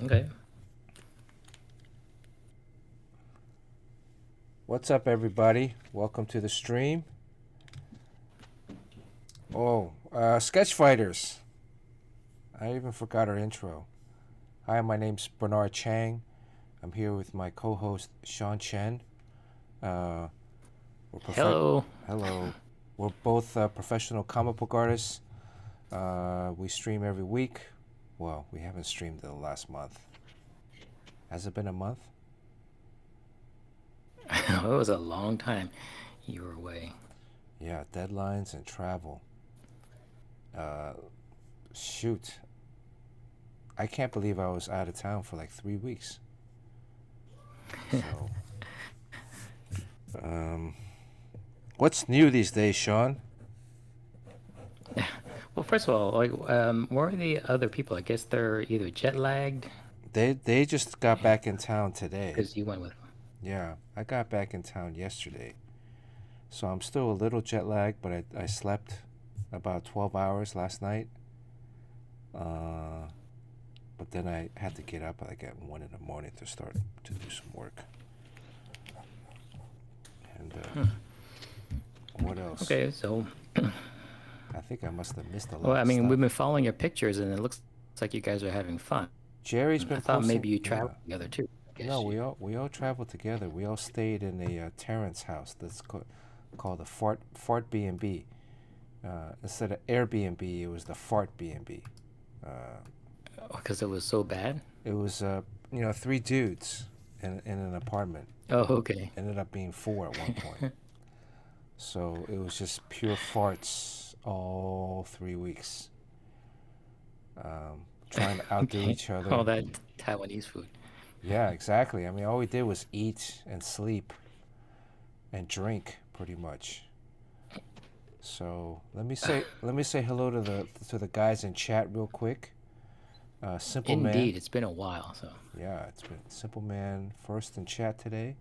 Okay. What's up, everybody? Welcome to the stream. Sketch Fighters. I even forgot our intro. Hi, my name's Bernard Chang. I'm here with my co-host Sean Chen. Uh, we're Hello. Hello. We're both professional comic book artists. We stream every week. Well, we haven't streamed in the last month. Has it been a month? It was a long time you were away. Yeah, deadlines and travel. Uh, Shoot, I can't believe I was out of town for like 3 weeks. So, um, what's new these days, Sean? Well, first of all, where are the other people? I guess they're either jet lagged They just got back in town today. because you went with them. Yeah, I got back in town yesterday. So I'm still a little jet lagged, but I slept about 12 hours last night. Uh, but then I had to get up like at 1 in the morning to start to do some work. And what else? Okay, so, I think I must have missed a well, lot I of mean, stuff. we've been following your pictures, and it looks like you guys are having fun. Jerry's been I thought posting. maybe you Yeah. traveled together too. I No, guess you. we all traveled together. We all stayed in a Terrence house called the Fart B and B. Instead of Airbnb, it was the Fart B and B. Because it was so bad. It was three dudes in an apartment. Oh, okay. Ended up being four at one point. So it was just pure farts all 3 weeks. Trying to outdo Okay. each All other. that Taiwanese food. Yeah, exactly. I mean, all we did was eat and sleep and drink, pretty much. So let me say hello to the guys in chat real quick. Simple Man. Indeed, it's been a while, so. Yeah, it's been Simple Man first in chat today.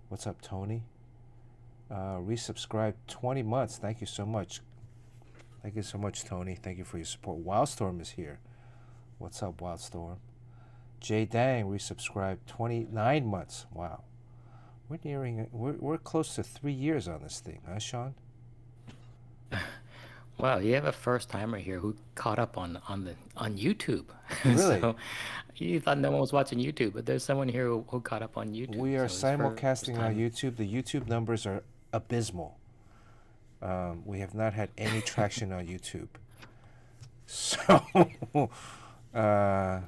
What's up, Tony? Resubscribed 20 months. Thank you so much. Thank you so much, Tony. Thank you for your support. Wildstorm is here. What's up, Wildstorm? Jay Dang resubscribed 29 months. Wow. We're close to 3 years on this thing, huh, Sean? Wow, you have a first timer here who caught up on YouTube. Really? So you thought no one was watching YouTube, but there's someone here who caught up on YouTube. We are So his first simulcasting on time. YouTube. The YouTube numbers are abysmal. We have not had any traction on YouTube. So, uh,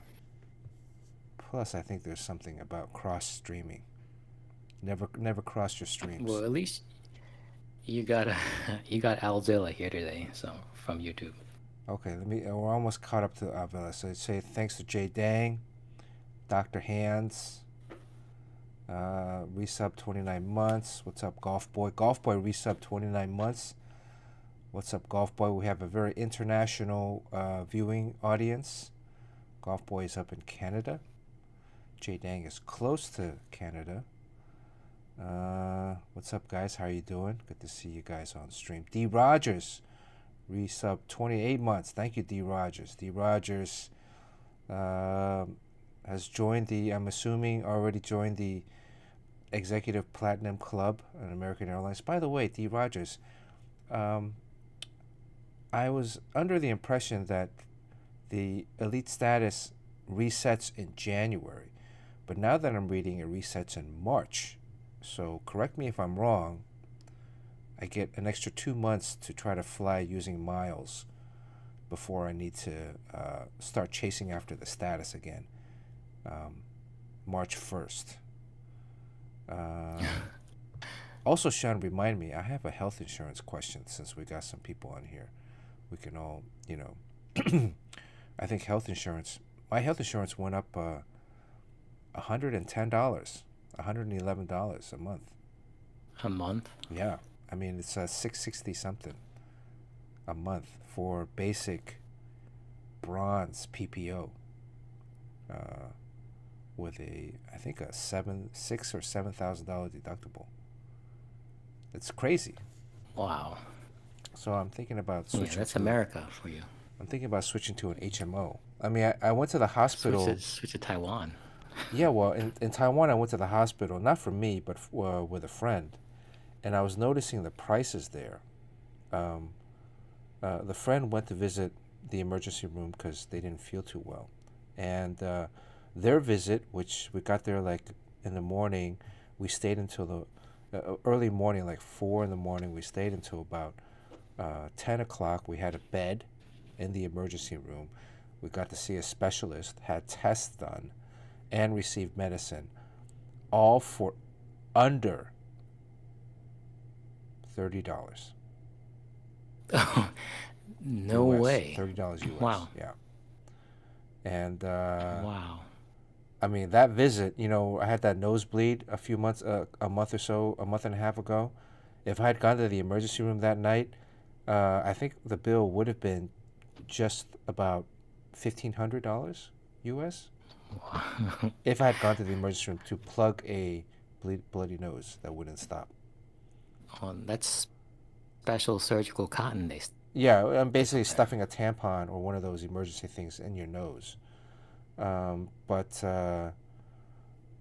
plus, I think there's something about cross streaming. Never cross your streams. Well, at least you got you got Alzilla here today, so from YouTube. Okay, let me. We're almost caught up to Avila. So say thanks to Jay Dang, Dr. Hands, resub 29 months. What's up, Golf Boy? Golf Boy resub 29 months. What's up, Golf Boy? We have a very international viewing audience. Golf Boy is up in Canada. Jay Dang is close to Canada. What's up, guys? How are you doing? Good to see you guys on stream. D. Rogers resub 28 months. Thank you, D. Rogers. D. Rogers has joined I'm assuming, already joined the Executive Platinum Club at American Airlines. By the way, D. Rogers, um, I was under the impression that the elite status resets in January, but now that I'm reading, it resets in March. So correct me if I'm wrong. I get an extra 2 months to try to fly using miles before I need to start chasing after the status again. March 1st. Also, Sean, remind me, I have a health insurance question since we got some people on here. We can all, I think my health insurance went up $110, $111 a month. A month? Yeah, I mean it's 660 something a month for basic bronze PPO, uh, with I think a $6,000 or $7,000 deductible. It's crazy. Wow. So I'm thinking about Yeah, switching that's to America for you. I'm thinking about switching to an HMO. I mean, I went to the hospital. Switch to Taiwan. Yeah, well, in Taiwan, I went to the hospital, not for me, but with a friend. And I was noticing the prices there. Um, the friend went to visit the emergency room because they didn't feel too well. And their visit, which we got there like in the morning, we stayed until the early morning, like 4 in the morning. We stayed until about 10 o'clock. We had a bed in the emergency room. We got to see a specialist, had tests done, and received medicine, all for under $30 Oh, no US. way. $30 US. Wow. Yeah. And Wow. I mean, that visit, I had that nosebleed a month or so, a month and a half ago. If I had gone to the emergency room that night, I think the bill would have been just about $1,500 US. Wow. If I had gone to the emergency room to plug a bloody nose that wouldn't stop. Oh, that's special surgical cotton they Yeah, I'm stick basically up there. stuffing a tampon or one of those emergency things in your nose. But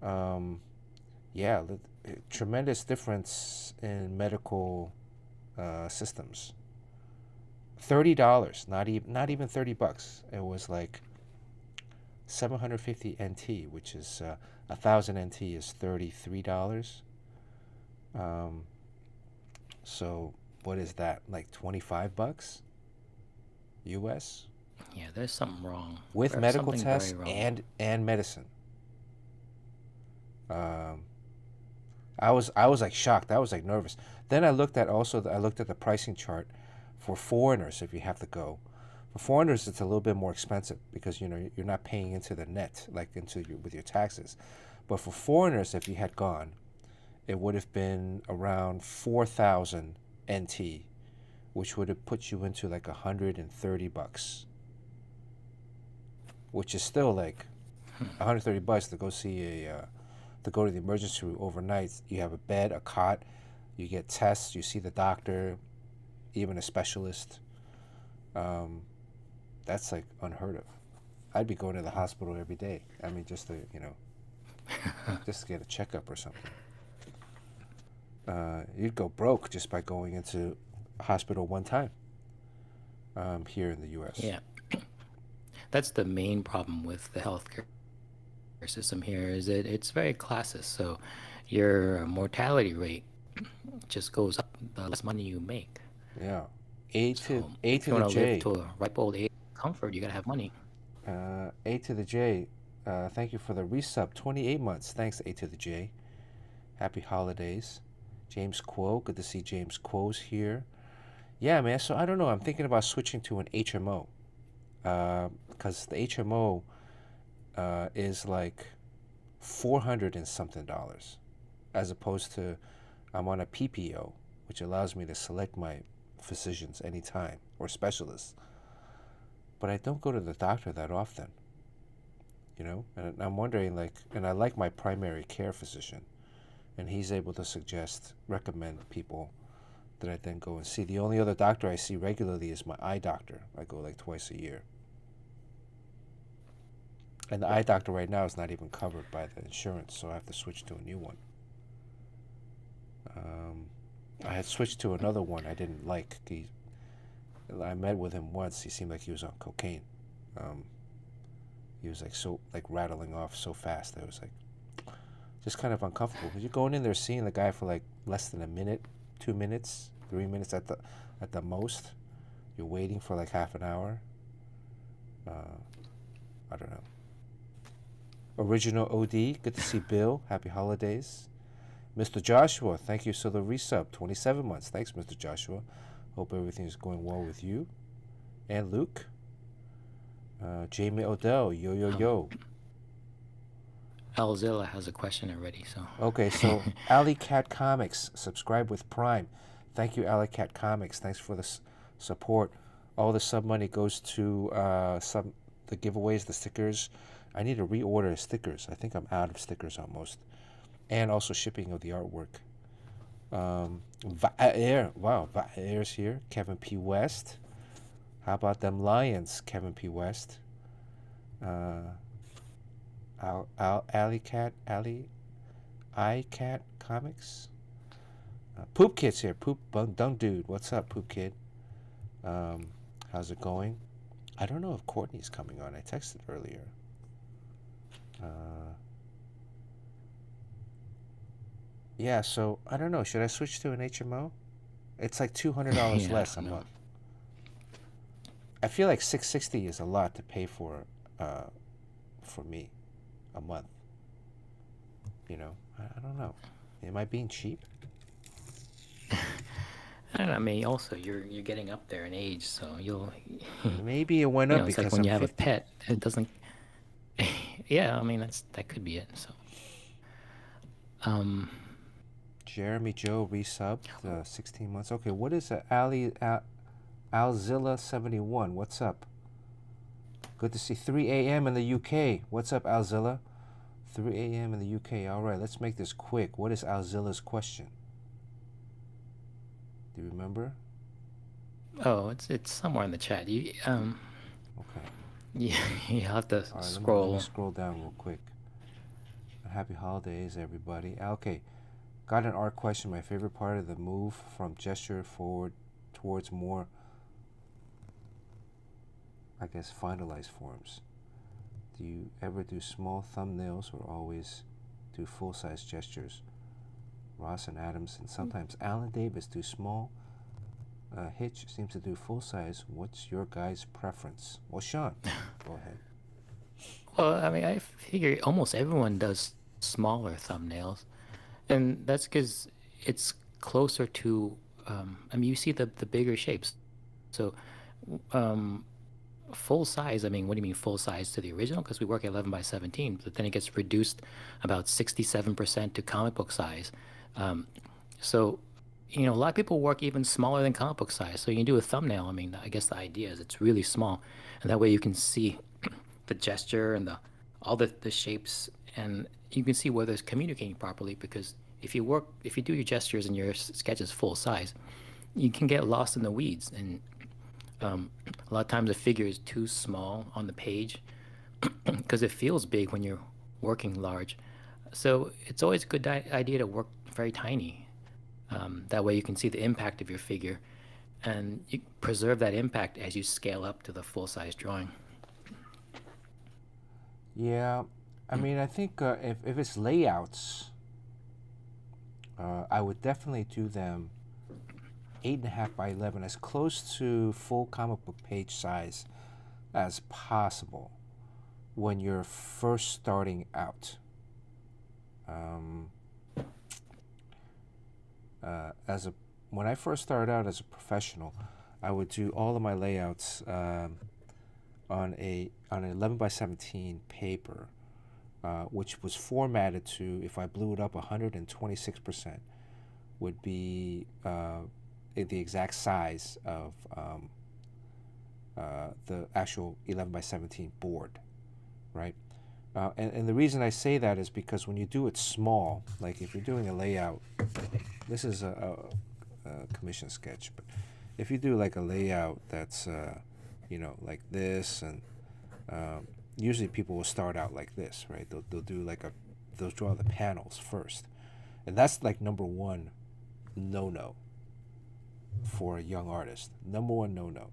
um, yeah, tremendous difference in medical systems. $30, not even $30. It was like 750 NT, which is 1,000 NT is $33. Um, so what is that? Like $25 US Yeah, there's something wrong. with There's medical something very tests wrong. and medicine. Um, I was like shocked. I was like nervous. Then I looked at the pricing chart for foreigners if you have to go. For foreigners, it's a little bit more expensive because you're not paying into the net like with your taxes. But for foreigners, if you had gone, it would have been around 4,000 NT, which would have put you into like $130, which is still like $130 to go see to go to the emergency room overnight. You have a bed, a cot, you get tests, you see the doctor, even a specialist. Um, that's like unheard of. I'd be going to the hospital every day. I mean, just to get a checkup or something. You'd go broke just by going into hospital one time here in the U.S. Yeah, that's the main problem with the healthcare system here is it's very classist. So your mortality rate just goes up the less money you make. Yeah, A to So A if to you the want to live J. to a ripe old age, comfort, you gotta have money. A to the J. Thank you for the resub. 28 months. Thanks, A to the J. Happy holidays. James Quo. Good to see James Quo's here. Yeah, man. So I don't know. I'm thinking about switching to an HMO. Because the HMO is like 400 and something dollars, as opposed to I'm on a PPO, which allows me to select my physicians anytime or specialists. But I don't go to the doctor that often, And I'm wondering, like, and I like my primary care physician, and he's able to recommend people that I then go and see. The only other doctor I see regularly is my eye doctor. I go like twice a year. And the eye doctor right now is not even covered by the insurance, so I have to switch to a new one. Um, I had switched to another one I didn't like. I met with him once. He seemed like he was on cocaine. Um, he was like rattling off so fast that it was like just kind of uncomfortable. Because you're going in there seeing the guy for like less than a minute, 2 minutes, 3 minutes at the most. You're waiting for like half an hour. I don't know. Original OD, good to see Bill. Happy holidays. Mr. Joshua, thank you for the resub. 27 months. Thanks, Mr. Joshua. Hope everything's going well with you. And Luke. Jamie Odell, yo, yo, Um, yo. Alzilla has a question already, so Okay, so Alley Cat Comics, subscribe with Prime. Thank you, Alley Cat Comics. Thanks for the support. All the sub money goes to the giveaways, the stickers. I need to reorder stickers. I think I'm out of stickers almost. And also shipping of the artwork. Vaer, wow, Vaer's here. Kevin P. West. How about them Lions, Kevin P. West? Uh, Alley Cat, Alley, iCat Comics. Poop Kid's here. Poop Dunk Dude. What's up, Poop Kid? Um, how's it going? I don't know if Courtney's coming on. I texted earlier. Uh, yeah, so I don't know. Should I switch to an HMO? It's like $200 Yeah, I less a don't know. month. I feel like 660 is a lot to pay uh, for me a month. I don't know. Am I being cheap? I don't know. I mean, also you're getting up there in age, so you'll, Maybe it went up it's like because when I'm you have a 50. pet, it doesn't. Yeah, I mean that could be it. So, um, Jeremy Joe resubbed 16 months. Okay, what is Alzilla 71? What's up? Good to see 3 a.m. in the UK. What's up, Alzilla? 3 a.m. in the UK. All right, let's make this quick. What is Alzilla's question? Do you remember? oh, it's somewhere in the chat. Okay. You, you have to All right, let me scroll. scroll down real quick. Happy holidays, everybody. Okay, got an art question. My favorite part of the move from gesture forward towards more, I guess, finalized forms. Do you ever do small thumbnails or always do full-size gestures? Ross and Adams and sometimes Alan Davis do small. Hitch seems to do full-size. What's your guys' preference? Well, Sean, go ahead. Well, I mean, I figure almost everyone does smaller thumbnails, and that's because it's closer to. I mean, you see the bigger shapes. So, um, full size. I mean, what do you mean full size to the original? Because we work at 11 by 17, but then it gets reduced about 67% to comic book size. Um, so, a lot of people work even smaller than comic book size. So you can do a thumbnail. I mean, I guess the idea is it's really small, and that way you can see the gesture and all the shapes, and you can see whether it's communicating properly. Because if you do your gestures and your sketches full size, you can get lost in the weeds, and a lot of times a figure is too small on the page because it feels big when you're working large. So it's always a good idea to work very tiny. That way you can see the impact of your figure and you preserve that impact as you scale up to the full size drawing. Yeah, I mean, I think if it's layouts, I would definitely do them 8.5 by 11, as close to full comic book page size as possible when you're first starting out. Um, as a When I first started out as a professional, I would do all of my layouts on an 11 by 17 paper, which was formatted to, if I blew it up 126%, would be the exact size of the actual 11 by 17 board, right? And the reason I say that is because when you do it small, like if you're doing a layout, this is a commission sketch, but if you do like a layout that's, like this, and usually people will start out like this, right? They'll do they'll draw the panels first. And that's like number one no-no for a young artist. Number one no-no.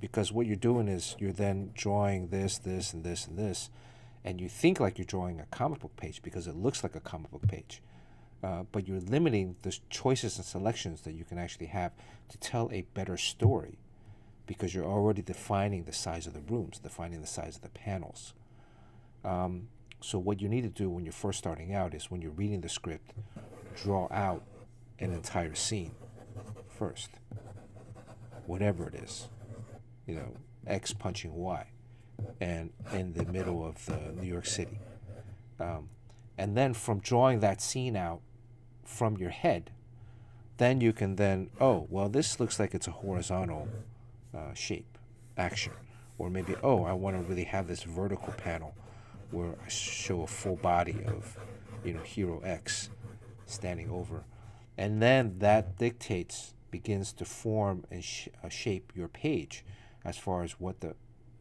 Because what you're doing is you're then drawing this, this, and this, and this, and you think like you're drawing a comic book page because it looks like a comic book page. But you're limiting the choices and selections that you can actually have to tell a better story because you're already defining the size of the rooms, defining the size of the panels. So what you need to do when you're first starting out is when you're reading the script, draw out an entire scene first, whatever it is, X punching Y, and in the middle of New York City. And then from drawing that scene out from your head, then you can oh, well, this looks like it's a horizontal shape, action. Or maybe, oh, I want to really have this vertical panel where I show a full body of, Hero X standing over. And then that begins to form and shape your page as far as what the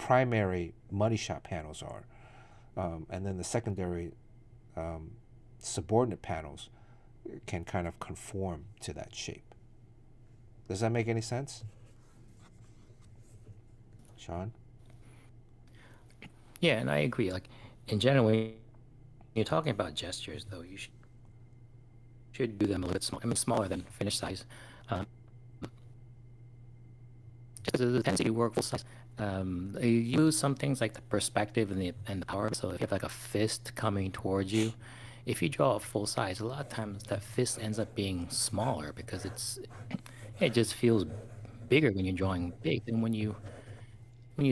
primary money shot panels are, and then the secondary um, subordinate panels can kind of conform to that shape. Does that make any sense, Sean? Yeah, and I agree. Like in general, when you're talking about gestures, though, you should do them a little bit small. I mean, smaller than finished size. Um, just the tendency to work full size. You use some things like the perspective and the power. So if you have like a fist coming towards you, if you draw a full size, a lot of times that fist ends up being smaller because it just feels bigger when you're drawing big than when you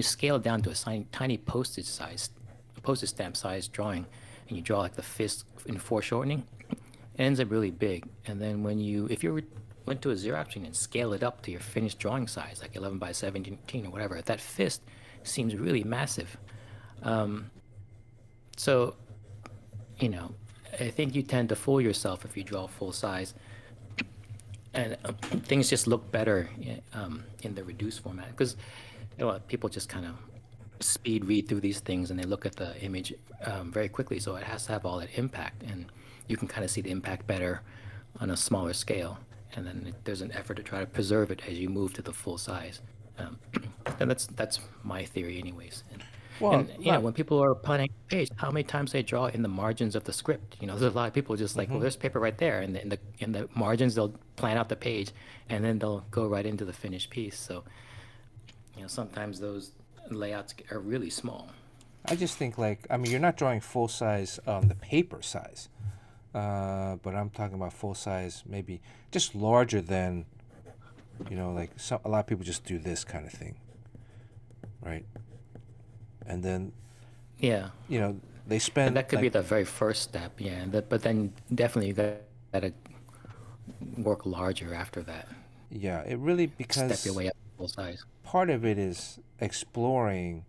scale it down to a tiny postage stamp size drawing, and you draw like the fist in foreshortening, it ends up really big. And then if you went to a Xerox machine and scale it up to your finished drawing size, like 11 by 17 or whatever, that fist seems really massive. So, you know, I think you tend to fool yourself if you draw full size, and things just look better in the reduced format because people just kind of speed read through these things and they look at the image very quickly. So it has to have all that impact, and you can kind of see the impact better on a smaller scale. And then there's an effort to try to preserve it as you move to the full size. Um, and that's my theory, anyways. Well, And not. when people are planning a page, how many times they draw in the margins of the script? There's a lot of people just like, well, Mm-hmm. there's paper right there, and in the margins they'll plan out the page, and then they'll go right into the finished piece. So sometimes those layouts are really small. I just think like I mean you're not drawing full size on the paper size, but I'm talking about full size maybe just larger than like a lot of people just do this kind of thing, right? And then Yeah, they and spend that could be like the very first step. Yeah, but then definitely you gotta work larger after that. yeah it really Step your because way up to full size. part of it is exploring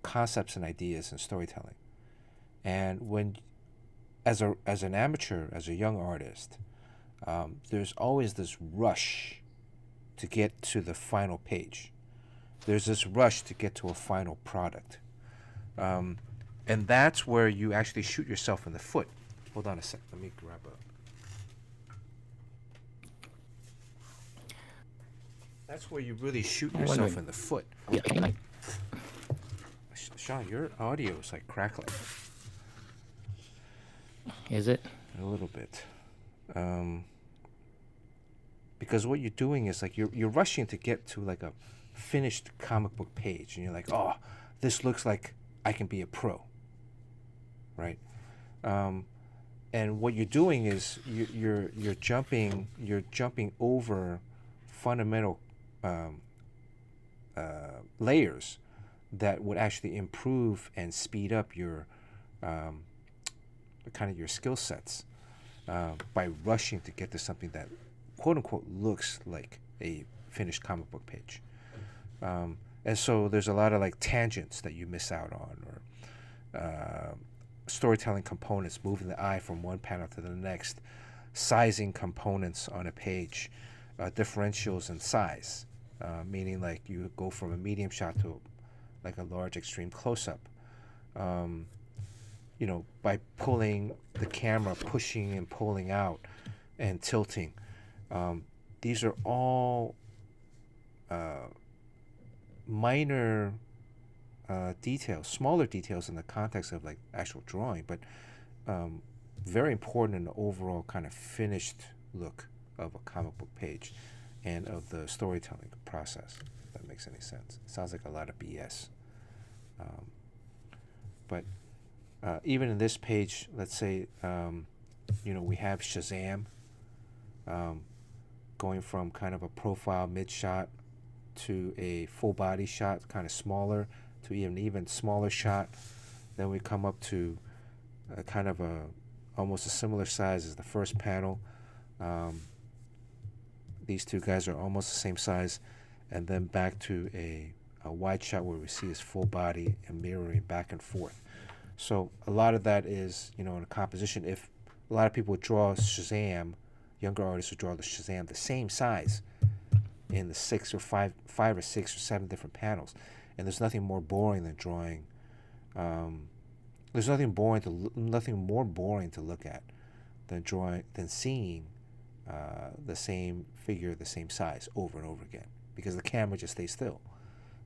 concepts and ideas and storytelling, and when as an amateur as a young artist, there's always this rush to get to the final page. There's this rush to get to a final product. Um, and that's where you actually shoot yourself in the foot. Hold on a sec. Let me grab a. That's where you really shoot I'm yourself wondering. in the foot. Yeah, Sean, your audio is like crackling is it? a little bit. Um, because what you're doing is like you're rushing to get to like a finished comic book page, and you're like, oh, this looks like I can be a pro, right? Um, and what you're doing is you're jumping over fundamental um, layers that would actually improve and speed up your um, kind of your skill sets by rushing to get to something that quote unquote looks like a finished comic book page. And so there's a lot of like tangents that you miss out on, or storytelling components, moving the eye from one panel to the next, sizing components on a page, differentials in size, meaning like you go from a medium shot to like a large extreme close-up. By pulling the camera, pushing and pulling out, and tilting. These are all minor details, smaller details in the context of like actual drawing, but very important in the overall kind of finished look of a comic book page and of the storytelling process. If that makes any sense. It sounds like a lot of BS. But even in this page, let's say, we have Shazam going from kind of a profile mid shot to a full body shot, kind of smaller, to even smaller shot. Then we come up to kind of almost a similar size as the first panel. These two guys are almost the same size, and then back to a wide shot where we see his full body and mirroring back and forth. So a lot of that is, in a composition. If a lot of people would draw Shazam, younger artists would draw the Shazam the same size in the five or six or seven different panels, And there's nothing more boring than drawing. Um, there's nothing more boring to look at than seeing the same figure, the same size over and over again, because the camera just stays still.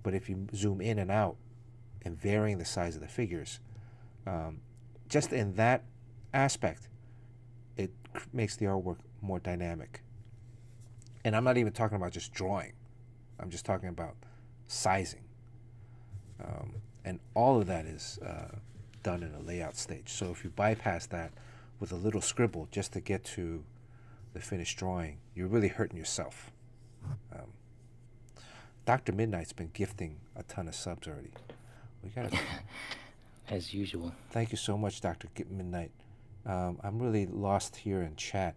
But if you zoom in and out and varying the size of the figures, um, just in that aspect, it makes the artwork more dynamic. And I'm not even talking about just drawing. I'm just talking about sizing. And all of that is done in a layout stage. So if you bypass that with a little scribble just to get to the finished drawing, you're really hurting yourself. Um, Dr. Midnight's been gifting a ton of subs already. We gotta As usual. thank you so much, Dr. Midnight. I'm really lost here in chat.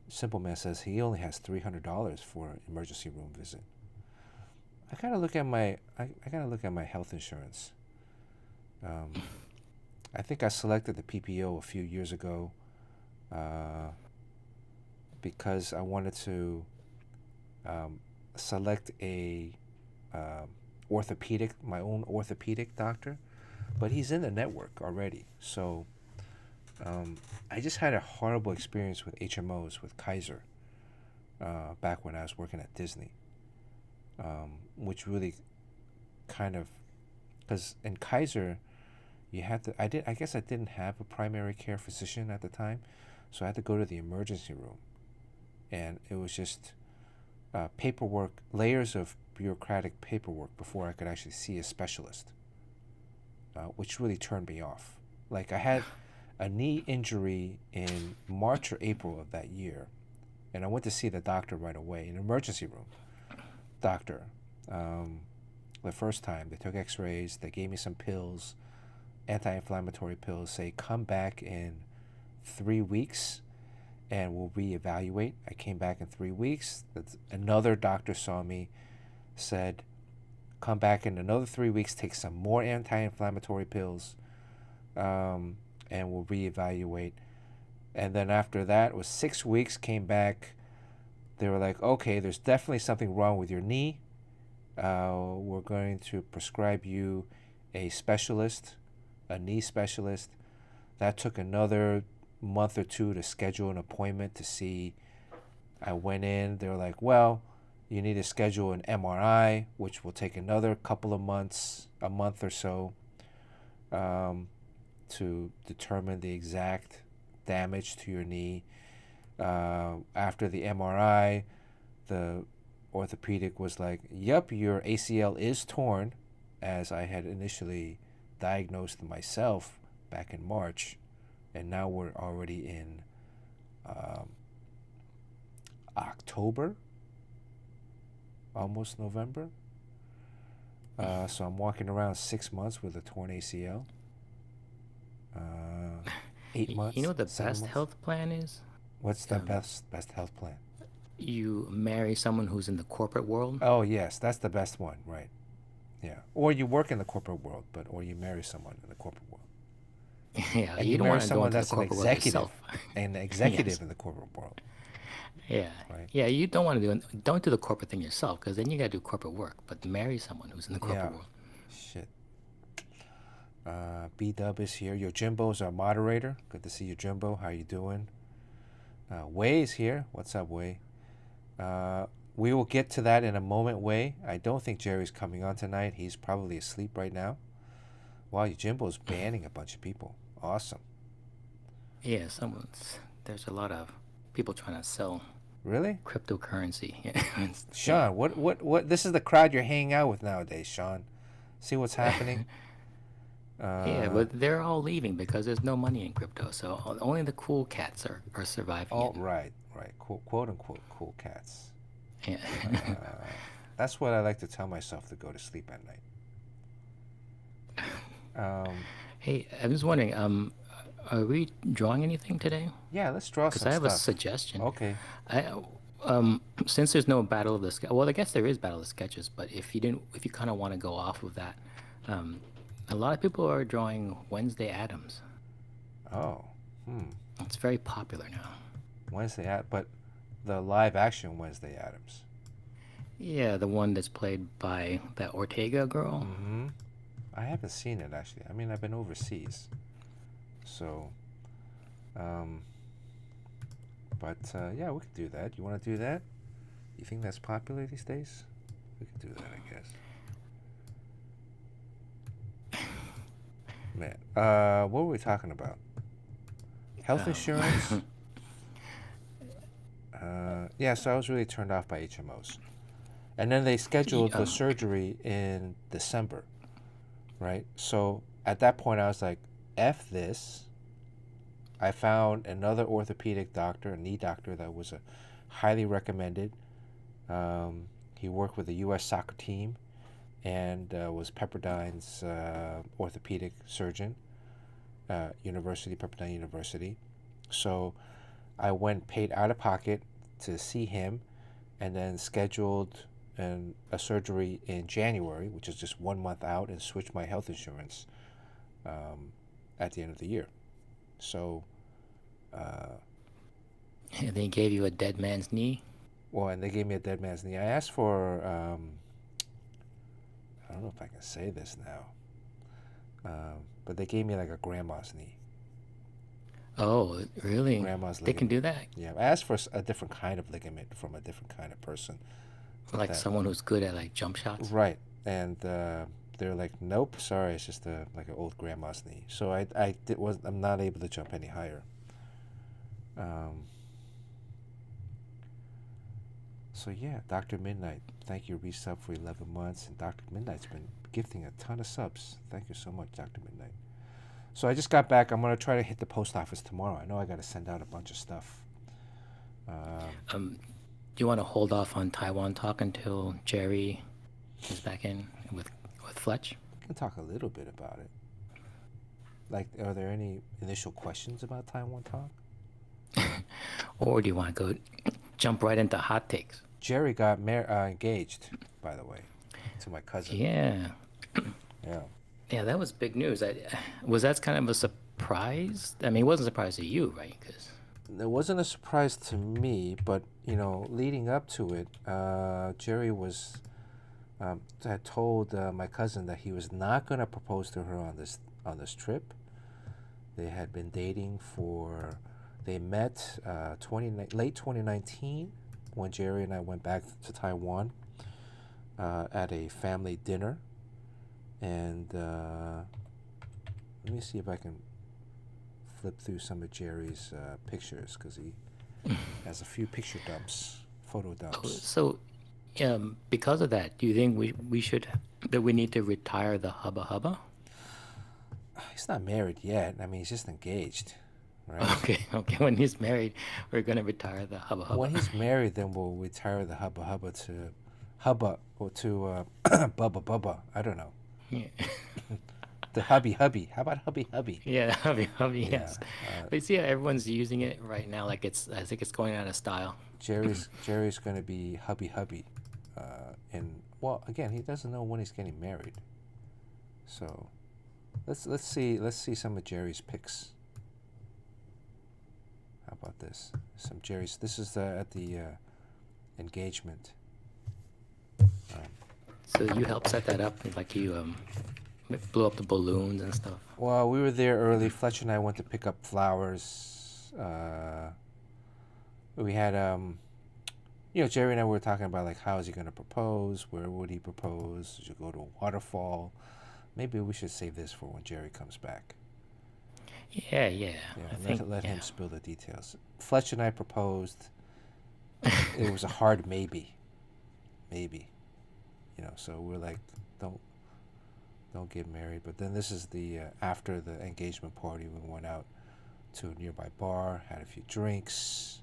Simple Man says he only has $300 for an emergency room visit. I gotta look at my health insurance. Um, I think I selected the PPO a few years ago uh, because I wanted to select a um my own orthopedic doctor, but he's in the network already. So I just had a horrible experience with HMOs with Kaiser back when I was working at Disney, which really kind of, because in Kaiser you had to. I guess I didn't have a primary care physician at the time, so I had to go to the emergency room, and it was just paperwork, layers of bureaucratic paperwork before I could actually see a specialist, which really turned me off. Like I had a knee injury in March or April of that year, and I went to see the doctor right away, an emergency room doctor. Um, the first time they took X-rays, they gave me some pills, anti-inflammatory pills. Say come back in 3 weeks, and we'll reevaluate. I came back in 3 weeks. Another doctor saw me, said, come back in another 3 weeks, take some more anti-inflammatory pills, and we'll reevaluate. And then after that, it was 6 weeks, came back. They were like, okay, there's definitely something wrong with your knee. We're going to prescribe you a specialist, a knee specialist. That took another month or two to schedule an appointment to see. I went in. They were like, well, you need to schedule an MRI, which will take another couple of months, a month or so, to determine the exact damage to your knee. After the MRI, the orthopedic was like, yep, your ACL is torn, as I had initially diagnosed myself back in March. And now we're already in October, almost November. So I'm walking around 6 months with a torn ACL. 8 months, You know what the 7 months. best health plan is? What's the best health plan? You marry someone who's in the corporate world. Oh yes, that's the best one, right? Yeah. Or you work in the corporate world, or you marry someone in the corporate world, Yeah, and you you don't marry want to go someone into the that's corporate world yourself. an Yes. executive in the corporate world, Yeah. right? Yeah, you don't want to don't do the corporate thing yourself because then you got to do corporate work. But marry someone who's in the Yeah. corporate world. Shit. B Dub is here. Your Jimbo's our moderator. Good to see you, Jimbo. How you doing? Way's here. What's up, Way? We will get to that in a moment, Way. I don't think Jerry's coming on tonight. He's probably asleep right now. Wow, your Jimbo's banning a bunch of people. Awesome. Yeah, there's a lot of people trying to sell Really? cryptocurrency. Yeah. Sean, what? This is the crowd you're hanging out with nowadays, Sean. See what's happening? Yeah, Uh, but they're all leaving because there's no money in crypto. So only the cool cats are surviving oh, it. right. Quote unquote cool cats. Yeah. That's what I like to tell myself to go to sleep at night. Hey, I was wondering, are we drawing anything today? Yeah, let's draw Because some I have a stuff. suggestion. Okay. I since there's no battle of the well, I guess there is battle of the sketches, but if you kind of want to go off of that, um, a lot of people are drawing Wednesday Adams. Oh, It's very popular now. Wednesday but the live action Wednesday Adams. Yeah, the one that's played by that Ortega girl. Mm-hmm. I haven't seen it actually. I mean, I've been overseas, so um, but yeah, we could do that. You want to do that? You think that's popular these days? We could do that, I guess. Man, what were we talking about? Health Um, insurance. Yeah, so I was really turned off by HMOs. And then they y- scheduled the um, surgery in December, right? So at that point, I was like, F this. I found another orthopedic doctor, a knee doctor, that was a highly recommended. He worked with the U.S. soccer team and was Pepperdine's orthopedic surgeon, Pepperdine University. So I went paid out of pocket to see him and then scheduled a surgery in January, which is just 1 month out, and switched my health insurance um, at the end of the year. So, uh, and they gave you a dead man's knee. well, and they gave me a dead man's knee. I asked for, I don't know if I can say this now, but they gave me like a grandma's knee, Oh, really? grandma's They can ligament. do that? Yeah, I asked for a different kind of ligament from a different kind of person, but Like that someone who's good at like jump shots? right, and they're like, nope, sorry, it's just like an old grandma's knee. So I'm not able to jump any higher. Um, so yeah, Doctor Midnight, thank you, resub for 11 months, and Doctor Midnight's been gifting a ton of subs. Thank you so much, Doctor Midnight. So I just got back. I'm gonna try to hit the post office tomorrow. I know I gotta send out a bunch of stuff. Um, Do you want to hold off on Taiwan talk until Jerry is back in with Fletch? we can talk a little bit about it. Like, are there any initial questions about Taiwan Talk? Or do you want to go jump right into hot takes? Jerry got engaged, by the way, to my cousin. Yeah. Yeah. Yeah, that was big news. Was that kind of a surprise? I mean, it wasn't a surprise to you, right? Because It wasn't a surprise to me, but leading up to it, Jerry had told my cousin that he was not going to propose to her on this trip. They had been dating for, they met late 2019 when Jerry and I went back to Taiwan at a family dinner, and let me see if I can flip through some of Jerry's pictures because he has a few picture dumps, photo dumps. so because of that, do you think we should that we need to retire the hubba hubba? He's not married yet. I mean, he's just engaged, right? Okay, okay. When he's married, we're gonna retire the hubba When hubba. he's married, then we'll retire the hubba hubba to hubba or to bubba bubba. I don't know. Yeah, The hubby hubby. How about hubby hubby? yeah, hubby. Yeah. Yes, but you see how everyone's using it right now. Like I think it's going out of style. Jerry's going to be hubby hubby, and well, again, he doesn't know when he's getting married. So, let's see some of Jerry's pics. How about this? Some Jerry's. This is at the engagement. So you helped set that up, like you blew up the balloons and stuff. Well, we were there early. Fletcher and I went to pick up flowers. We had Jerry and I were talking about like how is he going to propose? Where would he propose? Should go to a waterfall. Maybe we should save this for when Jerry comes back. Yeah, yeah. Yeah, I think let yeah. him spill the details. Fletcher and I proposed. It was a hard maybe. Maybe. So we're like, don't get married. But then this is the after the engagement party. We went out to a nearby bar, had a few drinks,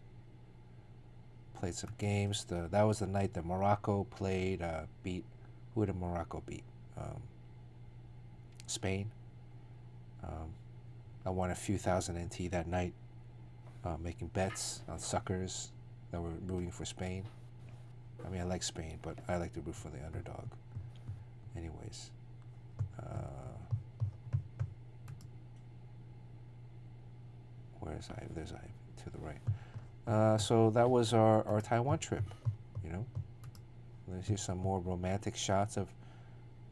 played some games. That was the night that Morocco played. Beat who did Morocco beat? Spain. I won a few thousand NT that night, making bets on suckers that were rooting for Spain. I mean, I like Spain, but I like to root for the underdog. Anyways, where's I? There's I to the right. So that was our Taiwan trip. Here's some more romantic shots of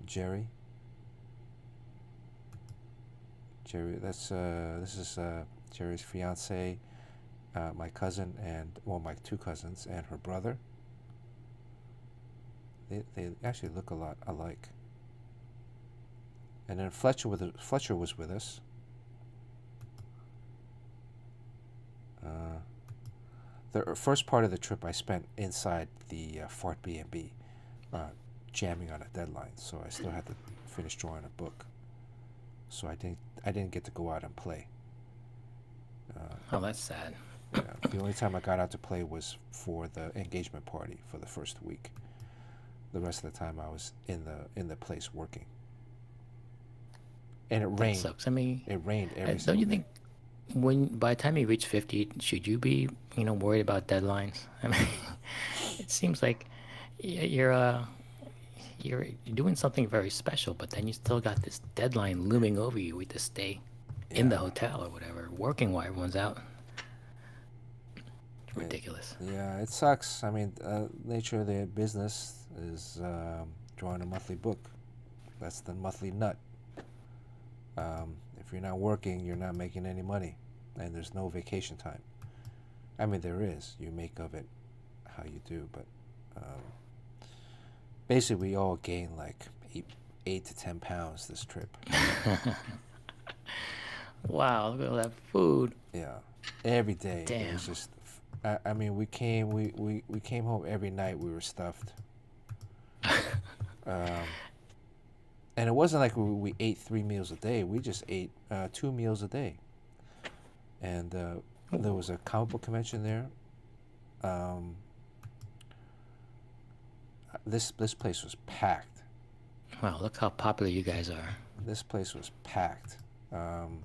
Jerry. Jerry, this is Jerry's fiance, my cousin, and well, my two cousins and her brother. They actually look a lot alike. And then Fletcher was with us. The first part of the trip I spent inside the Fort B&B, jamming on a deadline, so I still had to finish drawing a book. So I didn't get to go out and play. Oh, that's sad. Yeah, the only time I got out to play was for the engagement party for the first week. The rest of the time I was in the place working. And it That rained. sucks. I mean, It rained every don't single you day. think when by the time you reach 50, should you be, worried about deadlines? I mean, it seems like you're you're doing something very special, but then you still got this deadline looming over you with to stay in the Yeah. hotel or whatever, working while everyone's out. It's It, ridiculous. yeah, it sucks. I mean, nature of the business is drawing a monthly book. That's the monthly nut. If you're not working, you're not making any money, and there's no vacation time. I mean, there is. You make of it how you do, but basically, we all gained like 8 to 10 pounds this trip. Wow, look at all that food. Yeah, every day it was Damn. just. I mean, we came home every night. We were stuffed. Um, and it wasn't like we ate 3 meals a day. We just ate 2 meals a day. And there was a comic book convention there. Um, this place was packed. Wow, look how popular you guys are. This place was packed. Um,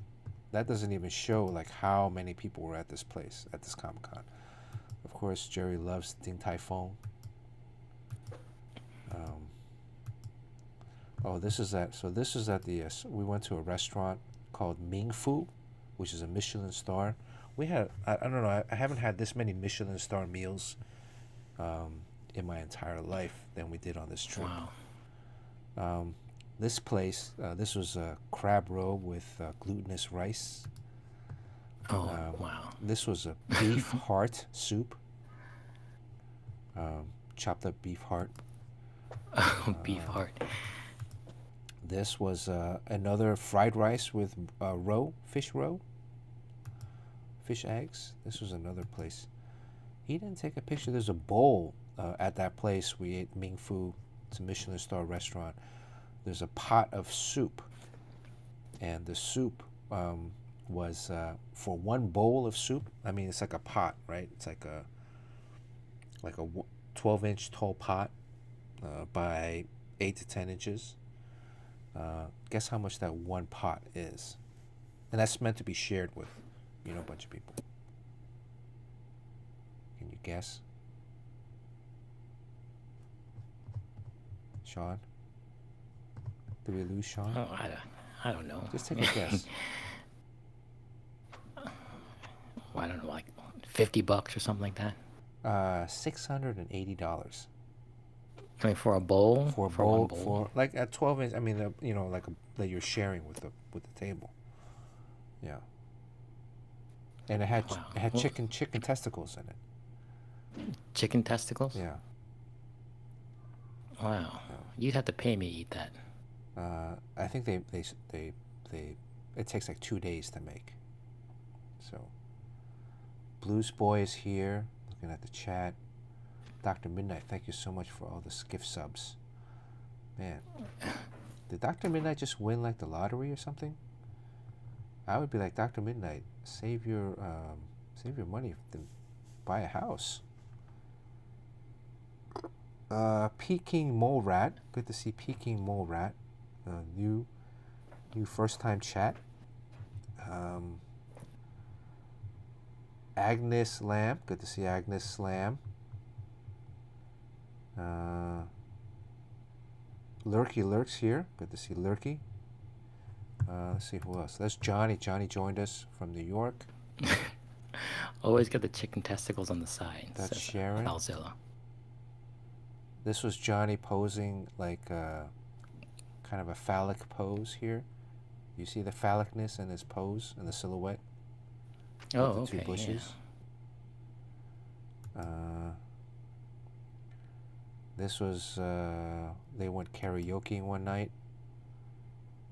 that doesn't even show like how many people were at this place at this Comic Con. Of course, Jerry loves Ding Tai Fung. Um, oh, this is at so this is at the we went to a restaurant called Ming Fu, which is a Michelin star. We had I don't know I haven't had this many Michelin star meals in my entire life than we did on this trip. Wow. Um, this place, this was a crab roe with glutinous rice. Oh, wow. This was a beef heart soup, chopped up beef heart. Beef heart. This was another fried rice with fish fish eggs. This was another place. He didn't take a picture. There's a bowl at that place. We ate Ming Fu. It's a Michelin star restaurant. There's a pot of soup, and the soup was for one bowl of soup. I mean, it's like a pot, right? It's like a 12-inch tall pot by 8 to 10 inches. Guess how much that one pot is, and that's meant to be shared with, a bunch of people. Can you guess, Sean? Did we lose Sean? Oh, I don't know. Just take a guess. Well, I don't know, like $50 or something like that. $680 I mean, for a bowl, for a for one bowl bowl. for like a 12 inch. I mean, like that you're sharing with the table. Yeah, and Wow. it had Well, chicken testicles in it. chicken testicles. Yeah, Wow. yeah. You'd have to pay me to eat that. I think they it takes like 2 days to make. So Blues Boy is here, looking at the chat. Dr. Midnight, thank you so much for all the gift subs. Man, did Dr. Midnight just win like the lottery or something? I would be like, Dr. Midnight, save your money to buy a house. Peking Mole Rat, good to see Peking Mole Rat. New first time chat. Agnes Lamb, good to see Agnes Lamb. Lurky Lurks here, good to see Lurky. Let's see who else. That's Johnny. Johnny joined us from New York. Always get the chicken testicles on the side. That's Says Sharon. Valzilla. This was Johnny posing like kind of a phallic pose here. You see the phallicness in his pose and the silhouette with the Oh, two okay, yeah. bushes. Uh, this was they went karaoke one night.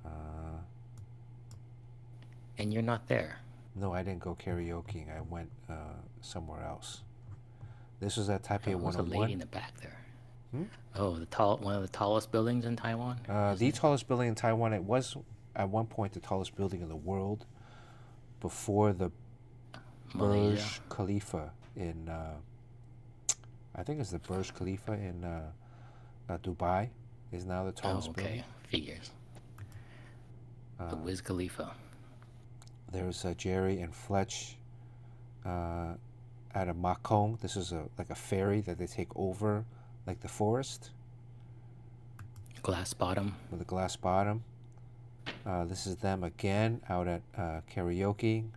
Uh, And you're not there. no, I didn't go karaoke. I went somewhere else. This was at Taipei Oh, there's a lady 101. in the back there. Hmm? Oh, one of the tallest buildings in Taiwan, is The it? tallest building in Taiwan. It was at one point the tallest building in the world before the Malaysia. Burj Khalifa in I think it's the Burj Khalifa in Dubai is now the Oh, tallest building. okay. Figures. The Uh, Wiz Khalifa. there's Jerry and Fletch uh, at a makong. This is like a ferry that they take over like the forest Glass bottom. with a glass bottom. This is them again out at karaoke.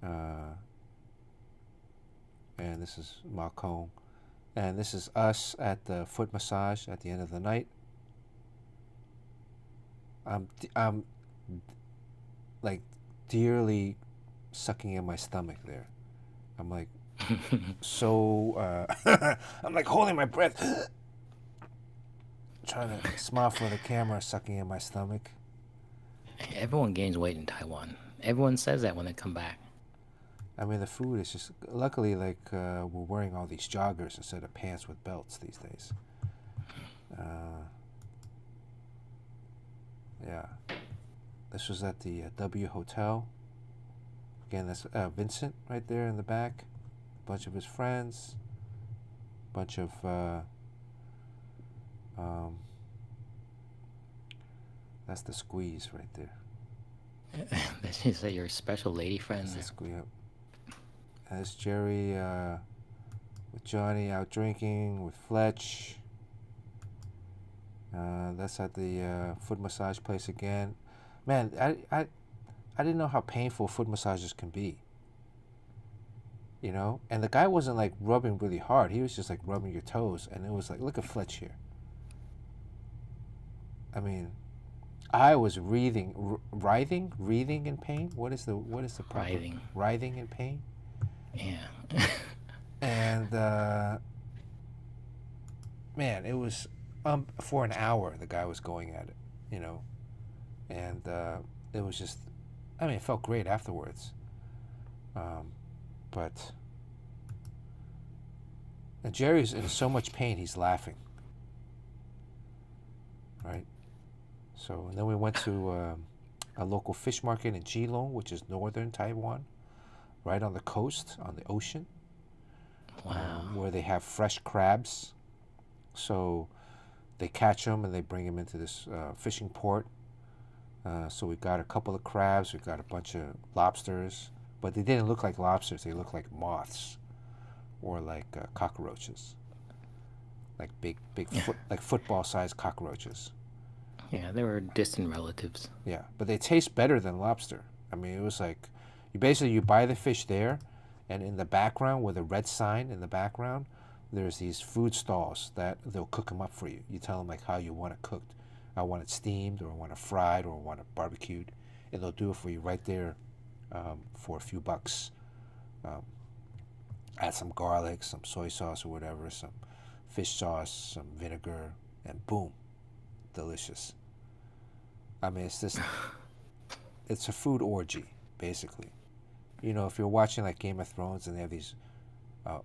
Uh, and this is makong. And this is us at the foot massage at the end of the night. I'm like dearly sucking in my stomach there. I'm like so I'm like holding my breath, trying to smile for the camera, sucking in my stomach. Everyone gains weight in Taiwan. Everyone says that when they come back. I mean, the food is just luckily like we're wearing all these joggers instead of pants with belts these days. Yeah, this was at the W Hotel. Again, that's Vincent right there in the back. A bunch of his friends. Bunch of um, that's the squeeze right there. Did you say your special lady friend That's the there? squeeze. Yep. That's Jerry with Johnny out drinking with Fletch. That's at the foot massage place again. Man, I didn't know how painful foot massages can be. You know, and the guy wasn't like rubbing really hard. He was just like rubbing your toes, and it was like, look at Fletch here. I mean, I was writhing in pain. What is the proper Writhing. writhing in pain? Yeah. And man, it was for an hour the guy was going at it, you know, and it was just, I mean, it felt great afterwards, but and Jerry's in so much pain he's laughing, right? So and then we went to a local fish market in Geelong, which is northern Taiwan, right on the coast, on the ocean, Wow. where they have fresh crabs. So they catch them and they bring them into this fishing port. So we got a couple of crabs, we got a bunch of lobsters, but they didn't look like lobsters. They looked like moths or like cockroaches, like big like football-sized cockroaches. Yeah, they were distant relatives. Yeah, but they taste better than lobster. I mean, it was like you buy the fish there, and in the background with a red sign in the background, there's these food stalls that they'll cook them up for you. You tell them like how you want it cooked. I want it steamed, or I want it fried, or I want it barbecued, and they'll do it for you right there for a few bucks. Um, add some garlic, some soy sauce or whatever, some fish sauce, some vinegar, and boom, delicious. I mean, it's a food orgy, basically. You know, if you're watching like Game of Thrones and they have these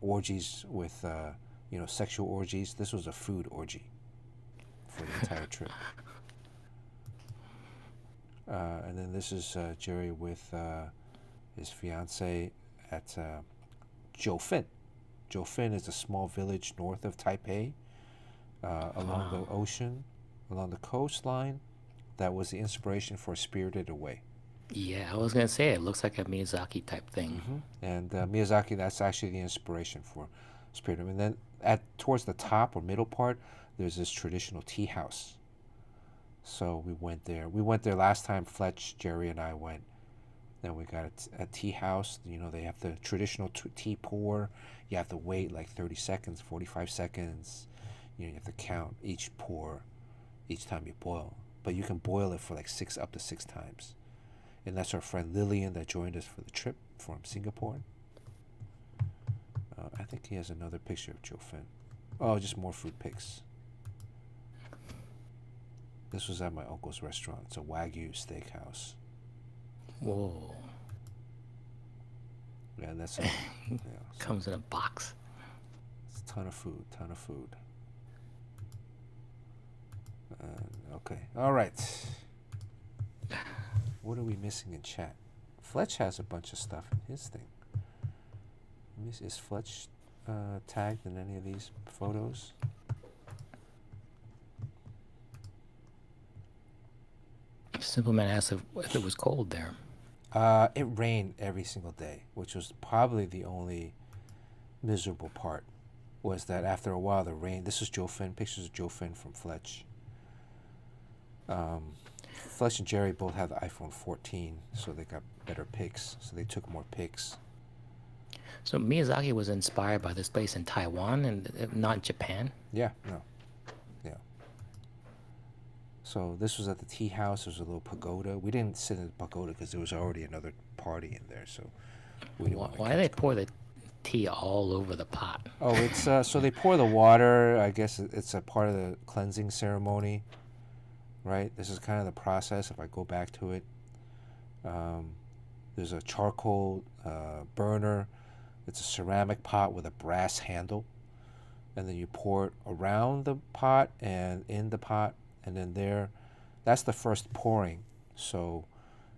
orgies with, sexual orgies, this was a food orgy for the entire trip. And then this is Jerry with his fiance at Jiufeng. Jiufeng is a small village north of Taipei, along the ocean, along the coastline. That was the inspiration for Spirited Away. Yeah, I was gonna say it looks like a Miyazaki type thing. And Miyazaki, that's actually the inspiration for Spirited Away. And then towards the top or middle part, there's this traditional tea house. So we went there. We went there last time. Fletch, Jerry, and I went. Then we got a tea house. You know, they have the traditional tea pour. You have to wait like 30 seconds, 45 seconds. You know, you have to count each pour each time you boil. But you can boil it for like up to six times. And that's our friend Lillian that joined us for the trip from Singapore. I think he has another picture of Joe Finn. Oh, just more food pics. This was at my uncle's restaurant. It's a Wagyu steakhouse. Whoa. Yeah, and that's a, yeah, so Comes in a box. it's a ton of food, ton of food. Okay, all right. What are we missing in chat? Fletch has a bunch of stuff in his thing. Is Fletch tagged in any of these photos? Simpleman asked if it was cold there. It rained every single day, which was probably the only miserable part. Was that after a while the rain? This is Joe Finn. Pictures of Joe Finn from Fletch. Fletch and Jerry both have the iPhone 14, so they got better pics. So they took more pics. So Miyazaki was inspired by this place in Taiwan and not Japan. Yeah, no, yeah. So this was at the tea house. There was a little pagoda. We didn't sit in the pagoda because there was already another party in there, so we didn't want to Why do they catch. pour the tea all over the pot? Oh, it's so they pour the water. I guess it's a part of the cleansing ceremony, right? This is kind of the process. If I go back to it, there's a charcoal burner. It's a ceramic pot with a brass handle, and then you pour it around the pot and in the pot, and then there, that's the first pouring. So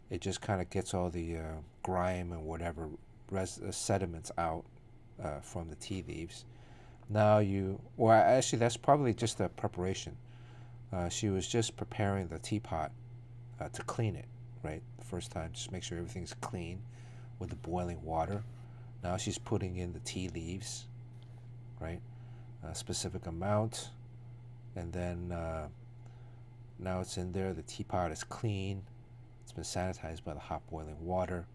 it just kind of gets all the grime and whatever sediments out from the tea leaves. Now well, actually, that's probably just a preparation. She was just preparing the teapot to clean it, right? The first time, just make sure everything's clean with the boiling water. Now she's putting in the tea leaves, right? A specific amount, and then now it's in there. The teapot is clean. It's been sanitized by the hot boiling water.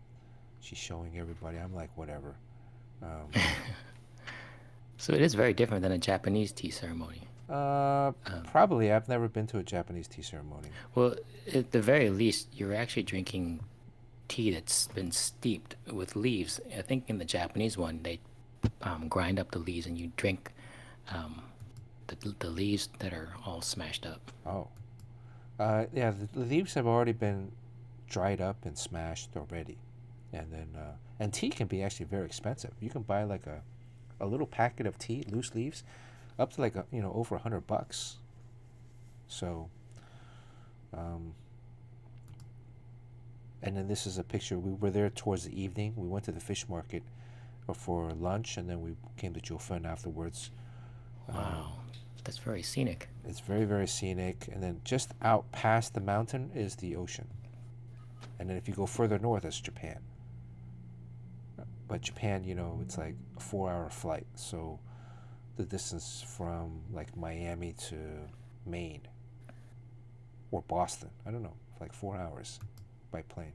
She's showing everybody. I'm like, whatever. So it is very different than a Japanese tea ceremony. Probably. I've never been to a Japanese tea ceremony. Well, at the very least, you're actually drinking tea that's been steeped with leaves. I think in the Japanese one, they grind up the leaves and you drink the leaves that are all smashed up. Oh. Yeah, the leaves have already been dried up and smashed already. And then, and tea can be actually very expensive. You can buy like a little packet of tea, loose leaves, up to like over $100. So, and then this is a picture. We were there towards the evening. We went to the fish market for lunch, and then we came to Jofen afterwards. Wow, that's very scenic. It's very, very scenic. And then just out past the mountain is the ocean. And then if you go further north, it's Japan. But Japan, it's like a 4-hour flight. So the distance from like Miami to Maine or Boston, I don't know, like 4 hours by plane.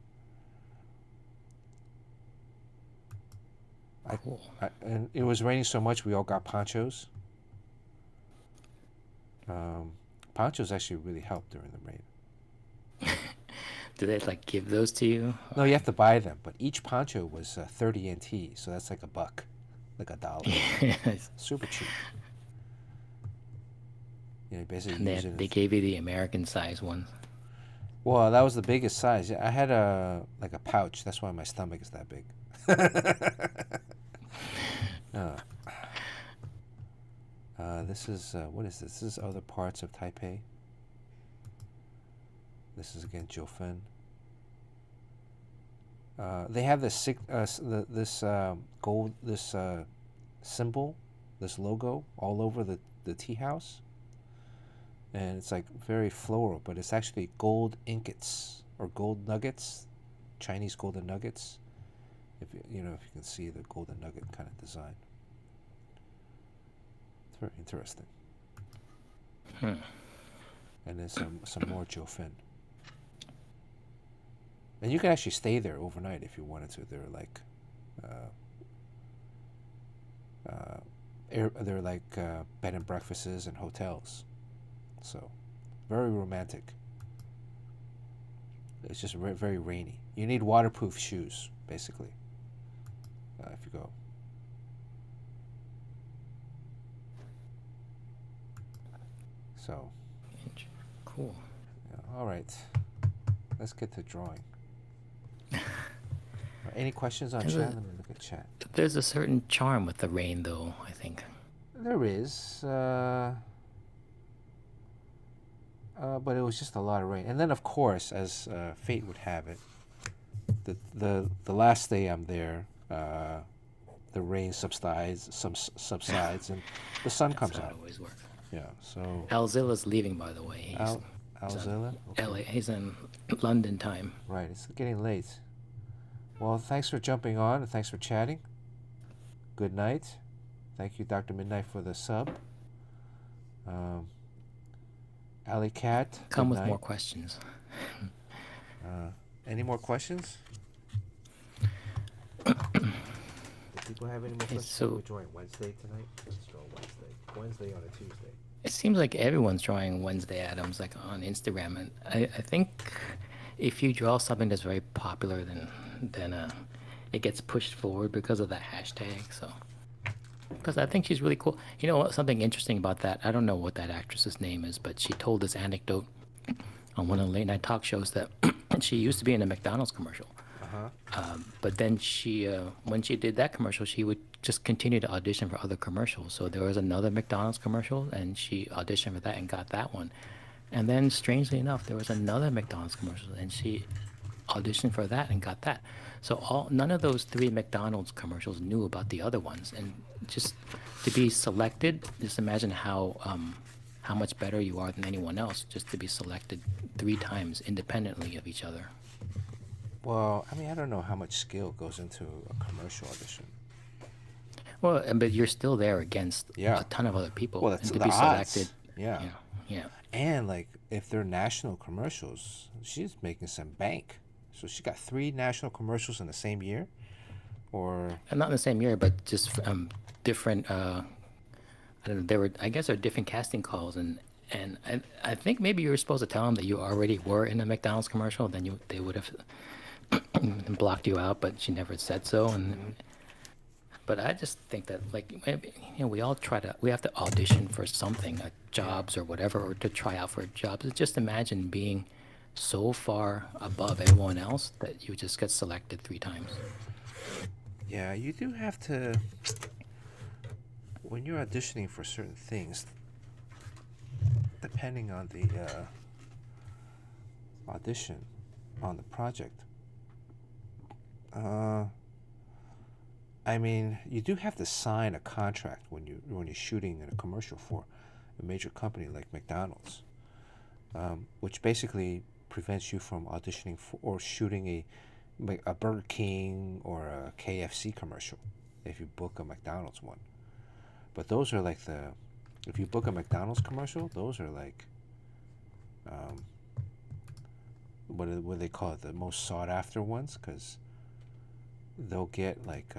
Cool. And it was raining so much, we all got ponchos. Ponchos actually really helped during the rain. Do they like give those to you? No, you have to buy them, but each poncho was 30 NT, so that's like $1, like $1. Super cheap. Basically And they gave you the American size ones. Well, that was the biggest size. I had a pouch. That's why my stomach is that big. This is what is this? This is other parts of Taipei. This is again Jofen. They have this gold symbol, this logo all over the tea house, and it's like very floral, but it's actually gold ingots or gold nuggets, Chinese golden nuggets. If you can see the golden nugget kind of design. It's very interesting. And then some more Jofen. And you can actually stay there overnight if you wanted to. They're like, uh, uh, they're like bed and breakfasts and hotels. So very romantic. It's just very rainy. You need waterproof shoes, basically, if you go. So, Cool. yeah, all right. Let's get to drawing. Any questions on There's chat? a, Let me look at chat. there's a certain charm with the rain, though, I think. There is, but it was just a lot of rain. And then, of course, as fate would have it, the last day I'm there, the rain subsides, and the sun That's comes how it out. always works. Yeah. So, Alzilla's leaving, by the way. Al He's on Alzilla. Okay. LA. He's in London time. Right. It's getting late. Well, thanks for jumping on and thanks for chatting. Good night. Thank you, Dr. Midnight, for the sub. Um, Alley Cat, Come good with more night. questions. Uh, any more questions? If people have any more Okay, questions, we're so drawing Wednesday tonight. Let's draw Wednesday. Wednesday on a Tuesday. it seems like everyone's drawing Wednesday Adams, like on Instagram, and I think if you draw something that's very popular, then it gets pushed forward because of that hashtag. So, because I think she's really cool. You know what? Something interesting about that. I don't know what that actress's name is, but she told this anecdote on one of the late night talk shows that she used to be in a McDonald's commercial. Uh-huh. But then when she did that commercial, she would just continue to audition for other commercials. So there was another McDonald's commercial, and she auditioned for that and got that one. And then, strangely enough, there was another McDonald's commercial, and she auditioned for that and got that. So none of those three McDonald's commercials knew about the other ones, and just to be selected, just imagine how much better you are than anyone else just to be selected three times independently of each other. Well, I mean, I don't know how much skill goes into a commercial audition. Well, but you're still there against Yeah. a ton of other people, Well, that's and to the be selected, odds. Yeah. yeah, yeah, And like, if they're national commercials, she's making some bank. So she got 3 national commercials in the same year, or and not in the same year, but just different. I don't know. I guess, there were different casting calls, and I think maybe you were supposed to tell them that you already were in a McDonald's commercial. Then they would have blocked you out, but she never said so. And but I just think that, like, maybe, we all we have to audition for something, like jobs or whatever, or to try out for jobs. Just imagine being so far above everyone else that you just get selected three times. yeah, you do have to when you're auditioning for certain things. Depending on the audition on the project, uh, I mean, you do have to sign a contract when you're shooting in a commercial for a major company like McDonald's, which basically prevents you from auditioning for or shooting a Burger King or a KFC commercial if you book a McDonald's one. But those are like if you book a McDonald's commercial, those are like um, what do they call it, the most sought after ones, because they'll get like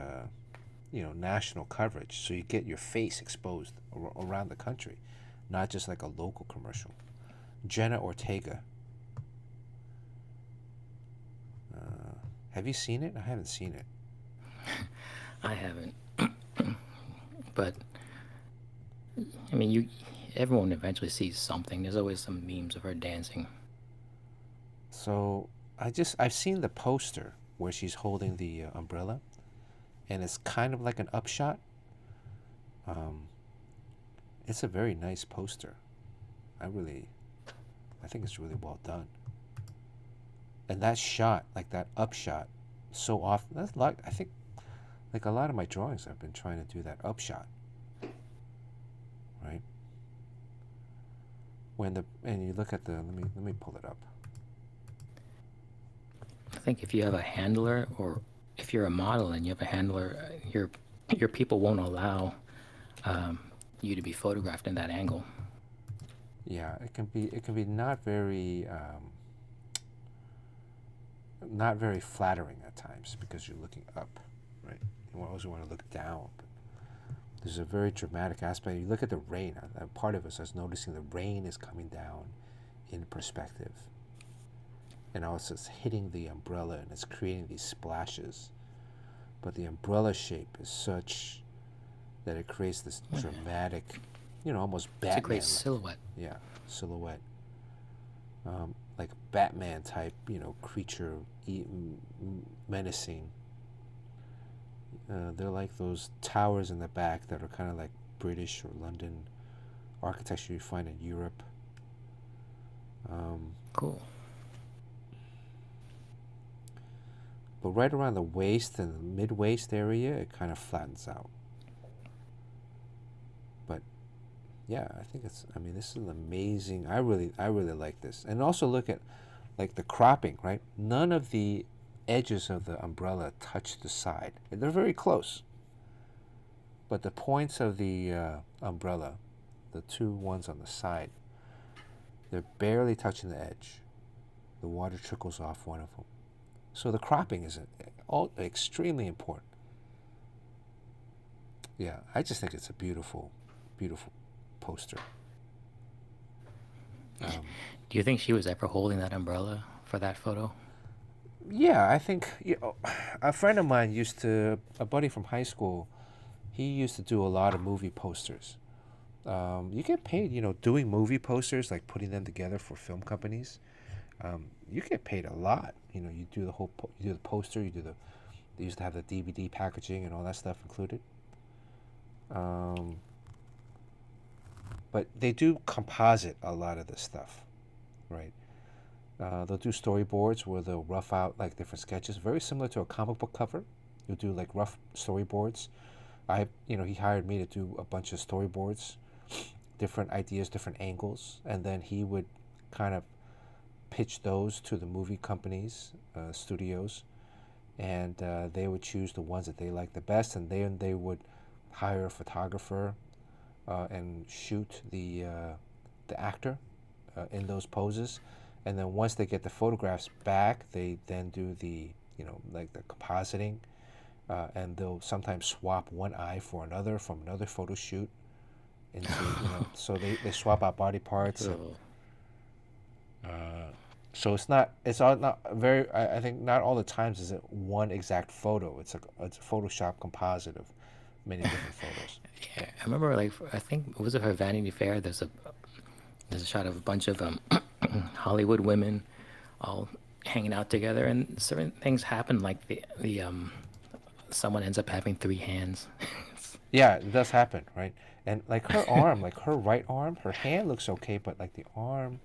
national coverage, so you get your face exposed around the country, not just like a local commercial. Jenna Ortega. Have you seen it? I haven't seen it. I haven't, but I mean, everyone eventually sees something. There's always some memes of her dancing. So I've seen the poster where she's holding the umbrella, and it's kind of like an upshot. Um, it's a very nice poster. I think it's really well done. And that shot, like that upshot, so often. That's like I think, like a lot of my drawings, I've been trying to do that upshot, right? And you look at the let me pull it up. I think if you have a handler, or if you're a model and you have a handler, your people won't allow um, you to be photographed in that angle. Yeah, it can be not very not very flattering at times because you're looking up, right? You always want to look down. But there's a very dramatic aspect. You look at the rain. Part of us is noticing the rain is coming down in perspective, and also it's hitting the umbrella and it's creating these splashes. But the umbrella shape is such that it creates this dramatic, almost It's a great Batman-like, silhouette. yeah, silhouette, like Batman type, creature, menacing. They're like those towers in the back that are kind of like British or London architecture you find in Europe. Um, Cool. but right around the waist and the mid waist area, it kind of flattens out. But yeah, I think it's. I mean, this is an amazing. I really like this. And also look at like the cropping, right? None of the edges of the umbrella touch the side. They're very close. But the points of the umbrella, the two ones on the side, they're barely touching the edge. The water trickles off one of them. So the cropping is all extremely important. Yeah, I just think it's a beautiful, beautiful poster. Um, Do you think she was ever holding that umbrella for that photo? yeah, I think a friend of mine a buddy from high school. He used to do a lot of movie posters. You get paid, doing movie posters, like putting them together for film companies. You get paid a lot. You do you do the poster, they used to have the DVD packaging and all that stuff included. Um, but they do composite a lot of this stuff, right? They'll do storyboards where they'll rough out like different sketches, very similar to a comic book cover. You'll do like rough storyboards. He hired me to do a bunch of storyboards, different ideas, different angles, and then he would kind of pitch those to the movie companies, studios, and they would choose the ones that they liked the best, and then they would hire a photographer and shoot the actor in those poses, and then once they get the photographs back, they then do like the compositing, and they'll sometimes swap one eye for another from another photo shoot into so they swap out body parts and Oh, uh, so it's all not very I think not all the times is it one exact photo. It's a Photoshop composite of many different photos. yeah. I remember, like, I think was it for Vanity Fair? There's a shot of a bunch of Hollywood women all hanging out together, and certain things happen, like the someone ends up having three hands. Yeah, it does happen, right? And like her arm, like her right arm, her hand looks okay, but like the arm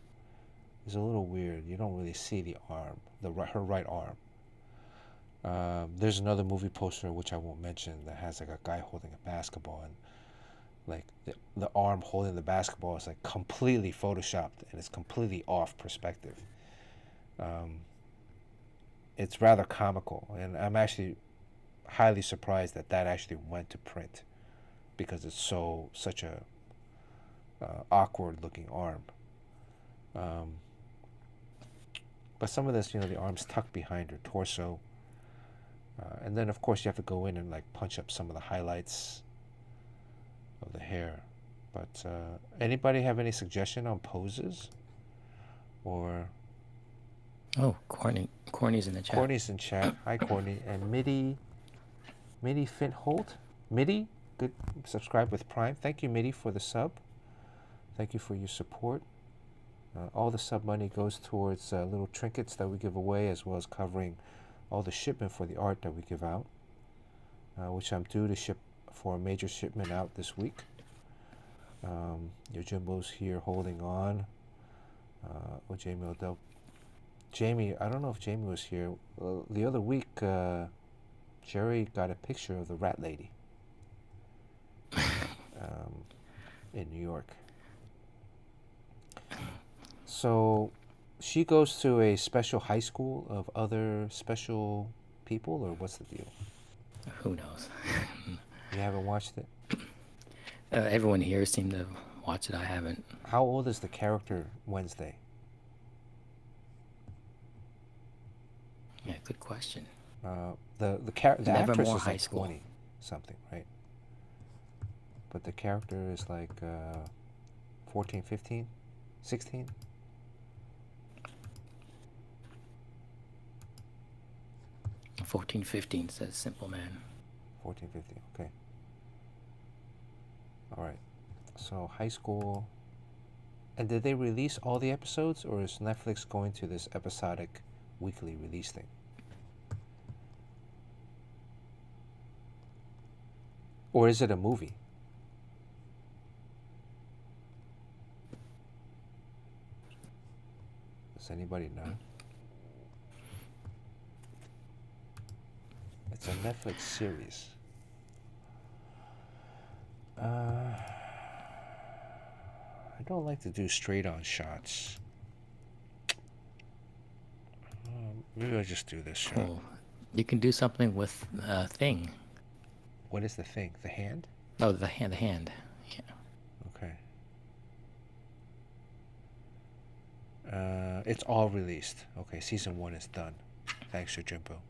is a little weird. You don't really see the arm, her right arm. There's another movie poster which I won't mention that has like a guy holding a basketball, and like the arm holding the basketball is like completely photoshopped and it's completely off perspective. Um, it's rather comical, and I'm actually highly surprised that that actually went to print because it's such a awkward looking arm. Um, but some of this, the arm's tucked behind her torso, and then of course you have to go in and like punch up some of the highlights of the hair. But anybody have any suggestion on poses or Oh, Corny's in the chat. Courtney's in chat? Hi, Courtney. And Mitty Fintholt. Mitty, good. Subscribe with Prime. Thank you, Mitty, for the sub. Thank you for your support. All the sub money goes towards little trinkets that we give away, as well as covering all the shipment for the art that we give out, which I'm due to ship for a major shipment out this week. Your Jimbo's here holding on. Jamie Odell. Jamie, I don't know if Jamie was here. The other week, Jerry got a picture of the rat lady in New York. So she goes to a special high school of other special people, or what's the deal? Who knows? You haven't watched it? Everyone here seemed to watch it. I haven't. How old is the character Wednesday? Yeah, good question. The actress Nevermore is High like School. 20 something, right? But the character is like 14, 15, 16. 1415 says Simple Man. 14, 15. Okay. All right. So high school. And did they release all the episodes, or is Netflix going to this episodic weekly release thing? Or is it a movie? Does anybody know? It's a Netflix series. I don't like to do straight on shots. Maybe I'll just do this shot. Oh, you can do something with a thing. What is the thing? The hand? Oh, the hand. The hand. Yeah. Okay. It's all released. Okay, season 1 is done. Thanks to Jimbo.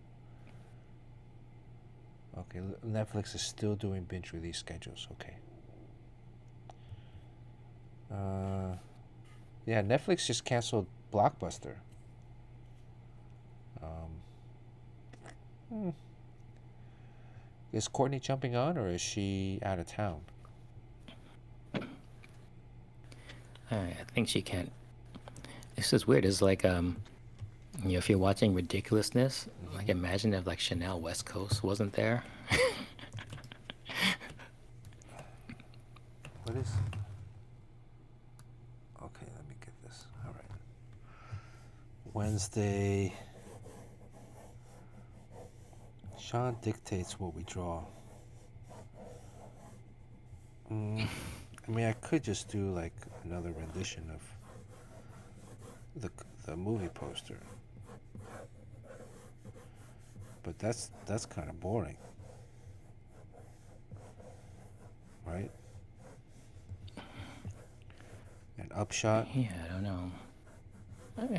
Okay, Netflix is still doing binge release schedules. Okay. Yeah, Netflix just canceled Blockbuster. Hmm. Is Courtney jumping on, or is she out of town? I think she can't. It's just weird. It's like if you're watching ridiculousness, like imagine if like Chanel West Coast wasn't there. What is? Okay, let me get this. All right. Wednesday. Sean dictates what we draw. I mean, I could just do like another rendition of the movie poster, but that's kind of boring, right? An upshot. Yeah, I don't know.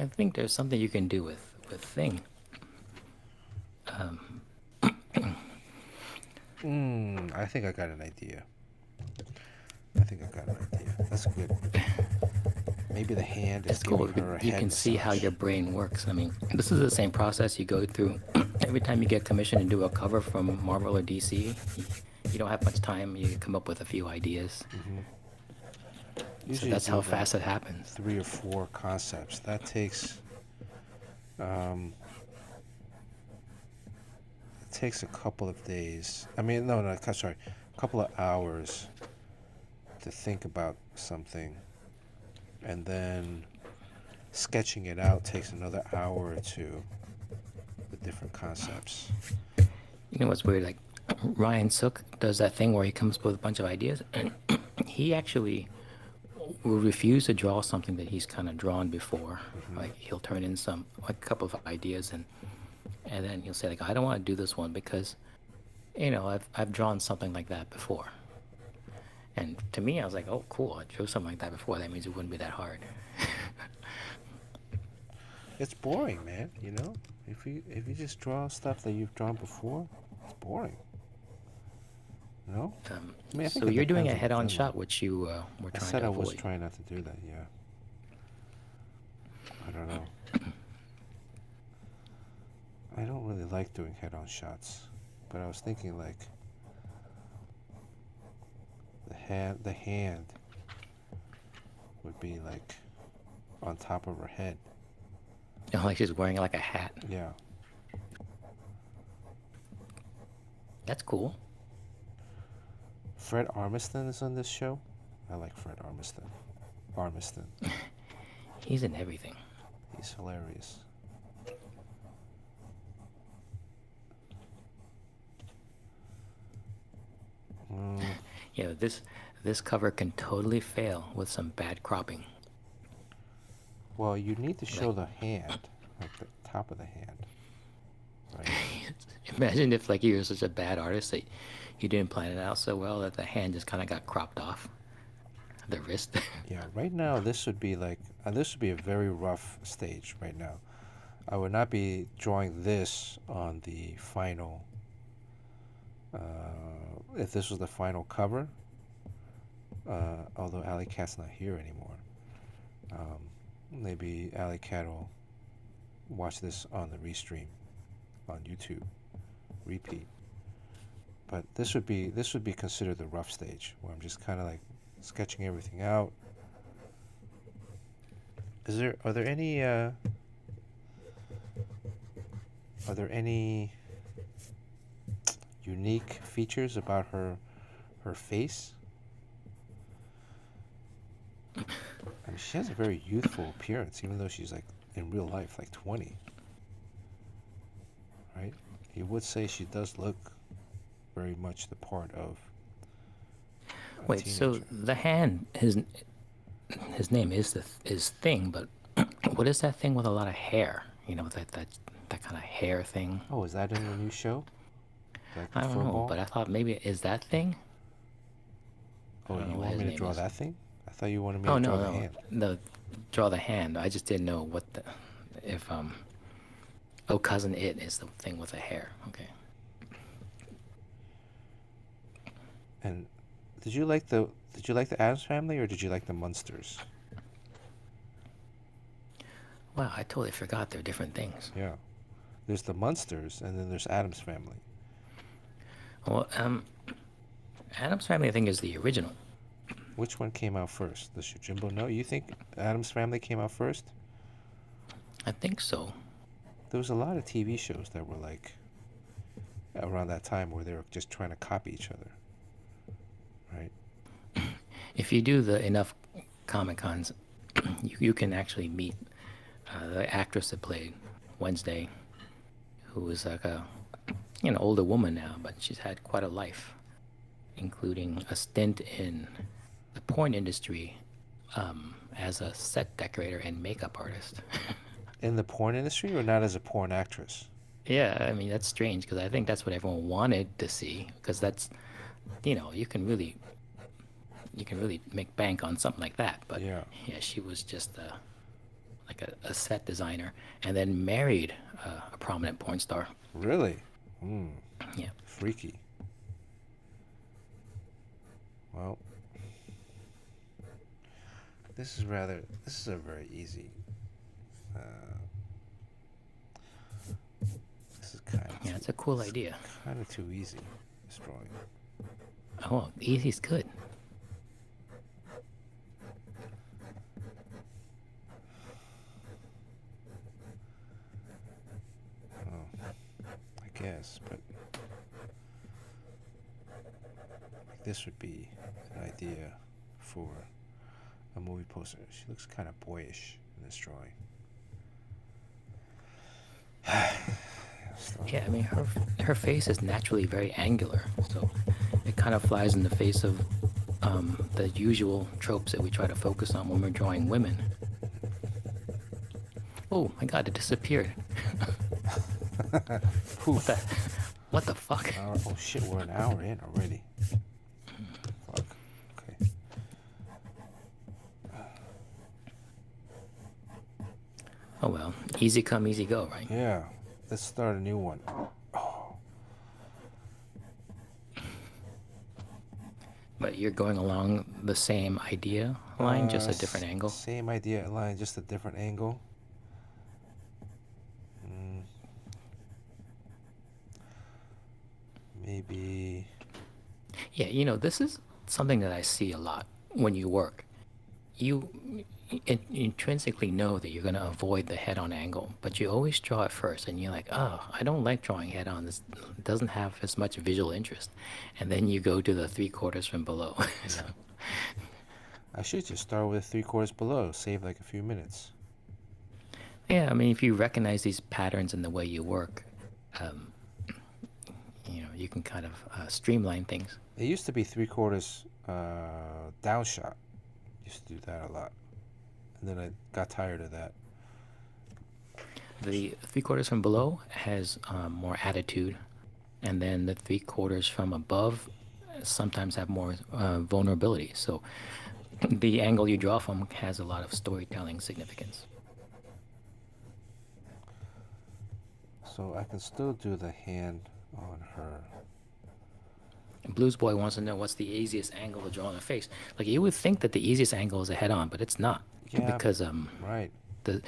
I think there's something you can do with thing. I think I got an idea. I think I got an idea. That's good. Maybe the hand is It's cool. giving her a You head can see how massage. your brain works. I mean, this is the same process you go through every time you get commissioned to do a cover from Marvel or DC. You don't have much time. You come up with a few ideas. So Usually that's how do like fast it happens. 3 or 4 concepts. That takes it takes a couple of days. I mean, no, sorry, a couple of hours to think about something, and then sketching it out takes another hour or two with different concepts. You know what's weird? Like Ryan Sook does that thing where he comes up with a bunch of ideas, and he actually will refuse to draw something that he's kind of drawn before. Like he'll turn in some like a couple of ideas, and then he'll say like, I don't want to do this one because I've drawn something like that before. And to me, I was like, oh, cool, I drew something like that before. That means it wouldn't be that hard. It's boring, man. You know, if you just draw stuff that you've drawn before, it's boring. No, I mean, I think So it you're doing depends a on the head-on film. shot, which you were I trying said to I was avoid. trying not to do that. Yeah, I don't know. I don't really like doing head-on shots, but I was thinking like the hand would be like on top of her head. Like she's wearing like a hat. Yeah. That's cool. Fred Armisen is on this show. I like Fred Armisen. Armisen. He's in everything. He's hilarious. Yeah, this cover can totally fail with some bad cropping. Well, you need to show Like, the hand, like the top of the hand, right? imagine if like you were such a bad artist that you didn't plan it out so well that the hand just kind of got cropped off the wrist. Yeah. Right now, this would be like this would be a very rough stage right now. I would not be drawing this on the final. If this was the final cover, although Alley Cat's not here anymore, um, maybe Alley Cat will watch this on the restream on YouTube, repeat. But this would be considered the rough stage, where I'm just kind of like sketching everything out. Are there any unique features about her face? I mean, she has a very youthful appearance, even though she's like in real life like 20, right? You would say she does look very much the part of a Wait, so teenager. the hand, his name is is thing, but what is that thing with a lot of hair? You know, that kind of hair thing. Oh, is that in the new show? Like the I don't fur know, ball? but I thought maybe is that thing. I Oh, don't know you what want his me to name draw is. that thing? I thought you wanted me Oh to draw no, the no, hand. the draw the hand. I just didn't know what the if oh cousin it is the thing with the hair. Okay. And did you like the Adams Family or did you like the Munsters? Wow, I totally forgot they're different things. Yeah. There's the Munsters and then there's Adams Family. Well, Adam's Family I think is the original. Which one came out first? Does Shujimbo know? You think Adams Family came out first? I think so. There was a lot of TV shows that were like around that time where they were just trying to copy each other, right? If you do the enough Comic Cons, you can actually meet the actress that played Wednesday, who is like a older woman now, but she's had quite a life, including a stint in the porn industry as a set decorator and makeup artist. In the porn industry or not as a porn actress? Yeah, I mean that's strange because I think that's what everyone wanted to see because that's you can really make bank on something like that. But Yeah. yeah, she was just like a set designer and then married a prominent porn star. Really? Hmm. Yeah. Freaky. Well, this is a very easy. Uh, this is kind of Yeah, too. it's a cool It's idea. kind of too easy. This drawing. Oh, easy's good. Oh, I guess, but like this would be an idea for a movie poster. She looks kind of boyish in this drawing. Still Yeah, I mean her face is naturally very angular, so it kind of flies in the face of the usual tropes that we try to focus on when we're drawing women. Oh my God, it disappeared. What the, poof. what the fuck? Oh shit, we're an hour in already. Fuck. Okay. Oh well, easy come, easy go, right? Yeah. Let's start a new one. Oh, But you're going along the same idea line, just a different angle. same idea line, just a different angle. Mm, maybe. Yeah, this is something that I see a lot when you work. You intrinsically know that you're going to avoid the head-on angle, but you always draw it first, and you're like, oh, I don't like drawing head-on. This doesn't have as much visual interest. And then you go to the three-quarters from below. So, Yeah. I should just start with 3/4 below, save like a few minutes. yeah, I mean, if you recognize these patterns in the way you work, um, you can kind of streamline things. It used to be 3/4 down shot. Used to do that a lot. And then I got tired of that. The three-quarters from below has more attitude, and then the three-quarters from above sometimes have more vulnerability. So the angle you draw from has a lot of storytelling significance. So I can still do the hand on her. Blues Boy wants to know what's the easiest angle to draw on a face. Like you would think that the easiest angle is a head on, but it's not Yeah, because right. the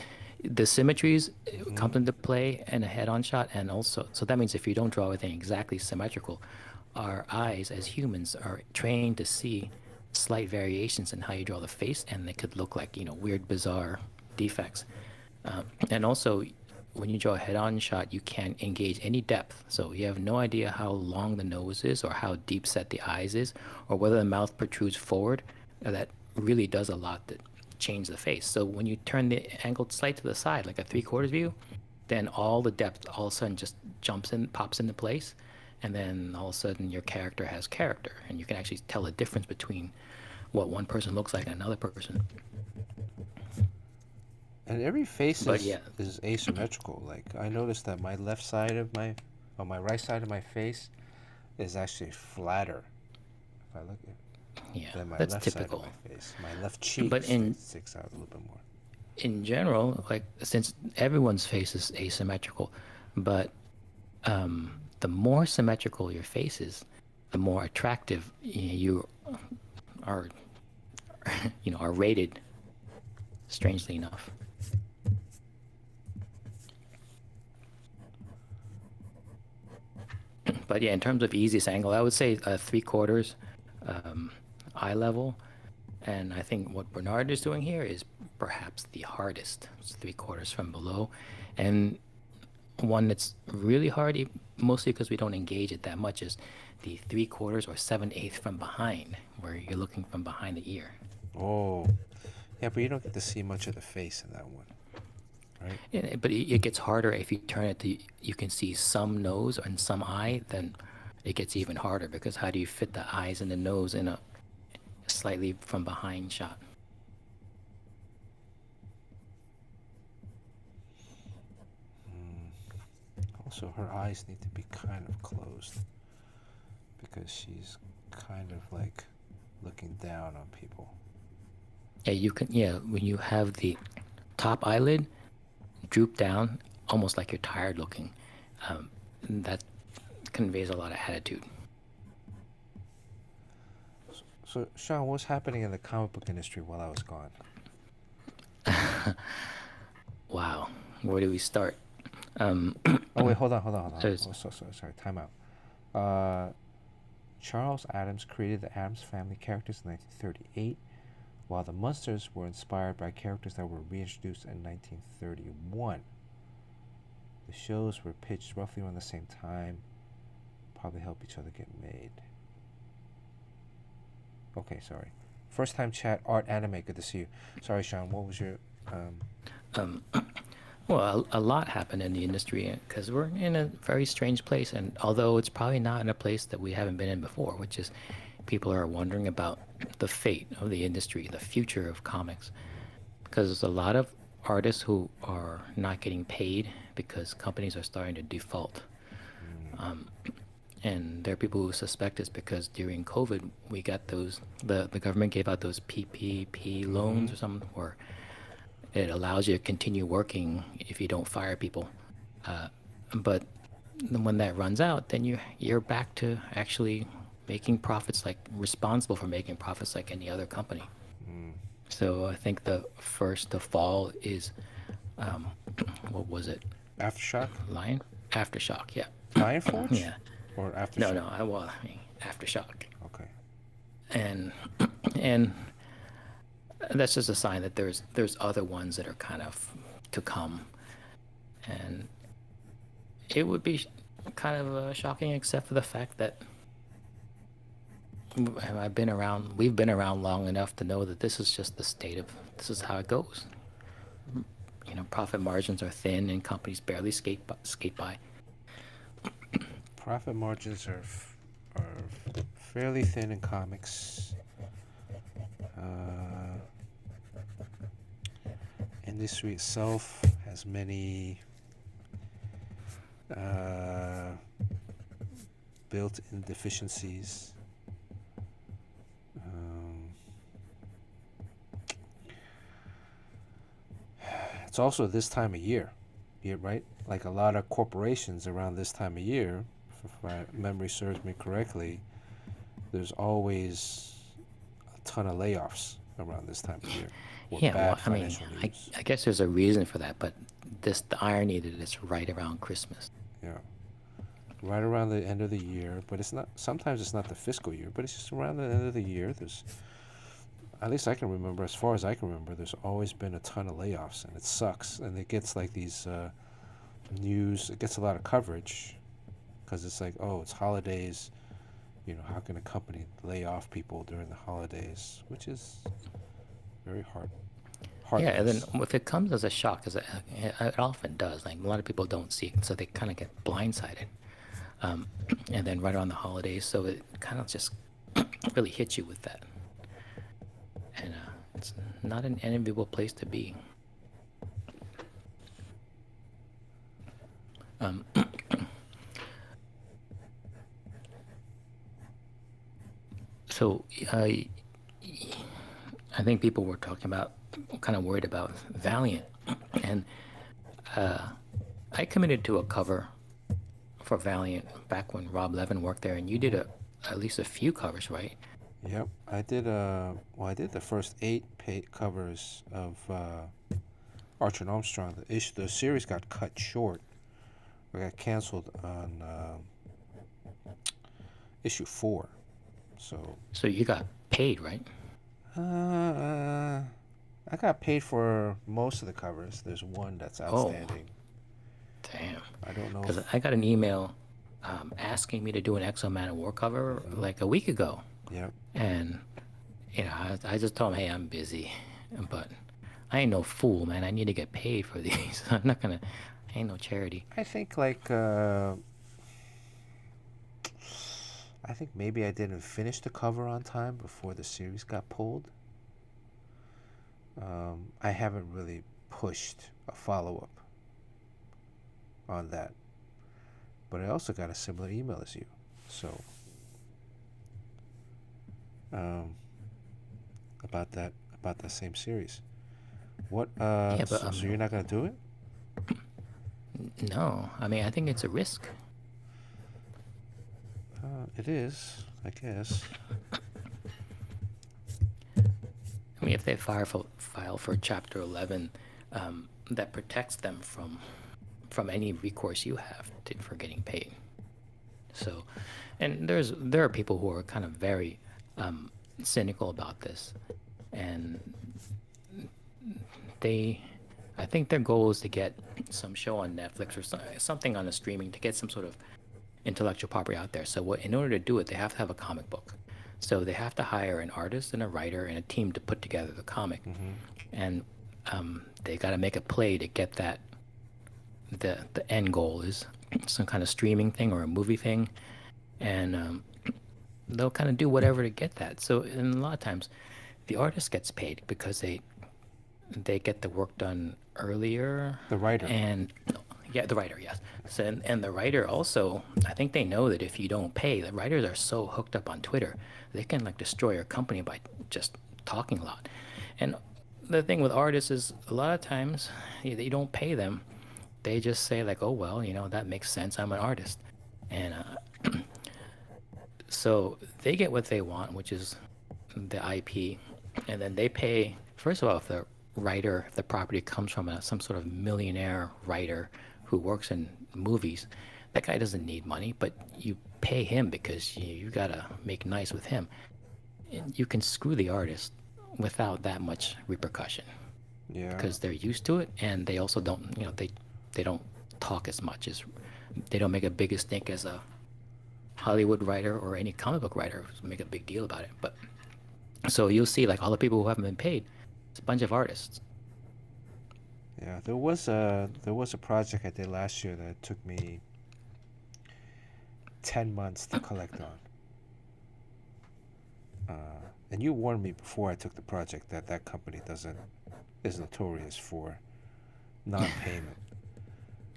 the symmetries Mm-hmm. come into play in a head on shot, and also so that means if you don't draw everything exactly symmetrical, our eyes as humans are trained to see slight variations in how you draw the face, and they could look like weird, bizarre defects. And also, when you draw a head-on shot, you can't engage any depth. So you have no idea how long the nose is, or how deep set the eyes is, or whether the mouth protrudes forward. That really does a lot to change the face. So when you turn the angled slight to the side, like a three-quarters view, then all the depth all of a sudden just jumps in, pops into place, and then all of a sudden your character has character, and you can actually tell the difference between what one person looks like and another person. And every face But yeah, is asymmetrical. Like I noticed that my left side of my, on my right side of my face is actually flatter. If I look at yeah, than my that's left side of typical. my face. My left cheek But sticks out a little bit more. in general, like since everyone's face is asymmetrical, but the more symmetrical your face is, the more attractive you are, are rated. Strangely enough, but yeah, in terms of easiest angle, I would say three quarters, um, eye level, and I think what Bernard is doing here is perhaps the hardest. It's three quarters from below, and one that's really hard, mostly because we don't engage it that much, is the three quarters or seven eighths from behind, where you're looking from behind the ear. Oh, yeah, but you don't get to see much of the face in that one, right? Yeah, but it gets harder if you turn it to you can see some nose and some eye, then it gets even harder because how do you fit the eyes and the nose in a slightly from behind shot? Also, her eyes need to be kind of closed because she's kind of like looking down on people. Yeah, you can. Yeah, when you have the top eyelid droop down, almost like you're tired looking, that conveys a lot of attitude. So, Sean, what's happening in the comic book industry while I was gone? Wow, where do we start? Oh wait, hold on. There's Oh, sorry. Time out. Uh, Charles Adams created the Adams Family characters in 1938, while the Munsters were inspired by characters that were reintroduced in 1931. The shows were pitched roughly around the same time, probably help each other get made. Okay, sorry. First time chat, art anime, good to see you. Sorry, Sean, what was your. Um, um, well, a lot happened in the industry because we're in a very strange place, and although it's probably not in a place that we haven't been in before, which is people are wondering about the fate of the industry, the future of comics, because there's a lot of artists who are not getting paid because companies are starting to default. And there are people who suspect it's because during COVID, we got the government gave out those PPP loans mm-hmm. or something, where it allows you to continue working if you don't fire people. But when that runs out, then you're back to actually making profits, like responsible for making profits like any other company. Mm. So I think the fall is, um, what was it? Aftershock? Lion? Aftershock, yeah. Lion Forge? Yeah. Or No, Aftershock? no, I mean, Aftershock. Okay. And and that's just a sign that there's other ones that are kind of to come. And it would be kind of shocking, except for the fact that we've been around long enough to know that this is just this is how it goes. Profit margins are thin and companies barely skate by. Profit margins are fairly thin in comics. Uh, Industry itself has many uh, built-in deficiencies. It's also this time of year. Yeah, right. Like a lot of corporations around this time of year, if my memory serves me correctly, there's always a ton of layoffs around this time of year, or Yeah, well, bad I mean, financial I, news. I guess there's a reason for that, but the irony that it's right around Christmas. Yeah, right around the end of the year, but it's not. Sometimes it's not the fiscal year, but it's just around the end of the year. There's, at least I can remember, as far as I can remember, there's always been a ton of layoffs, and it sucks. And it gets like these news. It gets a lot of coverage because it's like, oh, it's holidays. How can a company lay off people during the holidays? Which is very Yeah, and then heartless. if it comes as a shock, as it often does, like a lot of people don't see it, so they kind of get blindsided. Um, and then right around the holidays, so it kind of just really hits you with that. And it's not an enviable place to be. Um, so I think people were talking about, kind of worried about Valiant. And I committed to a cover for Valiant back when Rob Levin worked there, and you did at least a few covers, right? Yep, I did. I did the first eight covers of Archer and Armstrong. The series got cut short. Or got canceled on issue 4. So, So you got paid, right? uh, I got paid for most of the covers. There's one that's Oh, outstanding. damn. I don't know Because if. I got an email asking me to do an Exo Man of War cover Mm-hmm. like a week ago. Yep. And, I just told him, hey, I'm busy. But I ain't no fool, man. I need to get paid for these. I'm not gonna, I ain't no charity. I think I think maybe I didn't finish the cover on time before the series got pulled. I haven't really pushed a follow up on that, but I also got a similar email as you. So um, about that same series. What? Yeah, but So you're not gonna do it? no. I mean, I think it's a risk. It is, I guess. I mean, if they file for Chapter 11, that protects them from any recourse you have for getting paid. So, and there are people who are kind of very cynical about this, and they, I think their goal is to get some show on Netflix or something on the streaming to get some sort of intellectual property out there. So, in order to do it, they have to have a comic book. So they have to hire an artist and a writer and a team to put together the comic, Mm-hmm. and they got to make a play to get that. The end goal is some kind of streaming thing or a movie thing, and they'll kind of do whatever to get that. So, and a lot of times, the artist gets paid because they get the work done earlier, The writer. and yeah, the writer, yes. So, and the writer also, I think they know that if you don't pay, the writers are so hooked up on Twitter, they can like destroy your company by just talking a lot. And the thing with artists is a lot of times you don't pay them. They just say like, oh well, that makes sense. I'm an artist, and so they get what they want, which is the IP, and then they pay. First of all, if the writer, if the property comes from some sort of millionaire writer who works in movies, that guy doesn't need money, but you pay him because you gotta make nice with him. And you can screw the artist without that much repercussion Yeah. because they're used to it, and they also don't, they don't talk as much as they don't make a big stink as a Hollywood writer or any comic book writer make a big deal about it. But so you'll see like all the people who haven't been paid, it's a bunch of artists. Yeah. There was a project I did last year that took me 10 months to collect on. And you warned me before I took the project that that company doesn't is notorious for non-payment.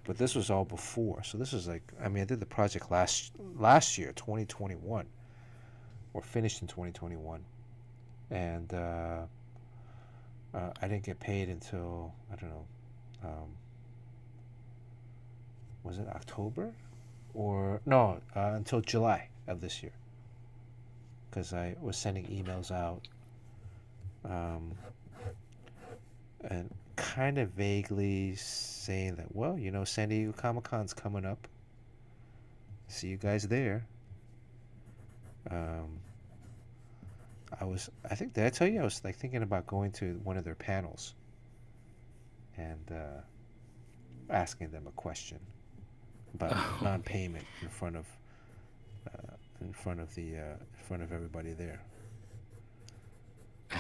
But this was all before, so this was like, I mean, I did the project last year, 2021, or finished in 2021, and I didn't get paid until, I don't know, Was it October or no? Until July of this year, because I was sending emails out, um, and kind of vaguely saying that, well, San Diego Comic Con's coming up. See you guys there. Um, I think, did I tell you I was like thinking about going to one of their panels and asking them a question about Oh, non-payment in front of everybody there. Um,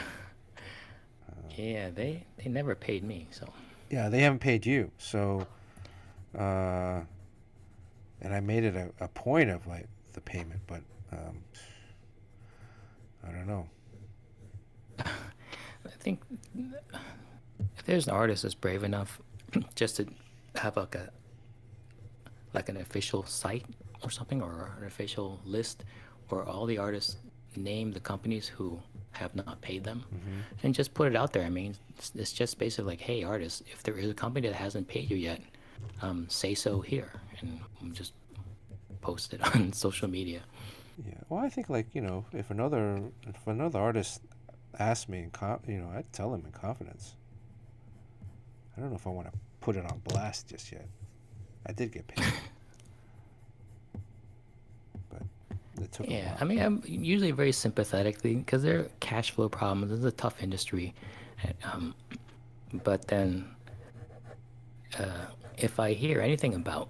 yeah, they never paid me, so yeah, they haven't paid you, so uh, and I made it a point of like the payment, but um, I don't know. I think if there's an artist that's brave enough just to have like an official site or something, or an official list where all the artists name the companies who have not paid them, Hmm. and just put it out there. I mean, it's just basically like, hey, artists, if there is a company that hasn't paid you yet, say so here, and just post it on social media. Yeah. Well, I think like if another artist asked me I'd tell him in confidence. I don't know if I want to put it on blast just yet. I did get paid, but it took a Yeah, I while. mean, I'm usually very sympathetically because there are cash flow problems. It's a tough industry, um, but then if I hear anything about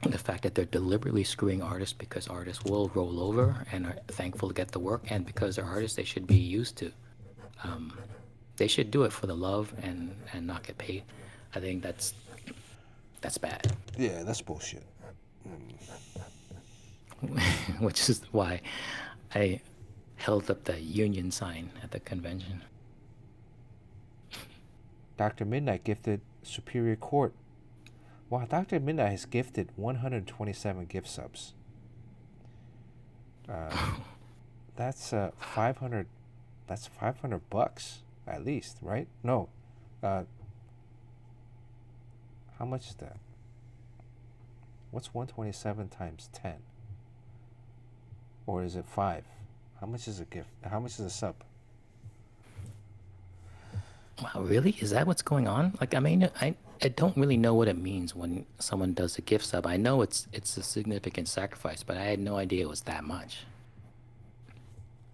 the fact that they're deliberately screwing artists because artists will roll over and are thankful to get the work, and because they're artists, they should be used to. They should do it for the love and not get paid. I think that's bad, Yeah, that's bullshit. Mm. which is why I held up the union sign at the convention. Dr. Midnight gifted Superior Court. Wow, Dr. Midnight has gifted 127 gift subs. Uh, that's 500. That's $500 at least, right? No, uh, how much is that? What's 127 times 10? Or is it 5? How much is a gift? How much is a sub? Wow, really? Is that what's going on? Like, I mean, I don't really know what it means when someone does a gift sub. I know it's a significant sacrifice, but I had no idea it was that much.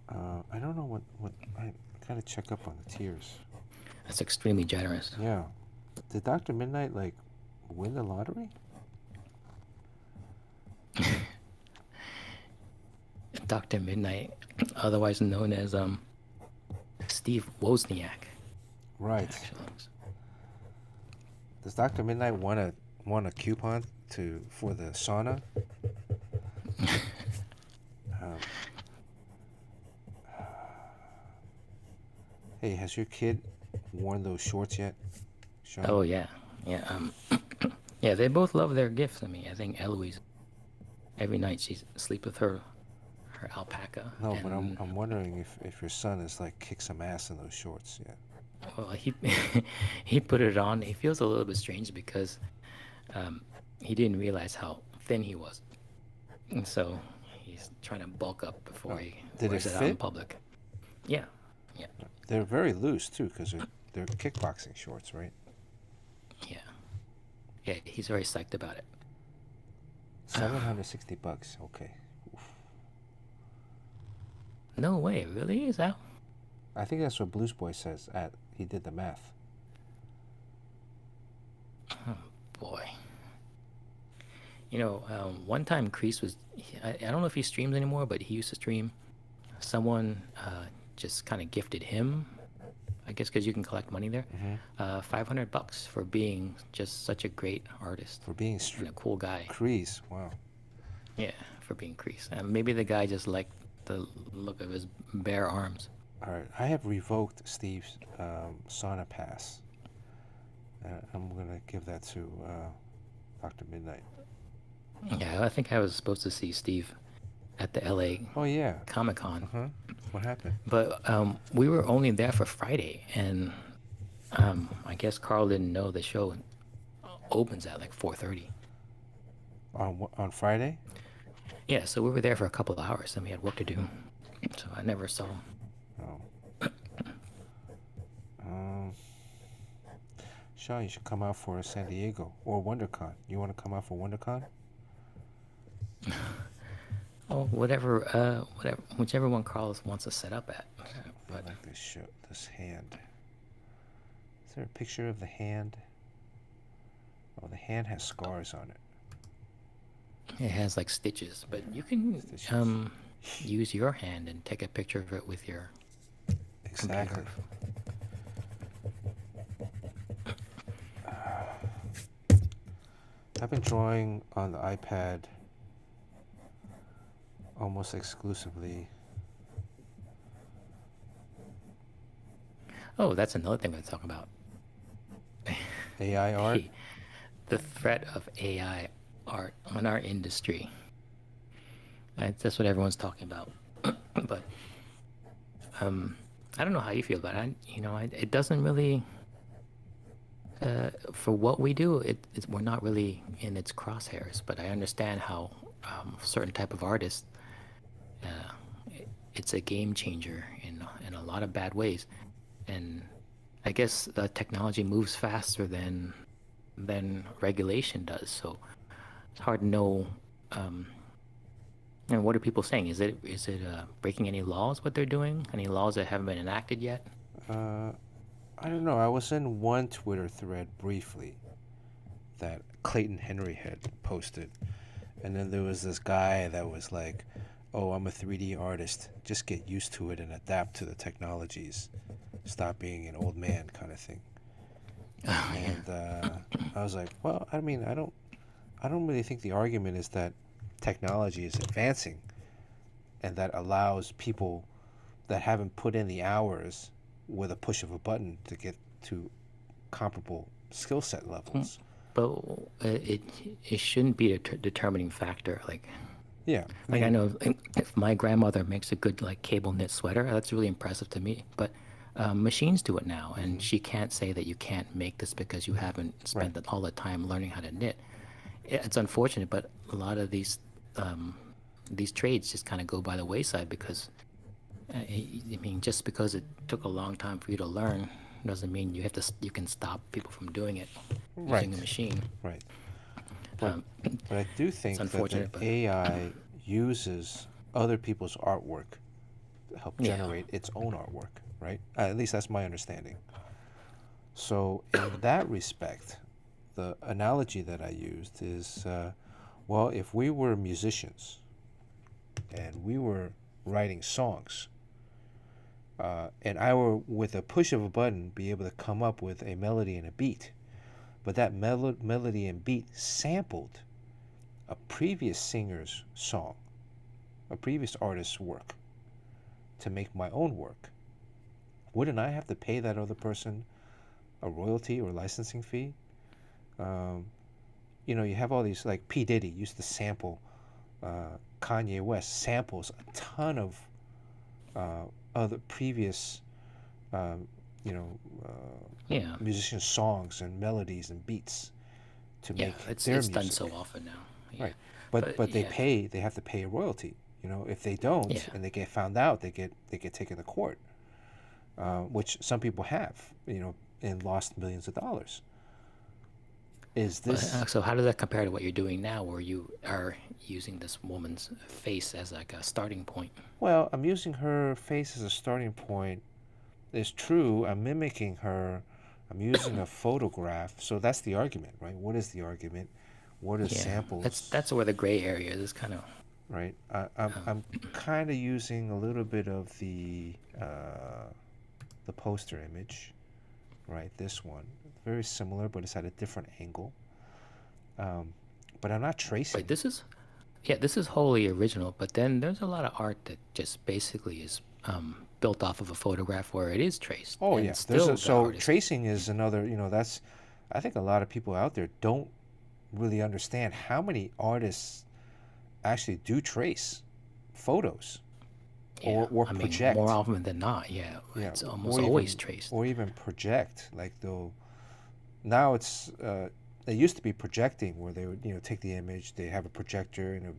I don't know what I gotta check up on the tiers. That's extremely generous. Yeah, did Dr. Midnight like win the lottery? Dr. Midnight, otherwise known as Steve Wozniak, Right. actually. Does Dr. Midnight want a coupon to for the sauna? Um, hey, has your kid worn those shorts yet, Sean? Oh yeah, yeah. Yeah, they both love their gifts. I mean, I think Eloise every night she sleep with her alpaca, No, but I'm and I'm wondering if your son is like kick some ass in those shorts yet. well, he he put it on. He feels a little bit strange because um, he didn't realize how thin he was, and so he's trying to bulk up before Oh, he did it wears it out in fit? public. Yeah, yeah, They're very loose too, because they're kickboxing shorts, right? yeah, yeah. He's very psyched about it. $760. Okay. Oof. No way, really? Is that? I think that's what Blues Boy says. He did the math. Oh boy. You know, one time Kreese was, I don't know if he streams anymore, but he used to stream. Someone just kind of gifted him, I guess because you can collect money there, Hmm. $500 for being just such a great artist For being and a cool guy. Crease. Wow. Yeah, for being Kreese. And maybe the guy just liked the look of his bare arms. All right, I have revoked Steve's sauna pass. I'm gonna give that to Dr. Midnight. Yeah, I think I was supposed to see Steve at the LA Oh yeah. Comic Con, Uh huh. What happened? but we were only there for Friday, and I guess Carl didn't know the show opens at like 4:30. on Friday. Yeah, so we were there for a couple of hours and we had work to do. So I never saw him. Oh, um, Sean, you should come out for San Diego or WonderCon. You want to come out for WonderCon? Oh, whatever, whichever one Carlos wants to set up at. I But like this show, this hand. Is there a picture of the hand? Oh, the hand has scars on it. it has like stitches, but you can Stitches. use your hand and take a picture of it with your Exactly. computer. I've been drawing on the iPad almost exclusively. Oh, that's another thing we're talking about. AI art. the the threat of AI art on our industry. That's what everyone's talking about. But I don't know how you feel about it. It doesn't really. For what we do, we're not really in its crosshairs. But I understand how certain type of artists, it's a game changer in a lot of bad ways, and I guess technology moves faster than regulation does. So it's hard to know. Um, and what are people saying? Is it breaking any laws? What they're doing? Any laws that haven't been enacted yet? Uh, I don't know. I was in one Twitter thread briefly that Clayton Henry had posted, and then there was this guy that was like, "Oh, I'm a 3D artist. Just get used to it and adapt to the technologies. Stop being an old man," kind of thing. Oh yeah. And I was like, "Well, I mean, I don't really think the argument is that technology is advancing and that allows people that haven't put in the hours with a push of a button to get to comparable skill set Mm, levels." But it shouldn't be a determining factor. Yeah, I Like I mean, know if my grandmother makes a good like cable knit sweater, that's really impressive to me. But machines do it now, and hmm she can't say that you can't make this because you haven't right. spent all the time learning how to knit. It's unfortunate, but a lot of um, these trades just kind of go by the wayside because I mean, just because it took a long time for you to learn doesn't mean you can stop people from doing it using a Right, machine. right. But Um, but I do it's think that the unfortunate, but AI uses other people's artwork to help yeah. generate its own artwork, right? At least that's my understanding. So in that respect, the analogy that I used is, well, if we were musicians and we were writing songs, and I were with a push of a button be able to come up with a melody and a beat, but that melody and beat sampled a previous singer's song, a previous artist's work, to make my own work, wouldn't I have to pay that other person a royalty or licensing fee? Um, you have all these, like P. Diddy used to sample, Kanye West samples a ton of uh, other previous, um, you know, Yeah, musicians' songs and melodies and beats to yeah, make it's their it's done so music. often now. Yeah, Right. But but they yeah, pay. They have to pay a royalty. If they don't yeah. and they get found out, they get taken to court, which some people have. And lost millions of dollars. Is But this so how does that compare to what you're doing now, where you are using this woman's face as like a starting point? well? I'm using her face as a starting point. It's true. I'm mimicking her. I'm using a photograph. So that's the argument, right? What is the argument? What are Yeah, that's samples? that's where the gray area is. Kind of. Right. I'm kind of using a little bit of the poster image, right? This one, very similar, but it's at a different angle. Um, but I'm not Wait, tracing. this is wholly original. But then there's a lot of art that just basically is built off of a photograph where it is traced, Oh and yeah, there's a still the so artist. tracing is another. That's, I think a lot of people out there don't really understand how many artists actually do trace photos Yeah, or I mean, more project. often than not, yeah, Yeah, it's almost or always even traced. or even project like they'll now it's It used to be projecting, where they would take the image, they have a projector, and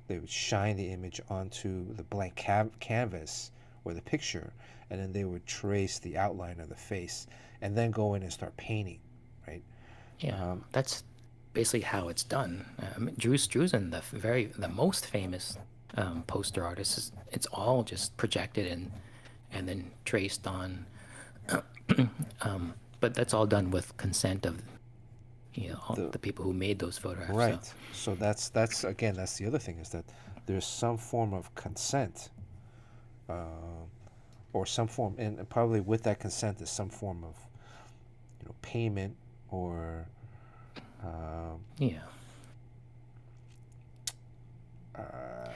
they would shine the image onto the blank canvas or the picture, and then they would trace the outline of the face, and then go in and start painting, right? Yeah, Um, that's basically how it's done. I mean, Drew Struzan, the most famous poster artist, it's all just projected and then traced on. But that's all done with consent of all the the people who made those photographs. So Right. So that's again, that's the other thing, is that there's some form of consent, uh, or some form, and probably with that consent is some form of payment, or um, yeah, uh,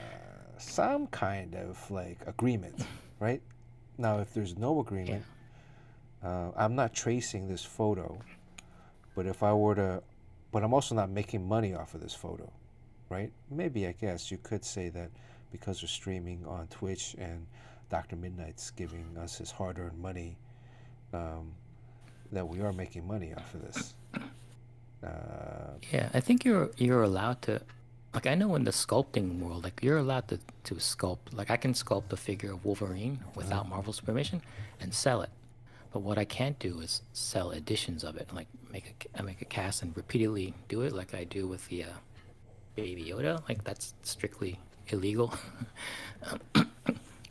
some kind of like agreement, right? Now, if there's no yeah, agreement, I'm not tracing this photo, but if I were to, but I'm also not making money off of this photo, right? Maybe, I guess you could say that because we're streaming on Twitch and Dr. Midnight's giving us his hard-earned money, um, that we are making money off of this. yeah. I think you're allowed to, like I know in the sculpting world, like you're allowed to sculpt. Like I can sculpt a figure of Wolverine Uh, without Marvel's permission and sell it. But what I can't do is sell editions of it, like I make a cast and repeatedly do it, like I do with the Baby Yoda. Like that's strictly illegal.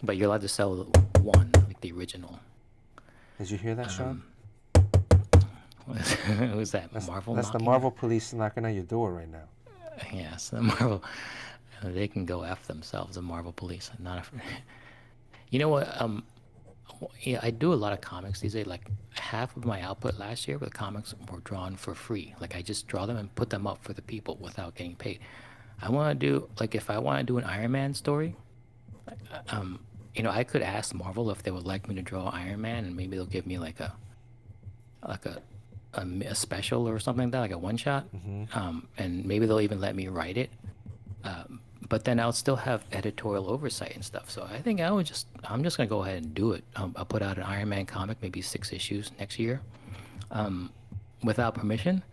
But you're allowed to sell one, like the original. did you hear that, Sean? Who's that? Marvel That's the knocking? Marvel police knocking on your door right now. Yes, the Marvel. They can go f themselves. The Marvel police. Not. You know what? Yeah, I do a lot of comics these days. Like half of my output last year with comics were drawn for free. Like I just draw them and put them up for the people without getting paid. I want to do like if I want to do an Iron Man story, I could ask Marvel if they would like me to draw Iron Man, and maybe they'll give me like a special or something like that, like a one shot, Mm-hmm. and maybe they'll even let me write it. But then I'll still have editorial oversight and stuff. So I think I'm just gonna go ahead and do it. I'll put out an Iron Man comic, maybe 6 issues next year, without permission,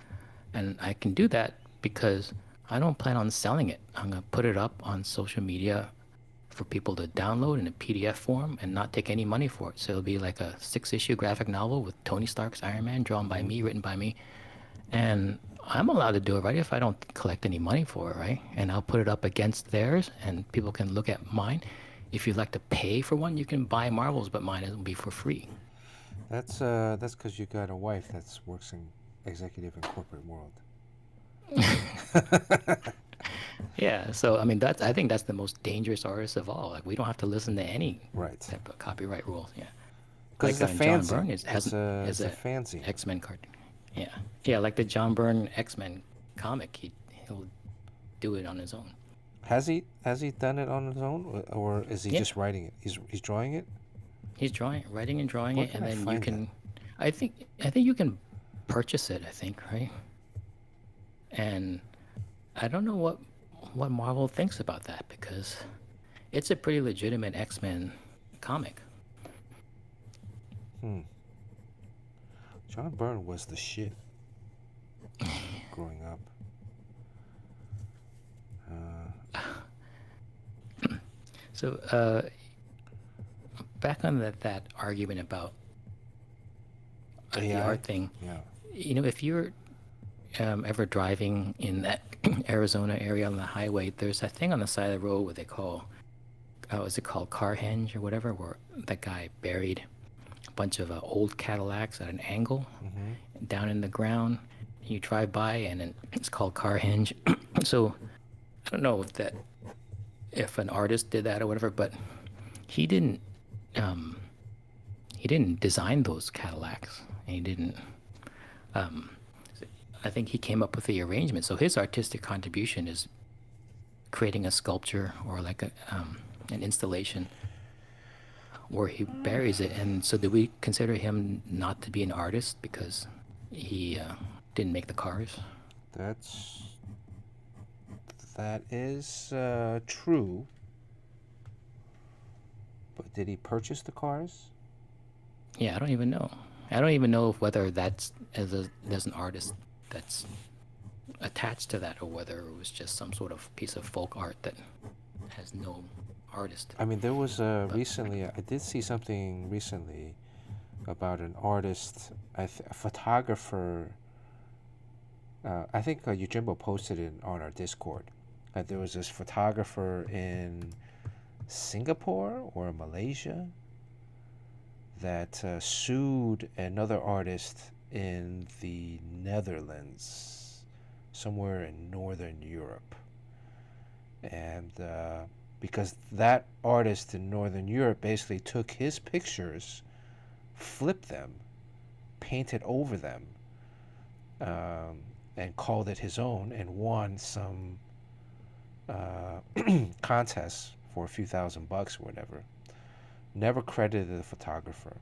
and I can do that because I don't plan on selling it. I'm gonna put it up on social media for people to download in a PDF form and not take any money for it. So it'll be like a 6 issue graphic novel with Tony Stark's Iron Man, drawn by Mm-hmm. me, written by me, and I'm allowed to do it, right? If I don't collect any money for it, right? And I'll put it up against theirs, and people can look at mine. If you'd like to pay for one, you can buy Marvels, but mine will be for free. That's because you got a wife that's works in executive and corporate world. Yeah, so I mean I think that's the most dangerous artist of all. Like we don't have to listen to any Right. type of copyright rules. Yeah, Because like it's a John fanzine. Byrne is It's has a is it's a a fanzine. X-Men cartoon. Yeah, yeah, like the John Byrne X-Men comic. He'll do it on his own. Has he done it on his own, or is he Yeah, just writing it? He's drawing it. he's drawing, writing and drawing Where it, can and I then you find that? can, I think you can purchase it. I think, right? And I don't know what Marvel thinks about that because it's a pretty legitimate X-Men comic. Hmm. John Byrne was the shit growing up. Uh, So back on that argument about the AI. art thing, Yeah. if you're ever driving in that Arizona area on the highway, there's that thing on the side of the road what they call, is it called car henge or whatever, where that guy buried a bunch of old Cadillacs at an angle Mm-hmm. down in the ground. You drive by and then it's called car henge. So I don't know if an artist did that or whatever, but he didn't um, he didn't design those Cadillacs. And he didn't. Um, I think he came up with the arrangement. So his artistic contribution is creating a sculpture or like an installation where he buries it. And so, do we consider him not to be an artist because he didn't make the cars? That's that is true. But did he purchase the cars? Yeah, I don't even know. I don't even know if whether that's as an artist. That's attached to that, or whether it was just some sort of piece of folk art that has no artist. I mean, there was But recently, I did see something recently about an artist, a photographer. I think Yojimbo posted it on our Discord. That there was this photographer in Singapore or Malaysia that sued another artist in the Netherlands, somewhere in Northern Europe. And because that artist in Northern Europe basically took his pictures, flipped them, painted over them, um, and called it his own, and won some uh, contest for a few $1,000 or whatever. Never credited the photographer,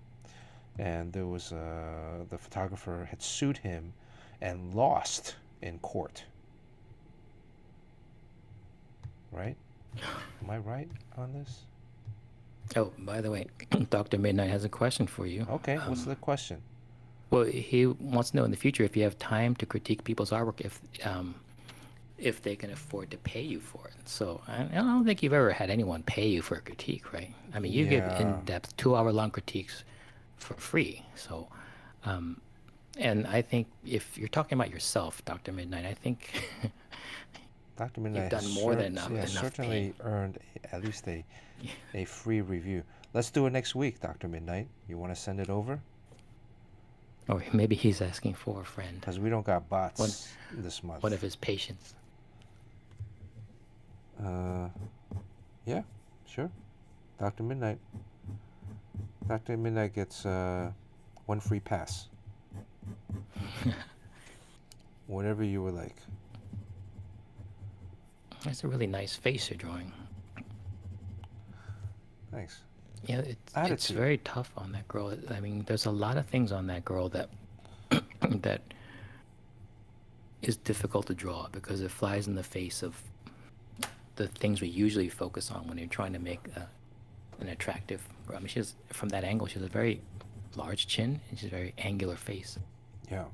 and there was the photographer had sued him and lost in court. Right? Am I right on this? oh, by the way, Dr. Midnight has a question for you. Okay. What's the question? Well, he wants to know in the future if you have time to critique people's artwork, if they can afford to pay you for it. So I don't think you've ever had anyone pay you for a critique, right? I mean, you give Yeah. in-depth 2 hour long critiques for free. So, and I think if you're talking about yourself, Dr. Midnight, I think Dr. you've Midnight has done more than enough, enough paying. certainly earned at least a free review. Let's do it next week, Dr. Midnight. You want to send it over? Or maybe he's asking for a friend, Because we don't got one, bots this one month. of his patients. Uh, yeah, sure. Dr. Midnight. Dr. Midnight gets one free pass. Whatever you would like. That's a really nice face you're drawing. Thanks. Yeah, it's Attitude. very tough on that girl. I mean, there's a lot of things on that girl that that is difficult to draw because it flies in the face of the things we usually focus on when you're trying to make an attractive girl. I mean, she's from that angle. She has a very large chin and she's a very angular face. Yeah.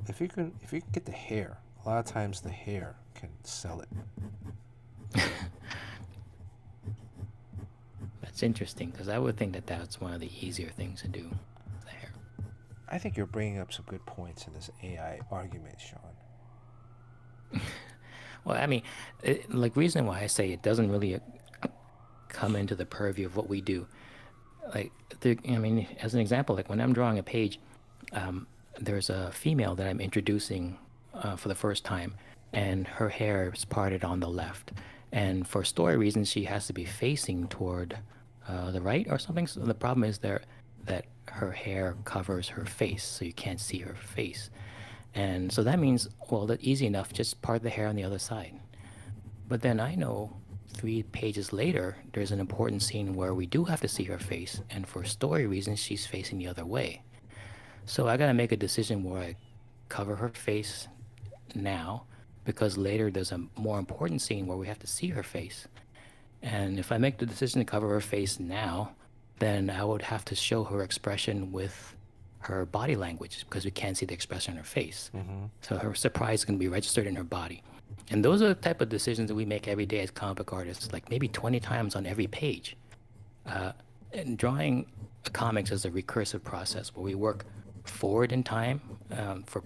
If you can get the hair, a lot of times the hair can sell it. That's interesting because I would think that that's one of the easier things to do. The hair. I think you're bringing up some good points in this AI argument, Sean. Well, I mean, like reason why I say it doesn't really come into the purview of what we do. Like, I mean, as an example, like when I'm drawing a page, um, there's a female that I'm introducing for the first time, and her hair is parted on the left. And for story reasons, she has to be facing toward the right or something. So the problem is there that her hair covers her face, so you can't see her face. And so that means, well, that's easy enough, just part the hair on the other side. But then I know 3 pages later, there's an important scene where we do have to see her face, and for story reasons, she's facing the other way. So I gotta make a decision where I cover her face now, because later there's a more important scene where we have to see her face. And if I make the decision to cover her face now, then I would have to show her expression with her body language because we can't see the expression on her face. Mm-hmm. So her surprise is going to be registered in her body. And those are the type of decisions that we make every day as comic book artists, like maybe 20 times on every page. Uh, and drawing comics is a recursive process where we work forward in time for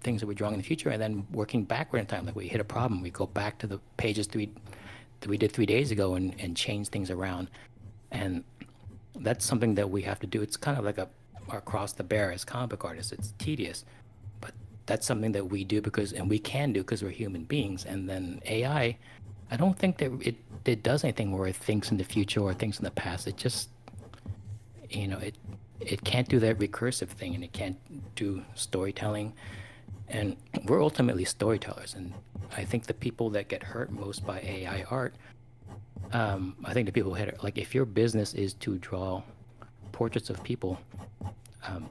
things that we're drawing in the future, and then working backward in time. Like we hit a problem, we go back to the pages that we did 3 days ago and change things around. And that's something that we have to do. It's kind of like our cross the bear as comic book artists. It's tedious, but that's something that we do and we can do because we're human beings. And then I don't think that it does anything where it thinks in the future or thinks in the past. It just, it can't do that recursive thing, and it can't do storytelling. And we're ultimately storytellers. And I think the people that get hurt most by AI art, I think the people who hit it, like if your business is to draw portraits of people, um,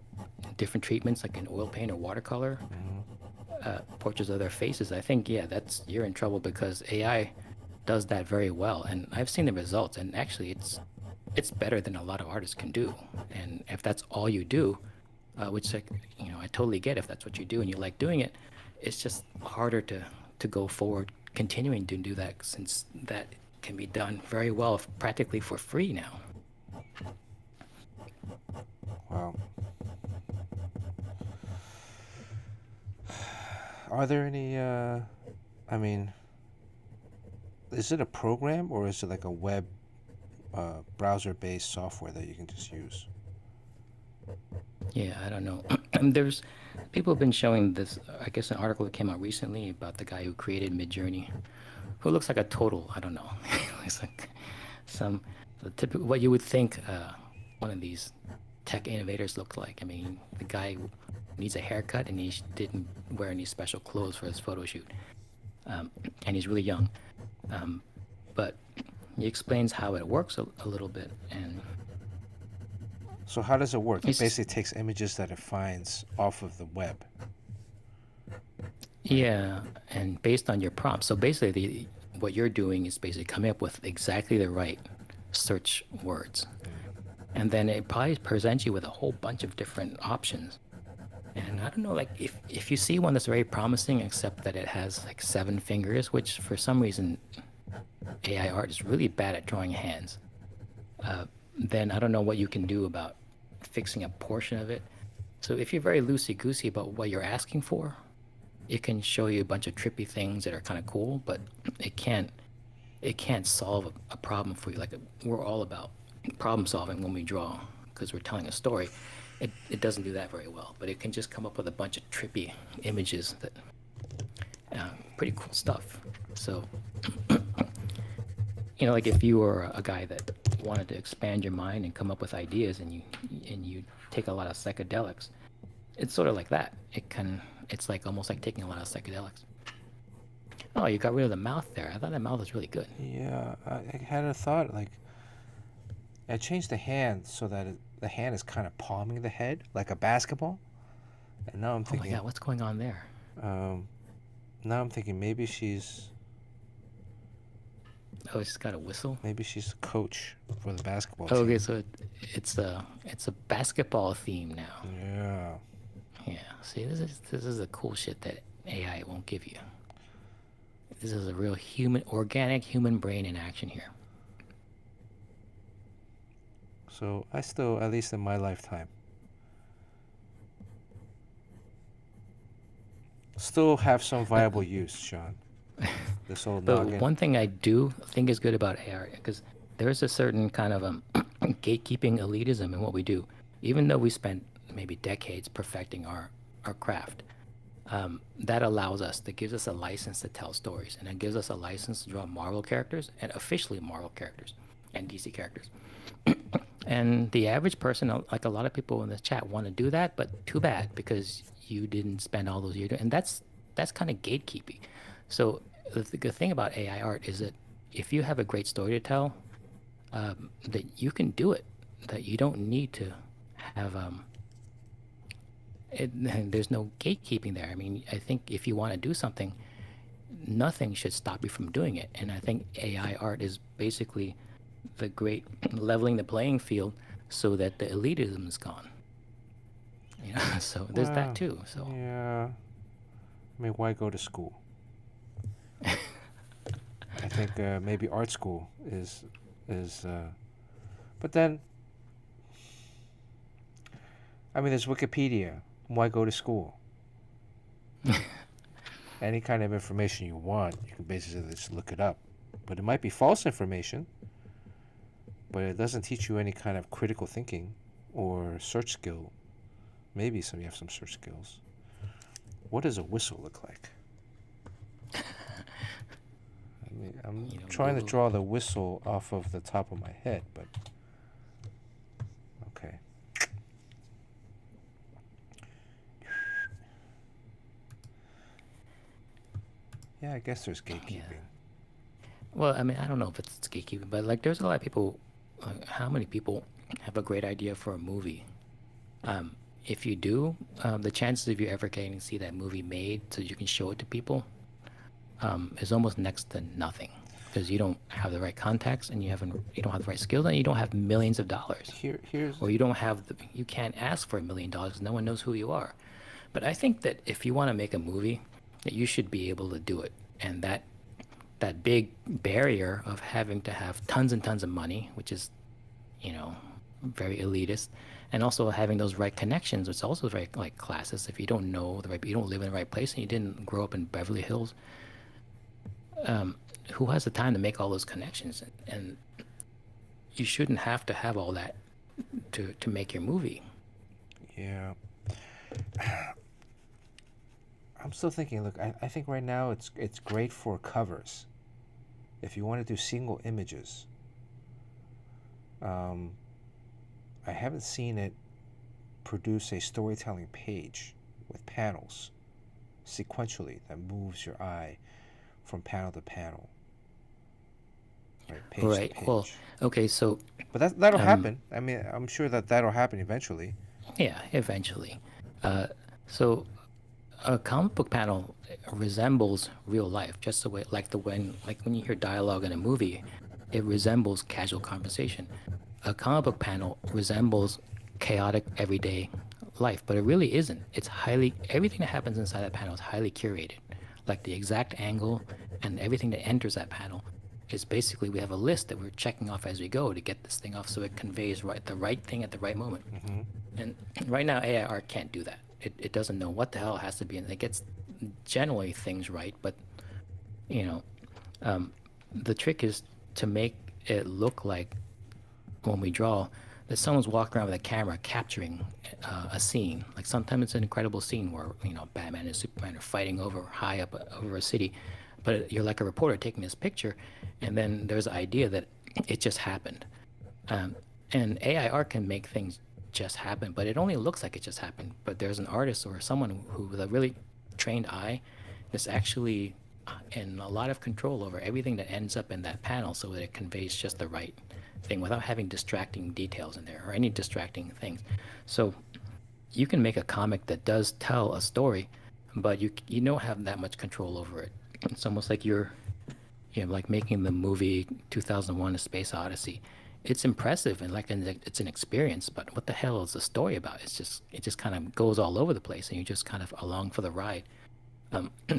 different treatments like in oil paint or watercolor, Mm-hmm. portraits of their faces, I think, yeah, you're in trouble because AI does that very well. And I've seen the results, and actually it's better than a lot of artists can do. And if that's all you do, which like, I totally get if that's what you do and you like doing it. It's just harder to go forward continuing to do that since that can be done very well practically for free now. Wow. Are there any? I mean, is it a program or is it like a web browser-based software that you can just use? Yeah, I don't know. There's people have been showing this. I guess an article that came out recently about the guy who created Midjourney, who looks like a total. I don't know. Looks like some the typical what you would think one of these tech innovators looked like. I mean, the guy needs a haircut and didn't wear any special clothes for his photo shoot, um, and he's really young. Um, but he explains how it works a little bit, and So how does it work? It it's basically takes images that it finds off of the web, right? yeah, and based on your prompt. So basically, what you're doing is basically coming up with exactly the right search words, and then it probably presents you with a whole bunch of different options. And I don't know, like if you see one that's very promising, except that it has like 7 fingers, which for some reason AI art is really bad at drawing hands, then I don't know what you can do about fixing a portion of it. So if you're very loosey goosey about what you're asking for, it can show you a bunch of trippy things that are kind of cool, but it can't it can't solve a problem for you. Like we're all about problem solving when we draw because we're telling a story. It doesn't do that very well, but it can just come up with a bunch of trippy images that pretty cool stuff. So like if you were a guy that wanted to expand your mind and come up with ideas, and you take a lot of psychedelics, it's sort of like that. It's like almost like taking a lot of psychedelics. Oh, you got rid of the mouth there. I thought that mouth was really good. Yeah, I had a thought like I changed the hand so that the hand is kind of palming the head like a basketball, and Oh my God, what's going on there? um, now I'm thinking Oh, it's got a whistle. maybe she's a coach for the basketball Oh, team. okay, so it's a basketball theme now. Yeah. Yeah. See, this is the cool shit that AI won't give you. This is a real organic human brain in action here. So I still, at least in my lifetime, still have some But viable use, Sean. This old but noggin. one thing I do think is good about AI, because there's a certain kind of gatekeeping elitism in what we do, even though we spent maybe decades perfecting our craft. That allows us, that gives us a license to tell stories, and it gives us a license to draw Marvel characters and officially Marvel characters and DC characters. And the average person, like a lot of people in the chat, want to do that, but too bad because you didn't spend all those years. And that's kind of gatekeeping. So the good thing about AI art is that if you have a great story to tell, that you can do it. That you don't need to have there's no gatekeeping there. I mean, I think if you want to do something, nothing should stop you from doing it. And I think AI art is basically the great leveling the playing field so that the elitism is gone. So there's that Well, too. So yeah. I mean, why go to school? I think maybe art school is. But then, I mean, there's Wikipedia. Why go to school? Any kind of information you want, you can basically just look it up. But it might be false information, but it doesn't teach you any kind of critical thinking or search skill. Maybe you have some search skills. What does a whistle look like? I mean, I'm trying to Google. draw the whistle off of the top of my head, but okay. Yeah, I guess there's Yeah. gatekeeping. Well, I mean, I don't know if it's gatekeeping, but like, there's a lot of people. How many people have a great idea for a movie? Um, if you do, the chances of you ever getting to see that movie made so you can show it to people is almost next to nothing. because you don't have the right contacts and you don't have the right skills and you don't have millions of dollars, Here's or you don't have you can't ask for $1 million. No one knows who you are. But I think that if you want to make a movie, that you should be able to do it, and that big barrier of having to have tons and tons of money, which is, you know, very elitist, and also having those right connections, it's also very like classist. If you don't know the right, you don't live in the right place, and you didn't grow up in Beverly Hills, who has the time to make all those connections? And you shouldn't have to have all that to make your movie. yeah. I'm still thinking. Look, I think right now it's great for covers. If you want to do single images, um, I haven't seen it produce a storytelling page with panels sequentially that moves your eye from panel to panel, right, page to Right. Well, page. okay, so But that'll um, happen. I mean, I'm sure that'll happen eventually. yeah, eventually. Uh, so a comic book panel resembles real life, just the way like when you hear dialogue in a movie, it resembles casual conversation. A comic book panel resembles chaotic everyday life, but it really isn't. It's highly everything that happens inside that panel is highly curated. Like the exact angle and everything that enters that panel is basically we have a list that we're checking off as we go to get this thing off so it conveys the right thing at the right moment. Mm-hmm. And right now, AI art can't do that. It doesn't know what the hell it has to be, and it gets generally things right. But you know, um, the trick is to make it look like when we draw that someone's walking around with a camera capturing a scene. Like sometimes it's an incredible scene where Batman and Superman are fighting over high up over a city, but you're like a reporter taking this picture, and then there's the idea that it just happened. Um, and AI art can make things just happen, but it only looks like it just happened. But there's an artist or someone who, with a really trained eye, is actually in a lot of control over everything that ends up in that panel so that it conveys just the right thing without having distracting details in there or any distracting things. So you can make a comic that does tell a story, but you don't have that much control over it. It's almost like like making the movie 2001: A Space Odyssey. It's impressive and it's an experience, but what the hell is the story about? It just kind of goes all over the place, and you're just kind of along for the ride.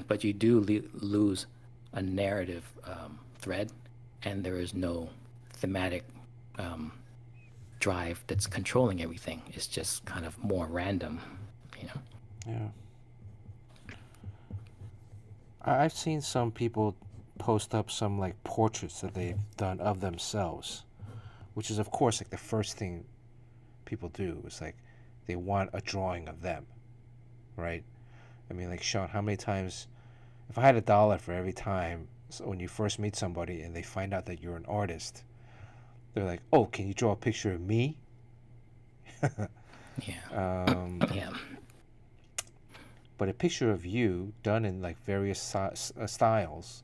But you do lose a narrative thread, and there is no thematic um, drive that's controlling everything. It's just kind of more random, you know. Yeah. I've seen some people post up some like portraits that they've done of themselves, which is of course like the first thing people do is like they want a drawing of them, right? I mean, like Sean, how many times, if I had $1 for every time when you first meet somebody and they find out that you're an artist, they're like, "Oh, can you draw a picture of me?" Yeah, um, yeah, but a picture of you done in like various styles,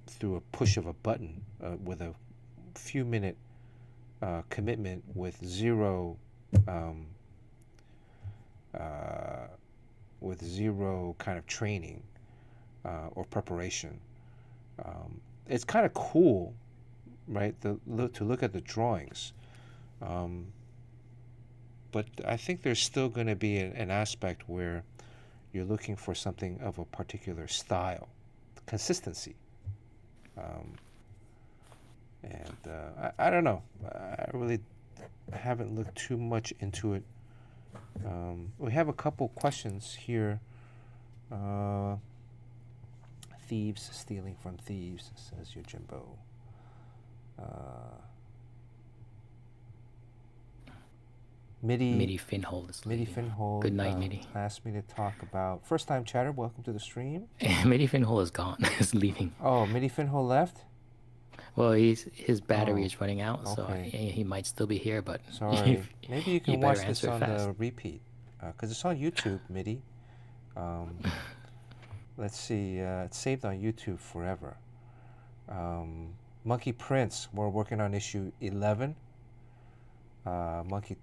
through a push of a button, with a few minute commitment with um, uh, zero kind of training or preparation. It's kind of cool, right? To look at the drawings, um, but I think there's still going to be an aspect where you're looking for something of a particular style, consistency. Um, and I don't know. I really haven't looked too much into it. We have a couple questions here. Uh, Thieves stealing from thieves, says Yojimbo. Uh, Midi Midi Finhold is Midi leaving. Finhold Good night, Midi. asked me to talk about first time chatter. Welcome to the stream. Midi Finhold is gone. Is leaving. Oh, Midi Finhold left. Well, his battery Oh, is running out, so okay. he might still be here, but Sorry. Maybe you you can better watch this answer it on fast. the repeat, because it's on YouTube, Midi. Um, let's see. It's saved on YouTube forever. Monkey Prince. We're working on issue 11. Monkey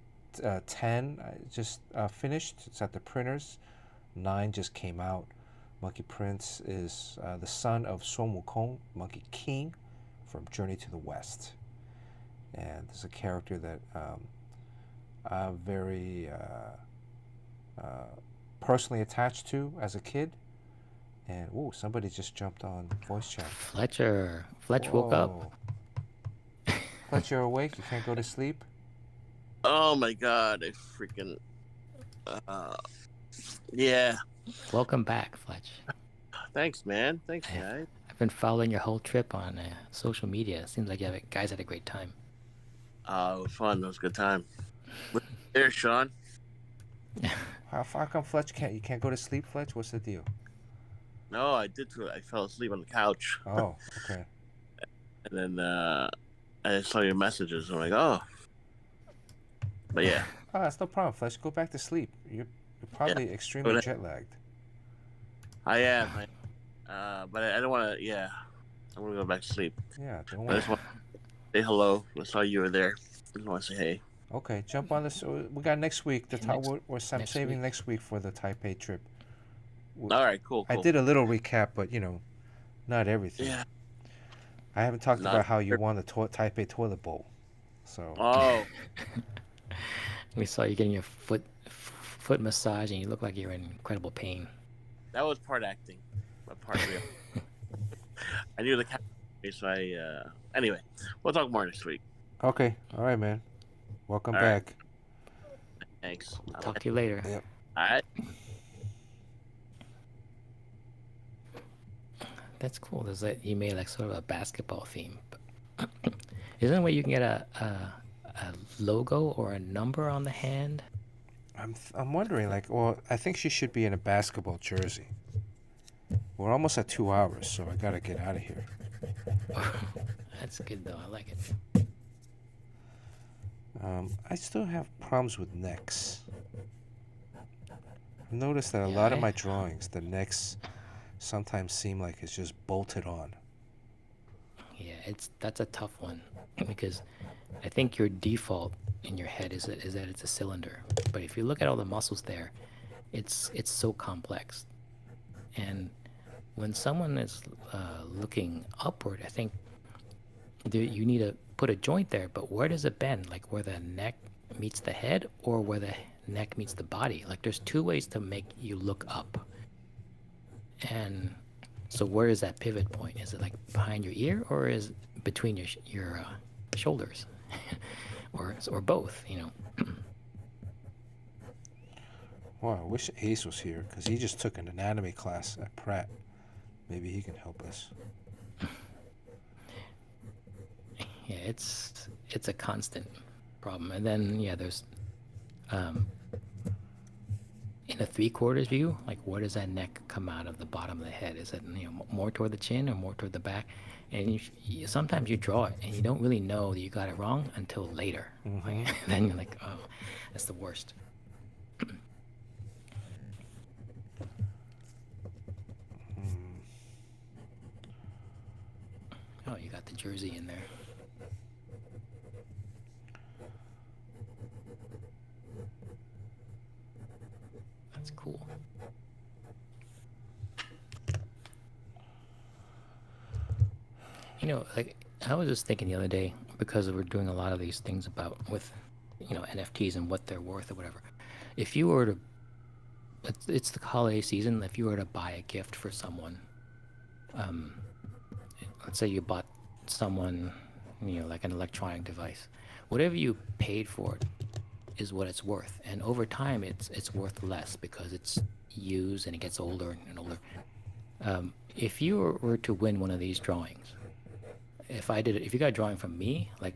10 just finished. It's at the printers. 9 just came out. Monkey Prince is the son of Sun Wukong, Monkey King, from Journey to the West. And there's a character that I'm very personally attached to as a kid. And ooh, somebody just jumped on voice chat. Fletch woke up. Whoa. Fletch, you're awake? You can't go to sleep? Oh my god, I freaking yeah. Welcome back, Fletch. Thanks, man. Thanks, guys. I've been following your whole trip on social media. It seems like you guys had a great time. It was fun. It was a good time. There, Sean. How come Fletch you can't go to sleep, Fletch? What's the deal? No, I did. I fell asleep on the couch, Oh, okay. and then I saw your messages. I'm like, oh, but yeah. Oh, that's no problem, Fletch. Go back to sleep. You're probably extremely jet lagged. I am. But I don't want to. Yeah, I'm gonna go back to sleep. Yeah, don't I worry. just want to say hello. I saw you were there. I just want to say hey. Okay, jump on this. We got next week. I'm saving week. next week for the Taipei trip. All right, cool. I did a little recap, but not everything. Yeah. I haven't talked about how you won the Taipei toilet bowl. So. Oh. We saw you getting your foot massage, and you look like you're in incredible pain. That was part acting, but part real. I knew the cat, so anyway, we'll talk more next week. Okay. All right, man. Welcome back. Thanks. Talk to you later. Yep. All right. That's cool. You made like sort of a basketball theme. Isn't there a way you can get a logo or a number on the hand? I'm wondering, I think she should be in a basketball jersey. We're almost at 2 hours, so I gotta get out of here. That's good though. I like it. I still have problems with necks. I've noticed that a lot of my drawings, the necks sometimes seem like it's just bolted on. Yeah, that's a tough one because I think your default in your head is that it's a cylinder, but if you look at all the muscles there, it's so complex. And when someone is looking upward, I think you need to put a joint there, but where does it bend? Like where the neck meets the head or where the neck meets the body? Like there's two ways to make you look up. And so where is that pivot point? Is it like behind your ear or is it between your shoulders? or both, Well, I wish Ace was here because he just took an anatomy class at Pratt. Maybe he can help us. Yeah, it's a constant problem. And then there's in a 3/4 view, like where does that neck come out of the bottom of the head? Is it more toward the chin or more toward the back? And sometimes you draw it and you don't really know that you got it wrong until later. Mm-hmm. Then you're like, oh, that's the worst. Oh, you got the jersey in there. That's cool. Like I was just thinking the other day, because we're doing a lot of these things with NFTs and what they're worth or whatever. If you were to, it's the holiday season. If you were to buy a gift for someone, let's say you bought someone, like an electronic device, whatever you paid for it is what it's worth, and over time it's worth less because it's used and it gets older and older. If you were to win one of these drawings, if you got a drawing from me, like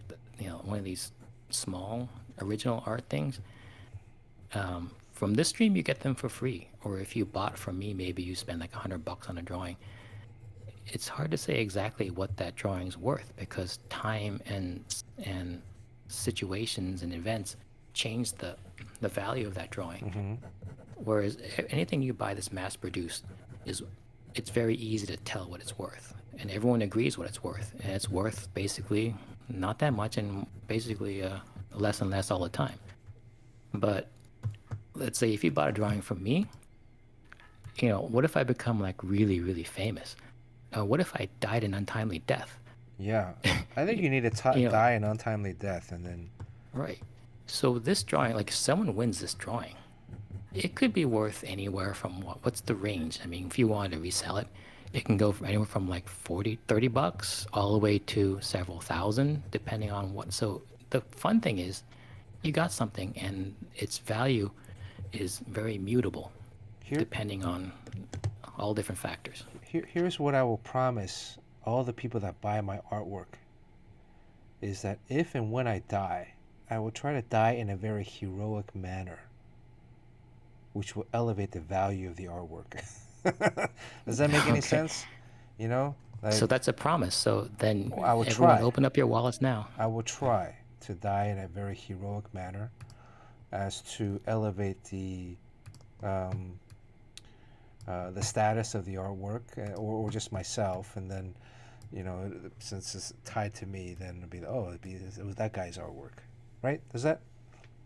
one of these small original art things, from this stream you get them for free, or if you bought from me, maybe you spend like $100 on a drawing. It's hard to say exactly what that drawing's worth because time and situations and events change the value of that drawing. Mm-hmm. Whereas anything you buy that's mass produced it's very easy to tell what it's worth, and everyone agrees what it's worth, and it's worth basically not that much and basically less and less all the time. But let's say if you bought a drawing from me, what if I become like really, really famous? What if I died an untimely death? Yeah, I think Y- you need to You know, die an untimely death, and then right. So this drawing, like if someone wins this drawing, it could be worth anywhere from what's the range? I mean, if you wanted to resell it, it can go from anywhere from like 40, $30 all the way to several thousand, depending on what. So the fun thing is you got something and its value is very mutable here, depending on all different factors. here's what I will promise all the people that buy my artwork is that if and when I die, I will try to die in a very heroic manner, which will elevate the value of the artwork. Does that make any Okay. sense? You know, So like that's a promise. So then I will everyone try. open up your wallets now. I will try to die in a very heroic manner as to elevate um, the status of the artwork or just myself. And then, since it's tied to me, then it'd be, oh, it was that guy's artwork. Right?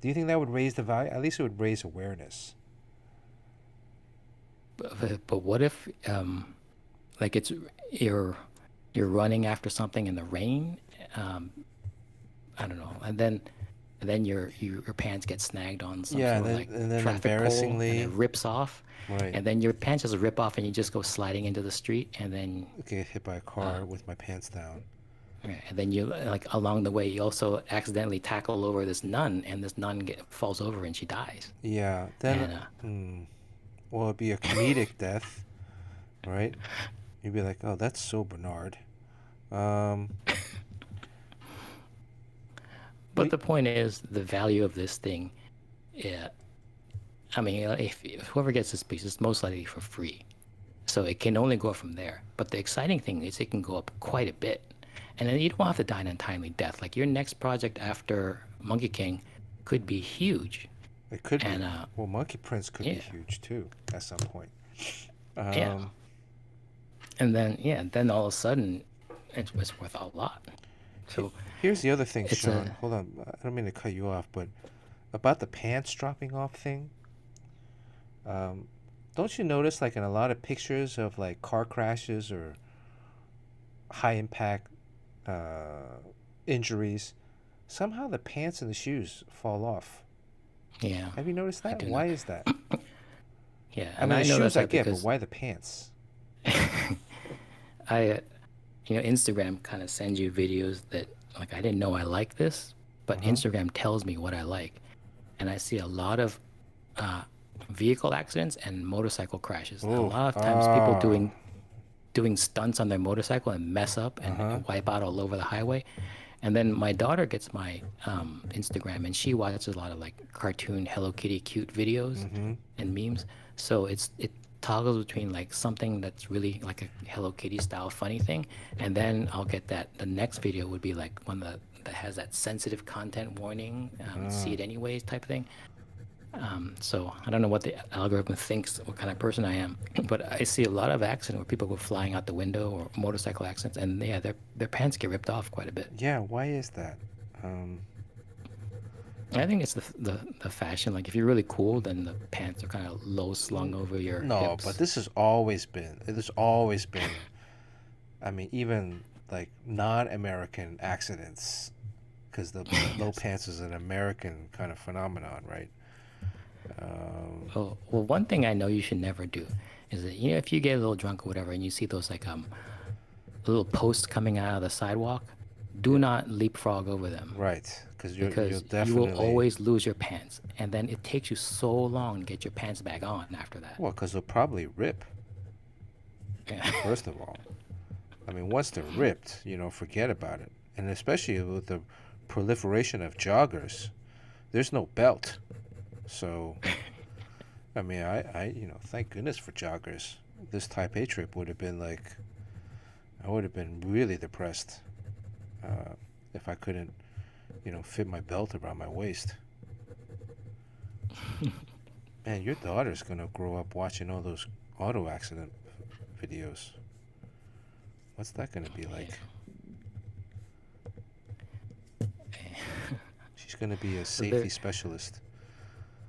Do you think that would raise the value? At least it would raise awareness. But what if like you're you're running after something in the rain, um, I don't know, and then your pants get snagged on some Yeah, sort of like and then traffic pole, and it embarrassingly, rips off, right, and then your pants just rip off, and you just go sliding into the street, and then get hit by a uh, car with my pants down. yeah, and then you like along the way you also accidentally tackle over this nun, and this nun falls over and she dies, Yeah, then, and well, it'd be a comedic death, right? You'd be like, oh, that's so Bernard. Um, but but the point is the value of this thing. Yeah, I mean, if whoever gets this piece, it's most likely for free. So it can only go up from there. But the exciting thing is it can go up quite a bit. And then you don't have to die an untimely death. Like your next project after Monkey King could be huge. it could And be. Well, Monkey Prince could be yeah, huge too at some point. yeah. Um, And then, yeah, then all of a sudden it's worth a lot. So Here's the other thing, it's Sean. a, Hold on, I don't mean to cut you off, but about the pants dropping off thing. Um, don't you notice, like in a lot of pictures of like car crashes or high impact uh, injuries, somehow the pants and the shoes fall off. yeah, Have you noticed I that? do know. Why is that? Yeah. I And mean, the I noticed shoes I that get, but because why the pants? I, Instagram kind of sends you videos that like I didn't know I like this, but Uh-huh. Instagram tells me what I like. And I see a lot of uh, vehicle accidents and motorcycle crashes. A Oh, lot of times, people ah, doing stunts on their motorcycle and mess up and uh-huh. wipe out all over the highway. And then my daughter gets my Instagram, and she watches a lot of like cartoon Hello Kitty cute videos Mm-hmm. and memes. So it toggles between like something that's really like a Hello Kitty style funny thing, and then I'll get that the next video would be like one that has that sensitive content warning, see Ah. it anyways type thing. So I don't know what the algorithm thinks, what kind of person I am, but I see a lot of accidents where people go flying out the window or motorcycle accidents, and yeah, their pants get ripped off quite a bit. Yeah, why is that? Um, I think it's the fashion. Like if you're really cool, then the pants are kind of low slung over your no, but hips. this has always been. It has always been. I mean, even like non-American accidents, because the low Yes. pants is an American kind of phenomenon, right? Well, one thing I know you should never do is that if you get a little drunk or whatever, and you see those like little posts coming out of the sidewalk, do not leapfrog over them Right, because you'll because you will definitely, always lose your pants, and then it takes you so long to get your pants back on after that. well, because they'll probably rip. Yeah. First of all, I mean, once they're ripped, forget about it. And especially with the proliferation of joggers, there's no belt. So, I mean, thank goodness for joggers. This Taipei trip would have been like, I would have been really depressed uh, if I couldn't, fit my belt around my waist. Man, your daughter's gonna grow up watching all those auto accident videos. What's that gonna be like? She's gonna be a safety the specialist.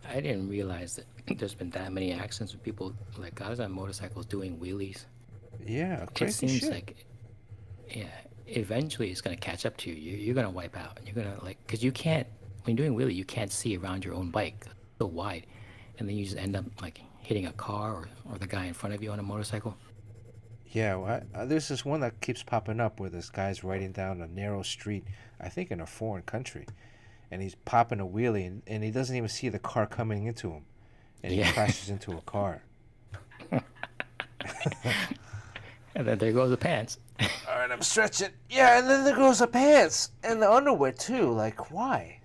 I didn't realize that there's been that many accidents with people like guys on motorcycles doing wheelies. Yeah, It crazy seems shit. like yeah, eventually it's gonna catch up to you. You're gonna wipe out. You're gonna like because you can't when you're doing wheelie, you can't see around your own bike. It's so wide, and then you just end up like hitting a car or the guy in front of you on a motorcycle. Yeah, well, there's this one that keeps popping up where this guy's riding down a narrow street, I think in a foreign country, and he's popping a wheelie, and he doesn't even see the car coming into him, and he Yeah, crashes into a car. and then there goes the pants. All right, I'm stretching. Yeah, and then there goes the pants and the underwear too. Like, why?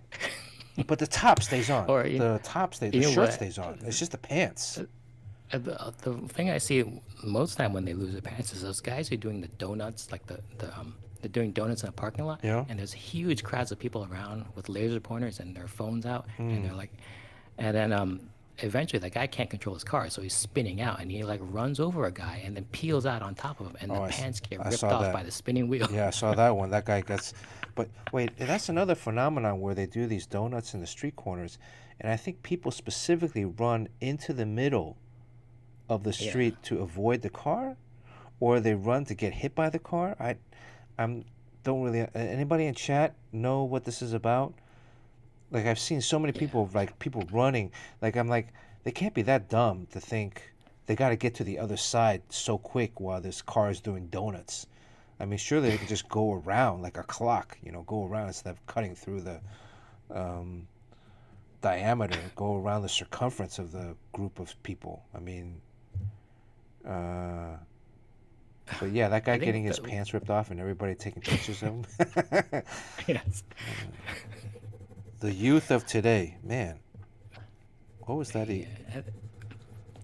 But the top stays on. Or The you know shirt what? stays on. It's just the pants. The thing I see most of the time when they lose their pants is those guys who are doing the donuts, like they're doing donuts in a parking lot, You know? and there's huge crowds of people around with laser pointers and their phones out, and Mm. they're like, and then eventually the guy can't control his car, so he's spinning out, and he like runs over a guy and then peels out on top of him, and the Oh, pants get I ripped saw off that. by the spinning wheel. Yeah, I saw that one. That guy gets. But wait, that's another phenomenon where they do these donuts in the street corners, and I think people specifically run into the middle of the Yeah, street to avoid the car, or they run to get hit by the car. I'm don't really. Anybody in chat know what this is about? Like I've seen so many yeah. people, like people running. Like I'm like, they can't be that dumb to think they got to get to the other side so quick while this car is doing donuts. I mean, surely they could just go around like a clock, go around instead of cutting through the um, diameter, go around the circumference of the group of people. I mean, uh, but yeah, that guy I getting think his the pants ripped off and everybody taking pictures of him. yes. The youth of today, man, what was that? Yeah,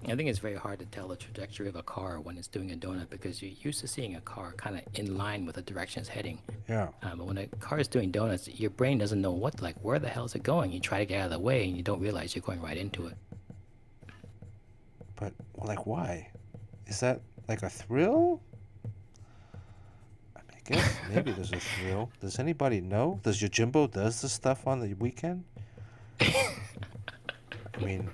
I think it's very hard to tell the trajectory of a car when it's doing a donut because you're used to seeing a car kind of in line with the direction it's heading. Yeah, But when a car is doing donuts, your brain doesn't know like, where the hell is it going? You try to get out of the way and you don't realize you're going right into it. but like, why? Is that like a thrill? I guess maybe there's a thrill. Does anybody know? Does Yojimbo does this stuff on the weekend? I mean,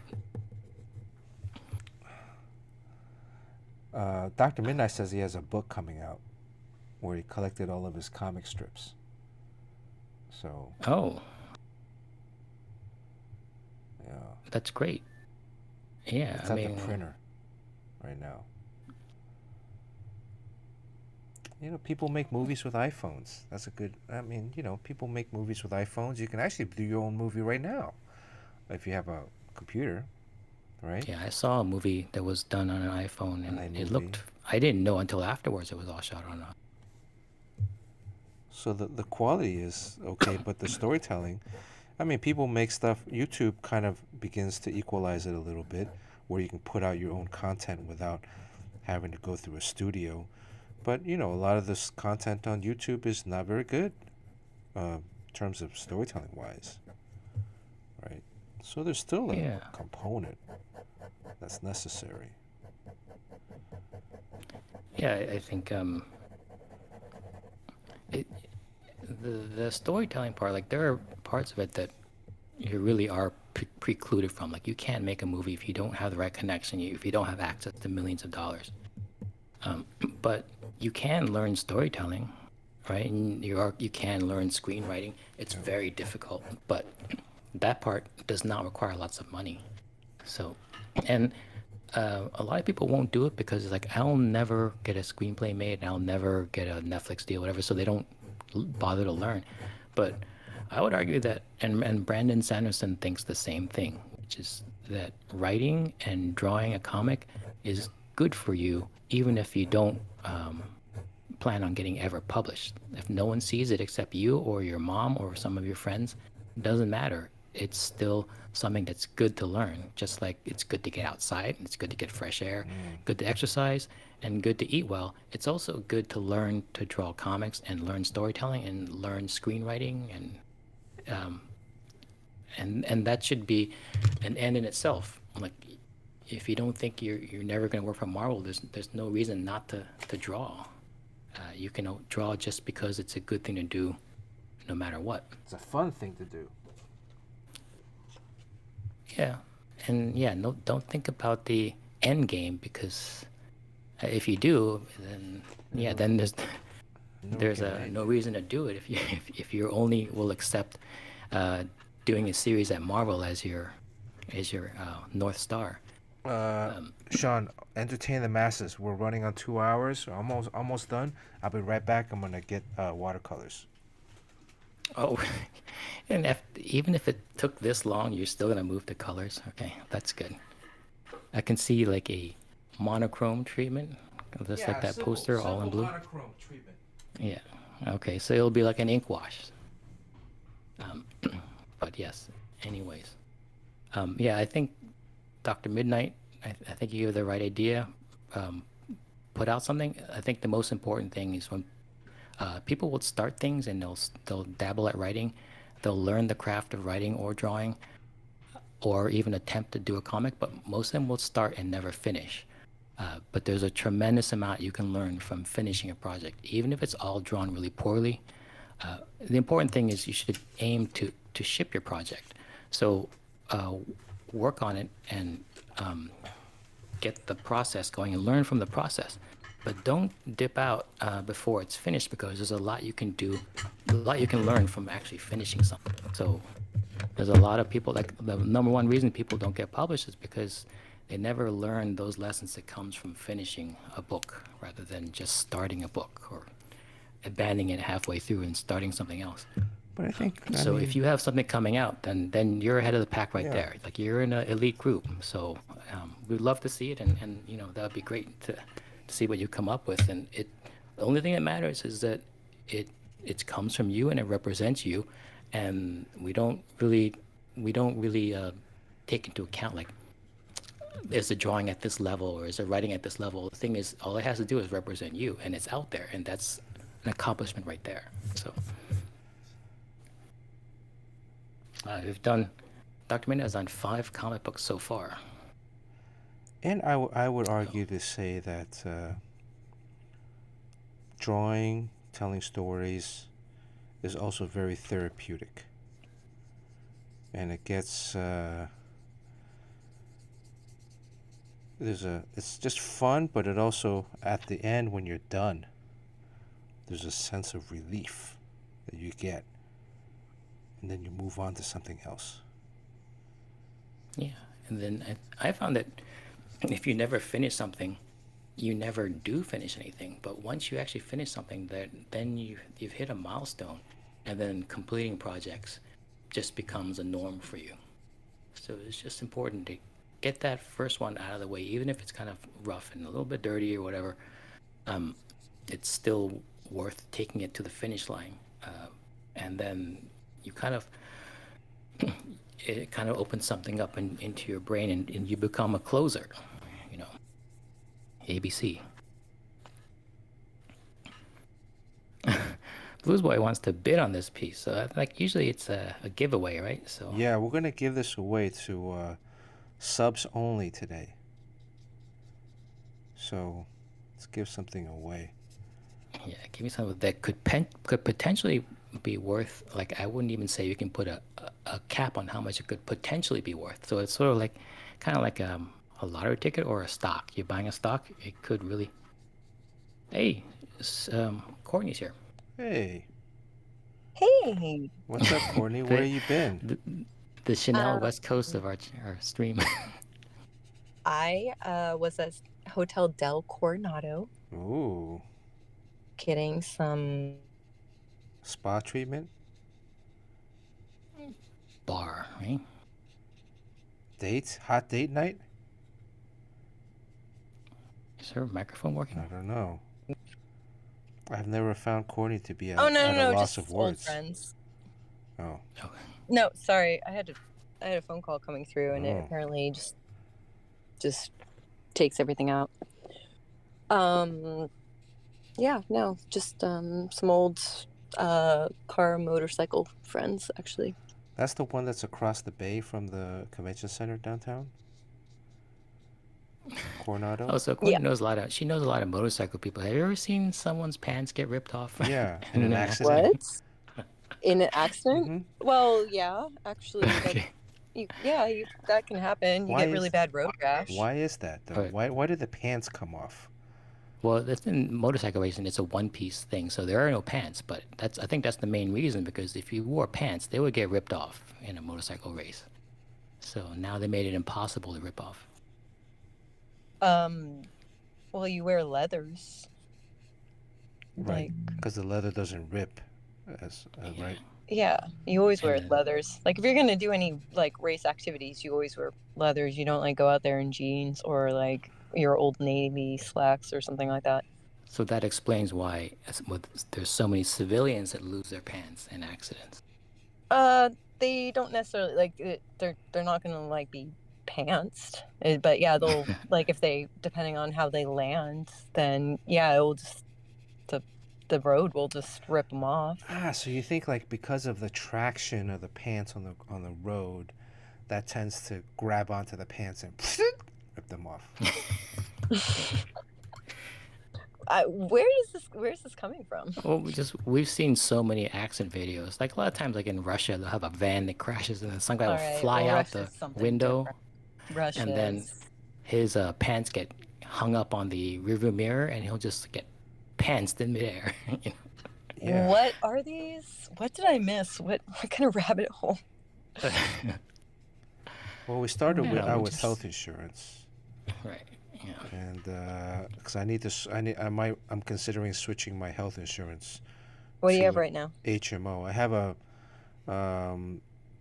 Dr. Midnight says he has a book coming out where he collected all of his comic strips. So, Oh, yeah, that's great. Yeah, it's I at the mean, printer right now. People make movies with iPhones. That's a good. I mean, people make movies with iPhones. You can actually do your own movie right now if you have a computer, right? yeah, I saw a movie that was done on an iPhone An and it iMovie. looked, I didn't know until afterwards it was all shot on a, So the quality is okay, but the storytelling. I mean, people make stuff. YouTube kind of begins to equalize it a little bit, where you can put out your own content without having to go through a studio. But a lot of this content on YouTube is not very good, in terms of storytelling wise, right? So there's still a yeah. component that's necessary. Yeah, I think it, the storytelling part, like there are parts of it that you really are precluded from. Like you can't make a movie if you don't have the right connection, if you don't have access to millions of dollars. But you can learn storytelling, right? And you can learn screenwriting. It's very difficult, but that part does not require lots of money. So, and a lot of people won't do it because it's like I'll never get a screenplay made, and I'll never get a Netflix deal, whatever. So they don't bother to learn. But I would argue that, and Brandon Sanderson thinks the same thing, which is that writing and drawing a comic is good for you, even if you don't plan on getting ever published. If no one sees it except you or your mom or some of your friends, it doesn't matter. It's still something that's good to learn. Just like it's good to get outside, it's good to get fresh air, Mm. good to exercise, and good to eat well. It's also good to learn to draw comics and learn storytelling and learn screenwriting and that should be an end in itself. Like if you don't think you're never going to work for Marvel, there's no reason not to draw. You can draw just because it's a good thing to do, no matter what. It's a fun thing to do. Yeah, and yeah, no, don't think about the end game because if you do, then yeah, then No there's can make. no reason to do it if you if you only will accept uh, doing a series at Marvel as your North Star. Uh, Sean, entertain the masses. We're running on 2 hours. Almost done. I'll be right back. I'm gonna get watercolors. Oh, and even if it took this long, you're still gonna move the colors. Okay, that's good. I can see like a monochrome treatment, just like Yeah, that simple, poster, all in simple blue. monochrome treatment. Yeah. Okay, so it'll be like an ink wash. Um, but yes. Anyways, yeah, I think Dr. Midnight. I think you have the right idea. Um, put out something. I think the most important thing is when people will start things and they'll dabble at writing, they'll learn the craft of writing or drawing, or even attempt to do a comic. But most of them will start and never finish. But there's a tremendous amount you can learn from finishing a project, even if it's all drawn really poorly. The important thing is you should aim to ship your project. So work on it and get the process going and learn from the process. But don't dip out before it's finished because there's a lot you can do, a lot you can learn from actually finishing something. So there's a lot of people, like the number one reason people don't get published is because they never learn those lessons that comes from finishing a book rather than just starting a book or abandoning it halfway through and starting something else. But I think, I So if mean, you have something coming out, then you're ahead of the pack right yeah. there. Like you're in an elite group. So we'd love to see it, and you know that would be great to see what you come up with. And the only thing that matters is that it comes from you and it represents you, and we don't really take into account like is the drawing at this level or is the writing at this level. The thing is, all it has to do is represent you, and it's out there, and that's an accomplishment right there. So. We've done, Dr. Mina has done 5 comic books so far. And I would So, argue to say that drawing, telling stories, is also very therapeutic. And it gets it's just fun, but it also at the end when you're done, there's a sense of relief that you get, and then you move on to something else. yeah. And then I found that if you never finish something, you never do finish anything. But once you actually finish something, then you've hit a milestone, and then completing projects just becomes a norm for you. So it's just important to get that first one out of the way, even if it's kind of rough and a little bit dirty or whatever. Um, it's still worth taking it to the finish line, and then you kind of it kind of opens something up into your brain, and you become a closer. You know, ABC. Blues Boy wants to bid on this piece, so like usually it's a giveaway, right? So Yeah, we're gonna give this away to subs only today. So let's give something away. yeah, give me something that could potentially be worth. Like I wouldn't even say you can put a cap on how much it could potentially be worth. So it's sort of like kind of like a lottery ticket or a stock. You're buying a stock, it could really. Hey, Courtney's here. Hey, Hey, what's up, Courtney? Where The you been? the, the Chanel um, West Coast of our stream. I was at Hotel Del Coronado Ooh, getting some. spa treatment, Bar, right? dates, hot date night. Is her microphone I working? don't know. I've never found Courtney to be Oh no, at no, a no, loss just of old words. friends. Oh, Okay. No, sorry, I had a phone call coming through, and it oh, apparently just takes everything out. Um, yeah, no, just some old car motorcycle friends actually. that's the one that's across the bay from the convention center downtown, Coronado. Oh, so Yeah. Courtney knows a lot of. She knows a lot of motorcycle people. Have you ever seen someone's pants get ripped off Yeah, in in an an accident. What? accident? In an accident? Mm-hmm. Well, yeah, actually, Okay. that can happen. You Why get really is bad road rash. why is that though? But Why did the pants come off? well, that's in motorcycle racing. It's a one-piece thing, so there are no pants. But I think that's the main reason, because if you wore pants, they would get ripped off in a motorcycle race. So now they made it impossible to rip off. Well, you wear leathers. Right, Like, because the leather doesn't rip, Yeah. right? yeah, you always wear And then, leathers. Like, if you're gonna do any like race activities, you always wear leathers. You don't like go out there in jeans or like your Old Navy slacks or something like that. so that explains why there's so many civilians that lose their pants in accidents. They don't necessarily like they're not gonna like be pantsed. But yeah, they'll like if they depending on how they land, then yeah, it will just the road will just rip them off. So you think like because of the traction of the pants on the road, that tends to grab onto the pants and rip them off. Where's this coming from? Well, we've seen so many accident videos. Like a lot of times, like in Russia, they'll have a van that crashes, and then some guy will Alright, fly well, out the Russia's something window, different. Russia and then is his pants get hung up on the rearview mirror, and he'll just get pantsed in midair. You know? Yeah. What are these? What did I miss? What kind of rabbit hole? Well, we started Yeah, out we with just- health insurance, Right. Yeah. and because I'm considering switching my health insurance What do you to have right now? HMO. I have a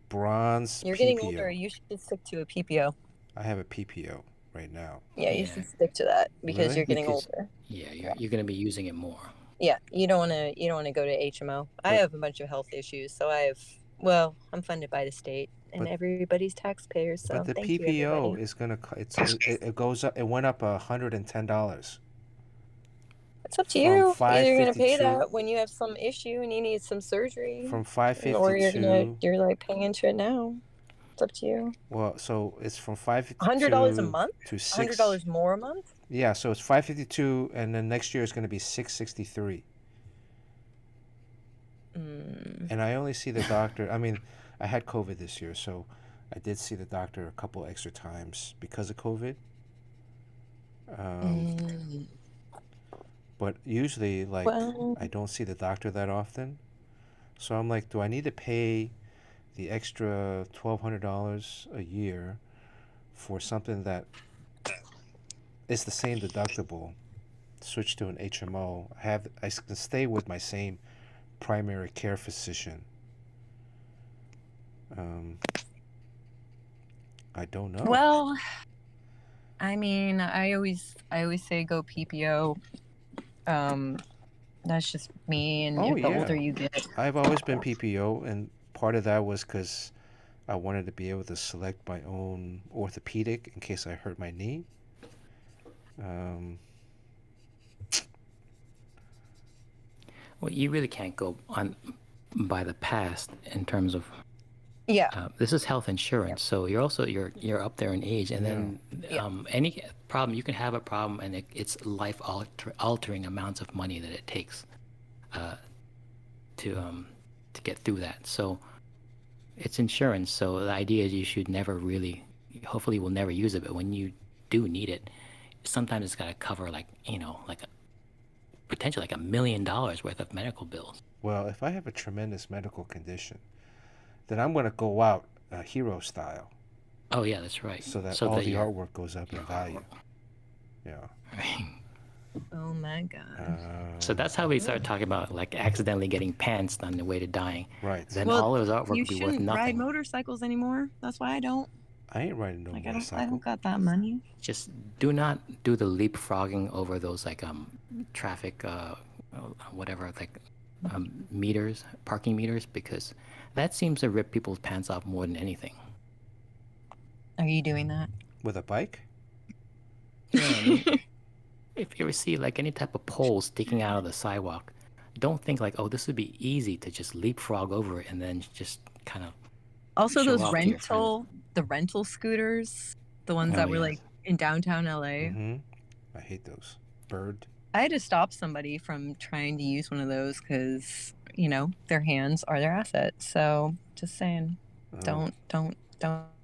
bronze You're PPO. getting older. You should stick to a PPO. I have a PPO right now. Yeah, you Yeah. should stick to that because Really? you're getting Because older. yeah, you're gonna be using it more. Yeah, you don't want to go to HMO. I But- have a bunch of health issues, so I'm funded by the state and But- everybody's taxpayers. So But the thank you, PPO everybody. is gonna it goes up. It went up $110. It's up to from you. Either you're gonna pay 552 that when you have some issue and you need some surgery, From or 552. you're like paying into it now. It's up to you. Well, so it's from 552 $100 a month? to $100 more a month? Yeah, so it's 552, and then next year is going to be 663. And I only see the doctor. I mean, I had COVID this year, so I did see the doctor a couple extra times because of COVID. But usually, like, Well, I don't see the doctor that often. So I'm like, do I need to pay the extra $1,200 a year for something that is the same deductible? Switch to an HMO. I can stay with my same primary care physician. I don't know. well, I mean, I always say go PPO. That's just me, and Oh, the yeah. older you get, I've always been PPO, and part of that was because I wanted to be able to select my own orthopedic in case I hurt my knee. Well, you really can't go on by the past in terms of yeah. this is health insurance, so you're up there in age, and then any problem you can have a problem, and it's life altering amounts of money that it takes to get through that. So it's insurance. So the idea is you should never really, hopefully, we'll never use it, but when you do need it, sometimes it's got to cover potentially like $1 million worth of medical bills. Well, if I have a tremendous medical condition, then I'm going to go out hero style Oh yeah, that's right. so that So all that the your- artwork goes up in value. Yeah. Oh my god. So that's how we start talking about like accidentally getting pantsed on the way to dying. Right. Then Well, all those artwork You would be worth shouldn't ride nothing. motorcycles anymore. That's why I don't. I ain't riding no I motorcycle. don't got that money. Just do not do the leapfrogging over those like traffic whatever meters, parking meters, because that seems to rip people's pants off more than anything. Are you doing that? With a bike? Yeah, I mean, if you ever see like any type of pole sticking out of the sidewalk, don't think like, oh, this would be easy to just leapfrog over it and then just kind of Also, Show those off to your friends. the rental scooters, the ones Oh, that were yes. like in downtown LA. Mm-hmm. I hate those. Bird. I had to stop somebody from trying to use one of those because their hands are their asset. So just saying, Oh. don't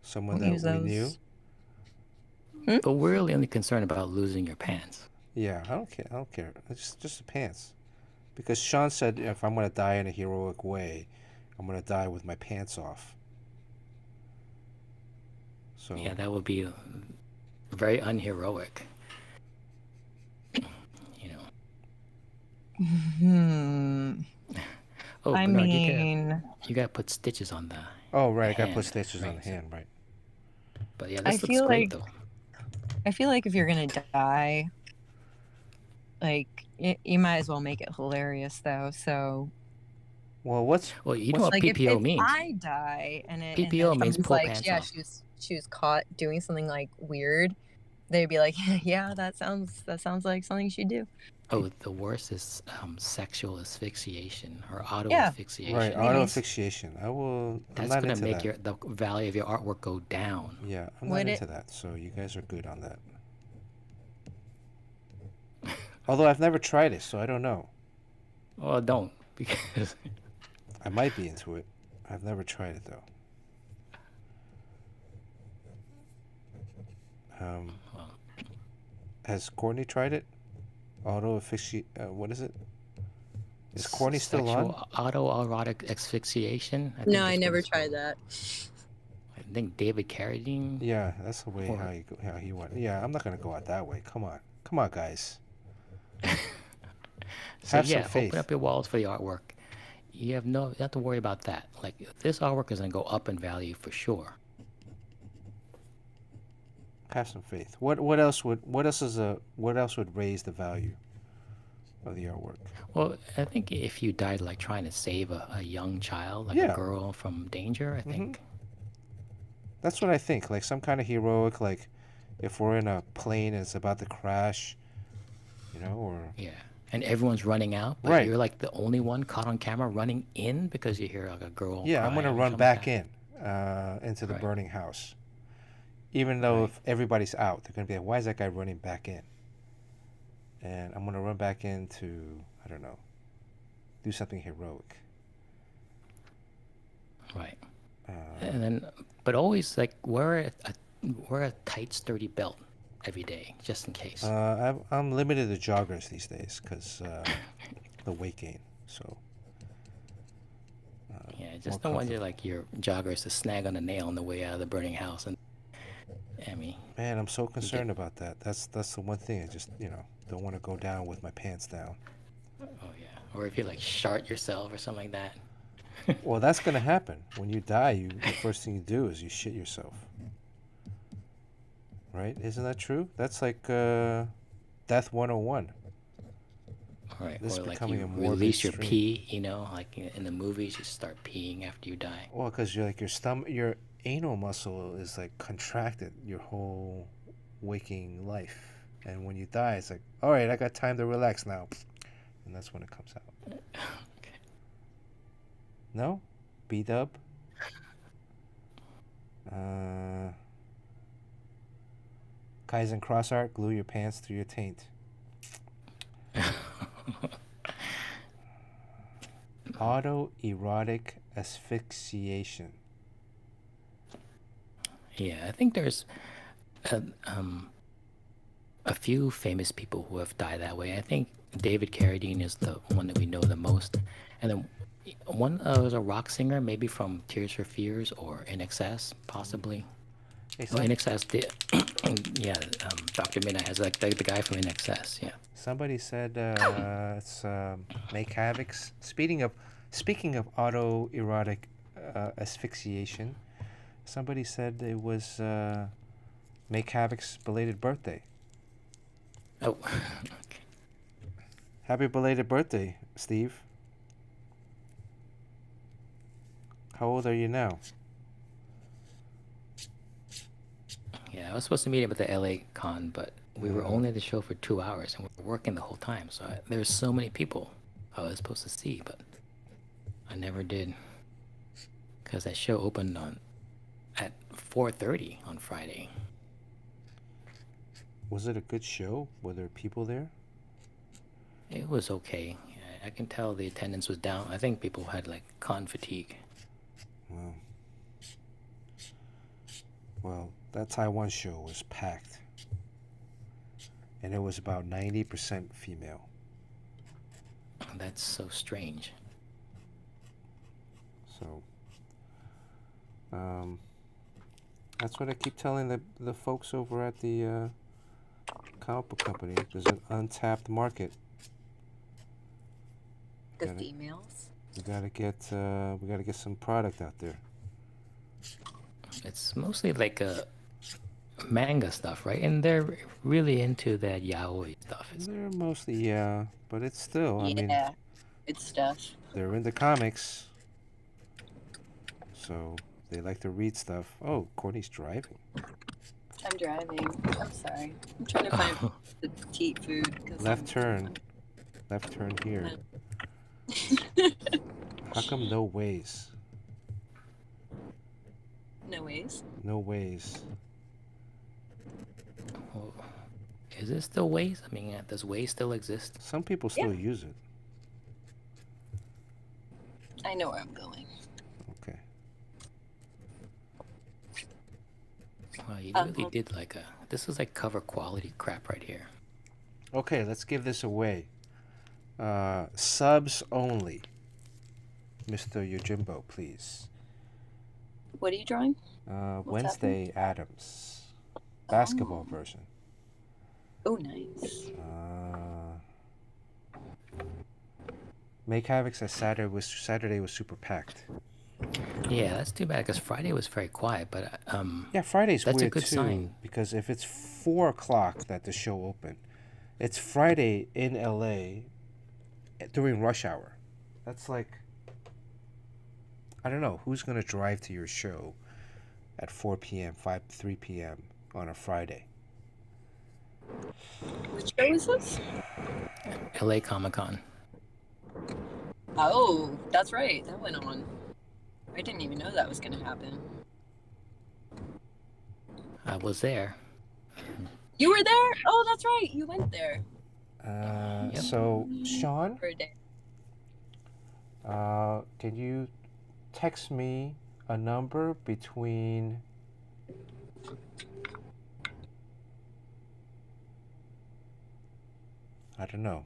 Someone Don't use that we knew. those. Hmm? But we're really only concerned about losing your pants. Yeah, I don't care. I don't care. It's just the pants. Because Sean said if I'm gonna die in a heroic way, I'm gonna die with my pants off. So Yeah, that would be very unheroic. You know. Hmm. Oh, I Bernard, mean, you gotta put stitches on the oh right, I gotta put hand, stitches on right? the So, hand, right? but yeah, I this looks feel great like though. if you're gonna die, like you might as well make it hilarious though. So Well, what's Well, you know what's what like PPO if means. I die and then PPO means somebody's pull like, pants yeah, off. she was caught doing something like weird, they'd be like, yeah, that sounds like something you should do. Oh, the worst is sexual asphyxiation or auto Yeah, right? asphyxiation. Auto maybe. asphyxiation. I will. I'm That's not gonna into make that. the value of your artwork go down. Yeah, I'm not Would it? into that. So you guys are good on that. Although I've never tried it, so I don't know. Well, don't because I might be into it. I've never tried it though. well, Has Courtney tried it? Auto asphyxiation. What is it? Is s- Courtney still on? sexual autoerotic asphyxiation. I No, think I is what never it's tried called. that. I think David Carradine Yeah, that's the way or how he went. Yeah, I'm not gonna go out that way. Come on, guys. so Have some yeah, open faith. up your walls for the artwork. You don't have to worry about that. Like this artwork is gonna go up in value for sure. Have some faith. What else would raise the value of the artwork? Well, I think if you died like trying to save a young child, like a Yeah. girl from danger, I Mm-hmm. think. That's what I think. Like some kind of heroic, like if we're in a plane and it's about to crash, or Yeah. And everyone's running out, but right. you're like the only one caught on camera running in because you hear like a girl Yeah, I'm gonna crying or run something like back that. in into the Right. burning house. Even though Right. if everybody's out, they're gonna be like, "Why is that guy running back in?" And I'm gonna run back in to, I don't know, do something heroic. Right. Uh, And then, but always like wear a tight, sturdy belt every day, just in case. I'm limited to joggers these days because the weight gain. So Yeah, more just don't want comfortable. your joggers to snag on a nail on the way out of the burning house. And I mean, Man, I'm so you get concerned about that. That's the one thing I just don't want to go down with my pants down. oh yeah, or if you like shart yourself or something like that. Well, that's gonna happen when you die. The first thing you do is you shit yourself, right? Isn't that true? That's like death 101. Right, This or is like becoming you a morbid release your stream. pee, like in the movies, you start peeing after you die. Well, because you're like your stomach, your anal muscle is like contracted your whole waking life, and when you die, it's like, all right, I got time to relax now, and that's when it comes out. Okay. No, B-dub. Uh, Kaizen cross art, glue your pants to your taint. Autoerotic asphyxiation. Yeah, I think there's a, a few famous people who have died that way. I think David Carradine is the one that we know the most, and then one was a rock singer, maybe from Tears for Fears or In Excess, possibly. Hey, Oh, In Excess did. Yeah, Dr. Midnight has like the guy from In Excess. Yeah. somebody said it's Make Havoc's. Speaking of autoerotic asphyxiation, somebody said it was Make Havoc's belated birthday. Oh, okay. Happy belated birthday, Steve. How old are you now? Yeah, I was supposed to meet him at the LA con, but we were only at the show for 2 hours and we were working the whole time. So there's so many people I was supposed to see, but I never did because that show opened at 4:30 on Friday. Was it a good show? Were there people there? It was okay. Yeah, I can tell the attendance was down. I think people had like con fatigue. Wow. Well, that Taiwan show was packed, and it was about 90% female. That's so strange. So, that's what I keep telling the folks over at the comic book company. There's an untapped market. The Gotta- females. We gotta get some product out there. It's mostly like a manga stuff, right? And they're really into that yaoi stuff. They're mostly, yeah, but it's still, I mean, Yeah, it's stuff. they're into comics, so they like to read stuff. Oh, Courtney's driving. I'm driving. I'm sorry. I'm trying to find the petite food. Left turn here. How come no ways? No ways. No ways. Well, is it still Waze? I mean, does Waze still exist? Some people still use it. I know where I'm going. Okay. Wow, you really did like a. This is like cover quality crap right here. Okay, let's give this away. Subs only. Mr. Yojimbo, please. What are you drawing? Wednesday Adams. Basketball version. Oh, nice. Make Havoc says Saturday was super packed. Yeah, that's too bad because Friday was very quiet. But Yeah, Friday's that's a weird good too sign. because if it's 4 o'clock that the show opened, it's Friday in LA during rush hour. That's like, I don't know who's gonna drive to your show at 4 p.m., 3 p.m. on a Friday. Which show is this? LA Comic Con. Oh, that's right. That went on. I didn't even know that was going to happen. I was there. You were there? Oh, that's right. You went there Yep. So Sean, for a day. can you text me a number between I don't know.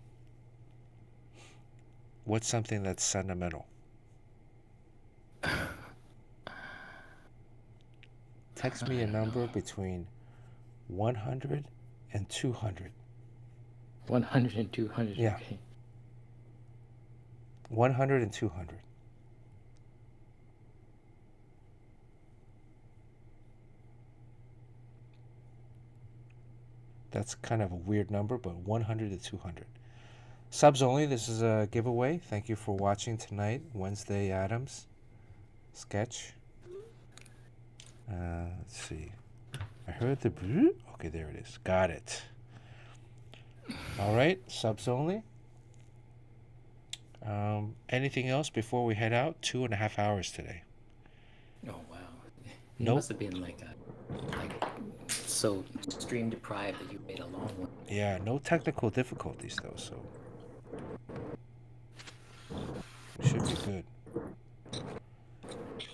What's something that's sentimental? Text me a number between 100 and 200. 100 and 200. Yeah. Okay. 100 and 200. That's kind of a weird number, but 100 to 200. Subs only, this is a giveaway. Thank you for watching tonight. Wednesday Adams sketch. Let's see. I heard the... Okay, there it is. Got it. All right, subs only. Anything else before we head out? 2.5 hours today. Oh wow. You Nope. must have been like so stream deprived that you made a long one. Yeah, no technical difficulties though, so it should be good.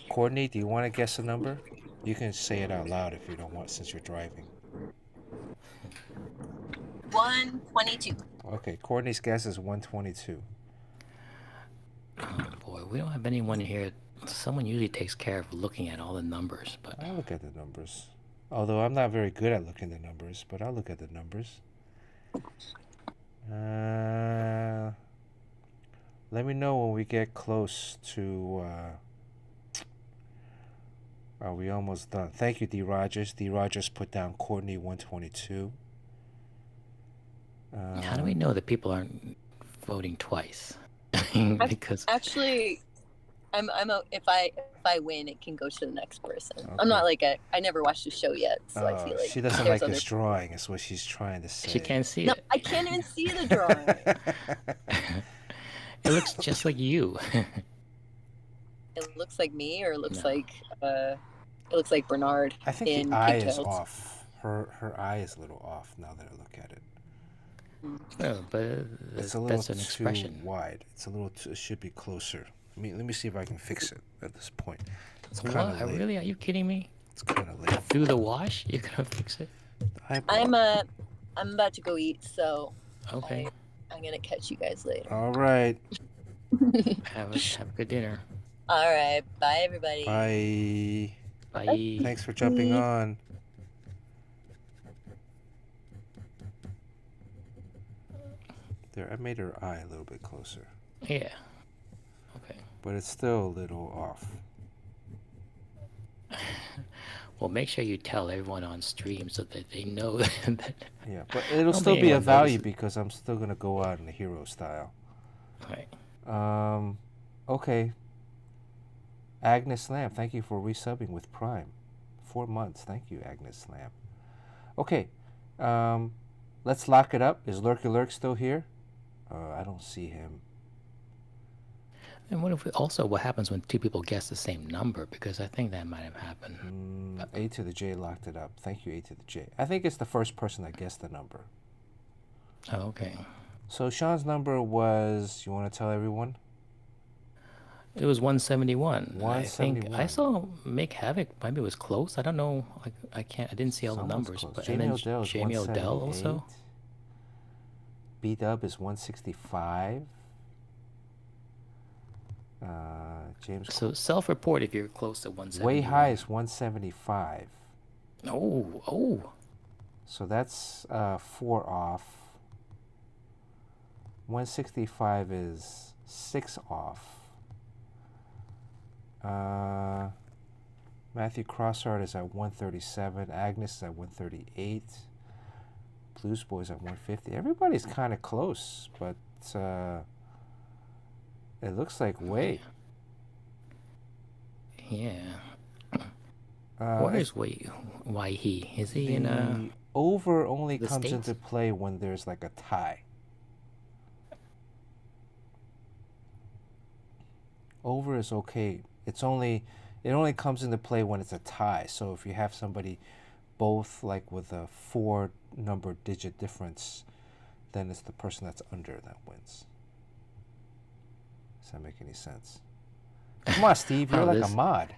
Courtney, do you want to guess a number? You can say it out loud if you don't want, since you're driving. 122. Okay, Courtney's guess is 122. Oh boy, we don't have anyone here. Someone usually takes care of looking at all the numbers, but I look at the numbers. Although I'm not very good at looking at the numbers, but I'll look at the numbers. Let me know when we get close to... Are we almost done? Thank you, D. Rogers. D. Rogers put down Courtney 122. how do we know that people aren't voting twice? Because Actually, if I win, it can go to the next person. Okay. I'm not like I never watched the show yet, so I feel like she doesn't there's like other... this drawing, is what she's trying to say. she can't see No, it. I can't even see the drawing. It looks just like you. It looks like me, or it looks No. like it looks like Bernard. I think in the eye is Pigtails. off. Her eye is a little off now that I look at it. No, but It's a little that's an too expression. wide. It's a little too, it should be closer. Let me see if I can fix it at this point. It's What? kind of late. Really? Are you kidding me? It's kind of late. Through the wash, you're gonna fix it. I'm about to go eat, so Okay. I'm gonna catch you guys later. All right. Have a good dinner. All right, bye everybody. Bye. Bye. Thanks for jumping on. There, I made her eye a little bit closer, Yeah. Okay. but it's still a little off. Well, make sure you tell everyone on stream so that they know that. Yeah, but it'll Don't still think be a anyone value notices. because I'm still gonna go out in the hero style. Right. Okay. Agnes Lamb, thank you for resubbing with Prime. 4 months. Thank you, Agnes Lamb. Okay. Let's lock it up. Is Lurky Lurk still here? I don't see him. And what happens when two people guess the same number? Because I think that might have happened. A to the J locked it up. Thank you, A to the J. I think it's the first person that guessed the number. Oh, okay. So Sean's number was, you want to tell everyone? It was 171. 171. I saw Make Havoc. Maybe it was close. I don't know. I didn't see all the Someone's numbers. close. But Jamie Odell is Jamie Odell 178. also. B-Dub is 165. James. So self-report if you're close to 171. Way high is 175. Oh. So that's 4 off. 165 is 6 off. Matthew Crossart is at 137. Agnes is at 138. Blues Boys at 150. Everybody's kind of close, but it looks like Way. Yeah. Where is Way? Why he? Is he in over only the comes States? into play when there's like a tie. Over is okay. It only comes into play when it's a tie. So if you have somebody both like with a 4-number digit difference, then it's the person that's under that wins. Does that make any sense? Come on, Steve, you're like a mod.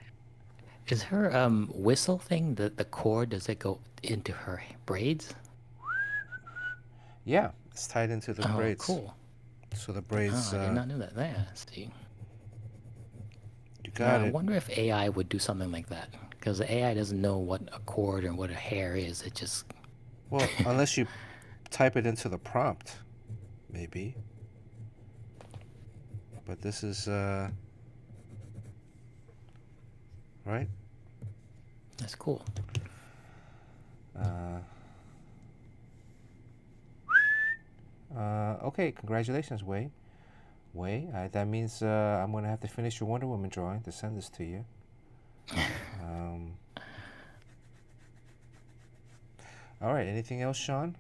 Is her whistle thing, the cord, does it go into her braids? Yeah, it's tied into the braids. Cool. So the braids. I did not know that. Yeah, see. You got it. I wonder if AI would do something like that. Because the AI doesn't know what a cord or what a hair is. It just... Well, unless you type it into the prompt, maybe. But this is... right? That's cool. Okay, congratulations, Wei. That means I'm going to have to finish your Wonder Woman drawing to send this to you. All right, anything else, Sean?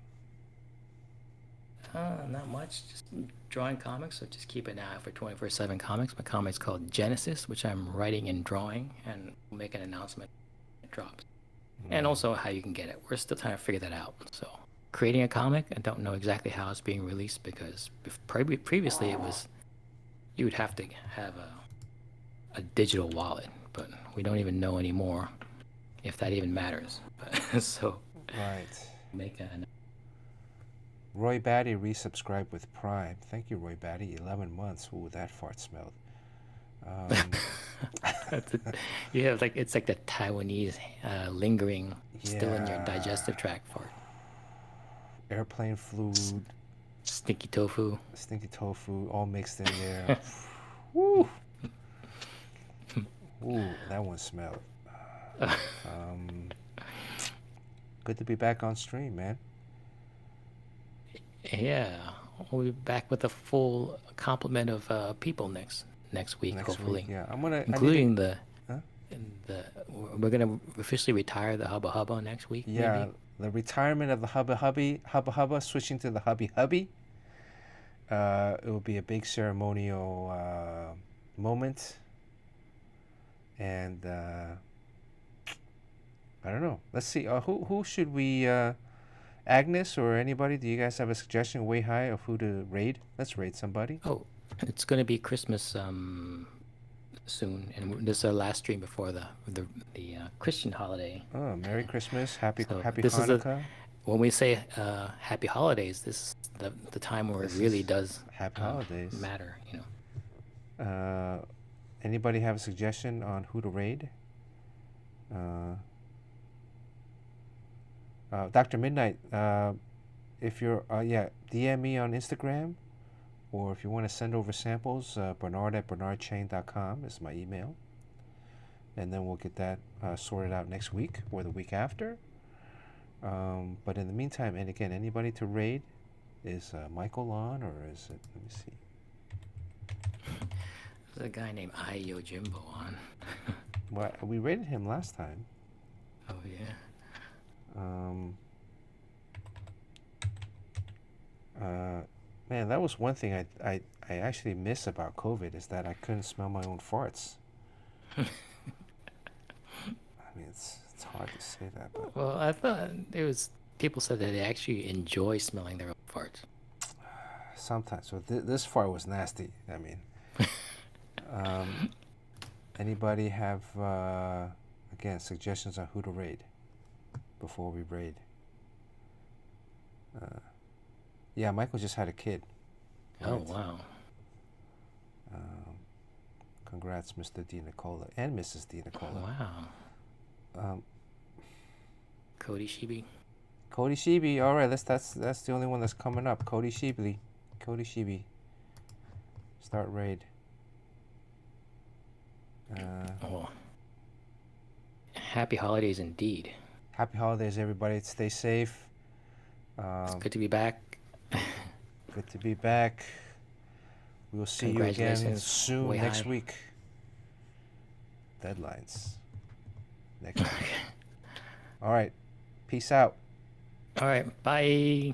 Not much. Just drawing comics, so just keep an eye out for 24/7 Comics. My comic's called Genesis, which I'm writing and drawing, and we'll make an announcement when it drops. And also how you can get it. We're still trying to figure that out. So creating a comic, I don't know exactly how it's being released because previously it was, you would have to have a digital wallet, but we don't even know anymore if that even matters. So right. Make an... Roy Batty resubscribed with Prime. Thank you, Roy Batty. 11 months. Ooh, that fart smelled. You have it's like the Taiwanese lingering still in your Yeah. digestive tract fart. Airplane food, Stinky tofu. stinky tofu, all mixed in there. Woo! Ooh, that one smelled. Good to be back on stream, man. Yeah, we'll be back with a full complement of people next week, hopefully. Week, yeah, I'm gonna including Huh? We're gonna officially retire the Hubba Hubba next week. Yeah, maybe? the retirement of the Hubba Hubba, switching to the Hubby Hubby. It will be a big ceremonial moment, and I don't know. Let's see. Who should we? Agnes or anybody? Do you guys have a suggestion way high of who to raid? Let's raid somebody. Oh, it's gonna be Christmas soon, and this is our last stream before the Christian holiday. Oh, Merry Christmas, Happy So Happy this is Hanukkah, when we say Happy Holidays. This is the time where it This really is does Happy Holidays. matter. You know. Anybody have a suggestion on who to raid? Dr. Midnight, if you're DM me on Instagram, or if you want to send over samples, Bernard@bernardchain.com is my email, and then we'll get that sorted out next week or the week after. But in the meantime, and again, anybody to raid, is Michael on, or is it? Let me see. There's a guy named Ayo Jimbo on. Well, we raided him last time. Oh yeah. Man, that was one thing I actually miss about COVID, is that I couldn't smell my own farts. I mean, it's hard to say that, but Well, I thought there was people said that they actually enjoy smelling their own farts. sometimes. So this fart was nasty. I mean, anybody have again suggestions on who to raid before we raid? Yeah, Michael just had a kid. Oh Right. wow. Congrats, Mr. D. Nicola and Mrs. D. Nicola. Wow. Cody Shibi. Cody Sheeby. All right, that's the only one that's coming up. Cody Sheeby. Cody Sheeby. Start raid. Oh. Happy holidays indeed. Happy holidays, everybody. Stay safe. It's good to be back. Good to be back. We will see you again Congratulations, soon Way next High. week. Deadlines. Next week. All right. Peace out. All right. Bye.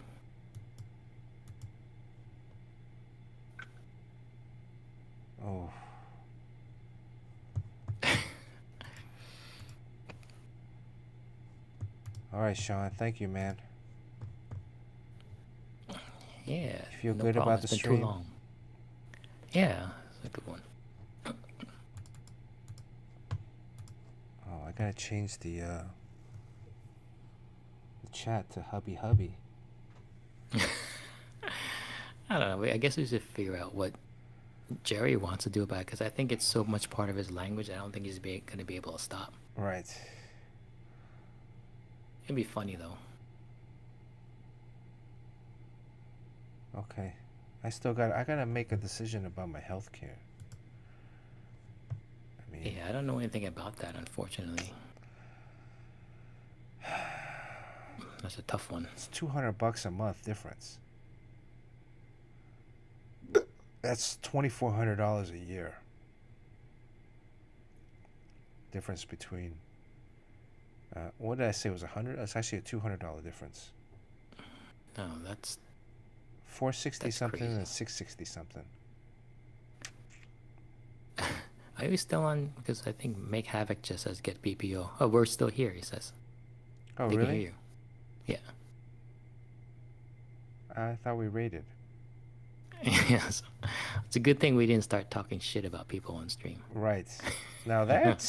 Oh. All right, Sean. Thank you, man. Yeah. You feel no good problem. about It's the been stream? too long. Yeah, it's a good one. Oh, I gotta change the chat to hubby hubby. I don't know. I guess we should figure out what Jerry wants to do about it, because I think it's so much part of his language. I don't think he's going to be able to stop. Right. It'd be funny though. Okay. I gotta make a decision about my health care. I mean, Yeah, I don't know anything about that, unfortunately. That's a tough one. it's $200 a month difference. That's $2,400 a year. Difference between. What did I say? It was 100. That's actually a $200 difference. No, that's 460 That's something crazy. and 660 something. Are you still on? Because I think Make Havoc just says get BPO. Oh, we're still here, he says. Oh, They can really? hear you. Yeah. I thought we rated. Yes. It's a good thing we didn't start talking shit about people on stream. Right. Now that's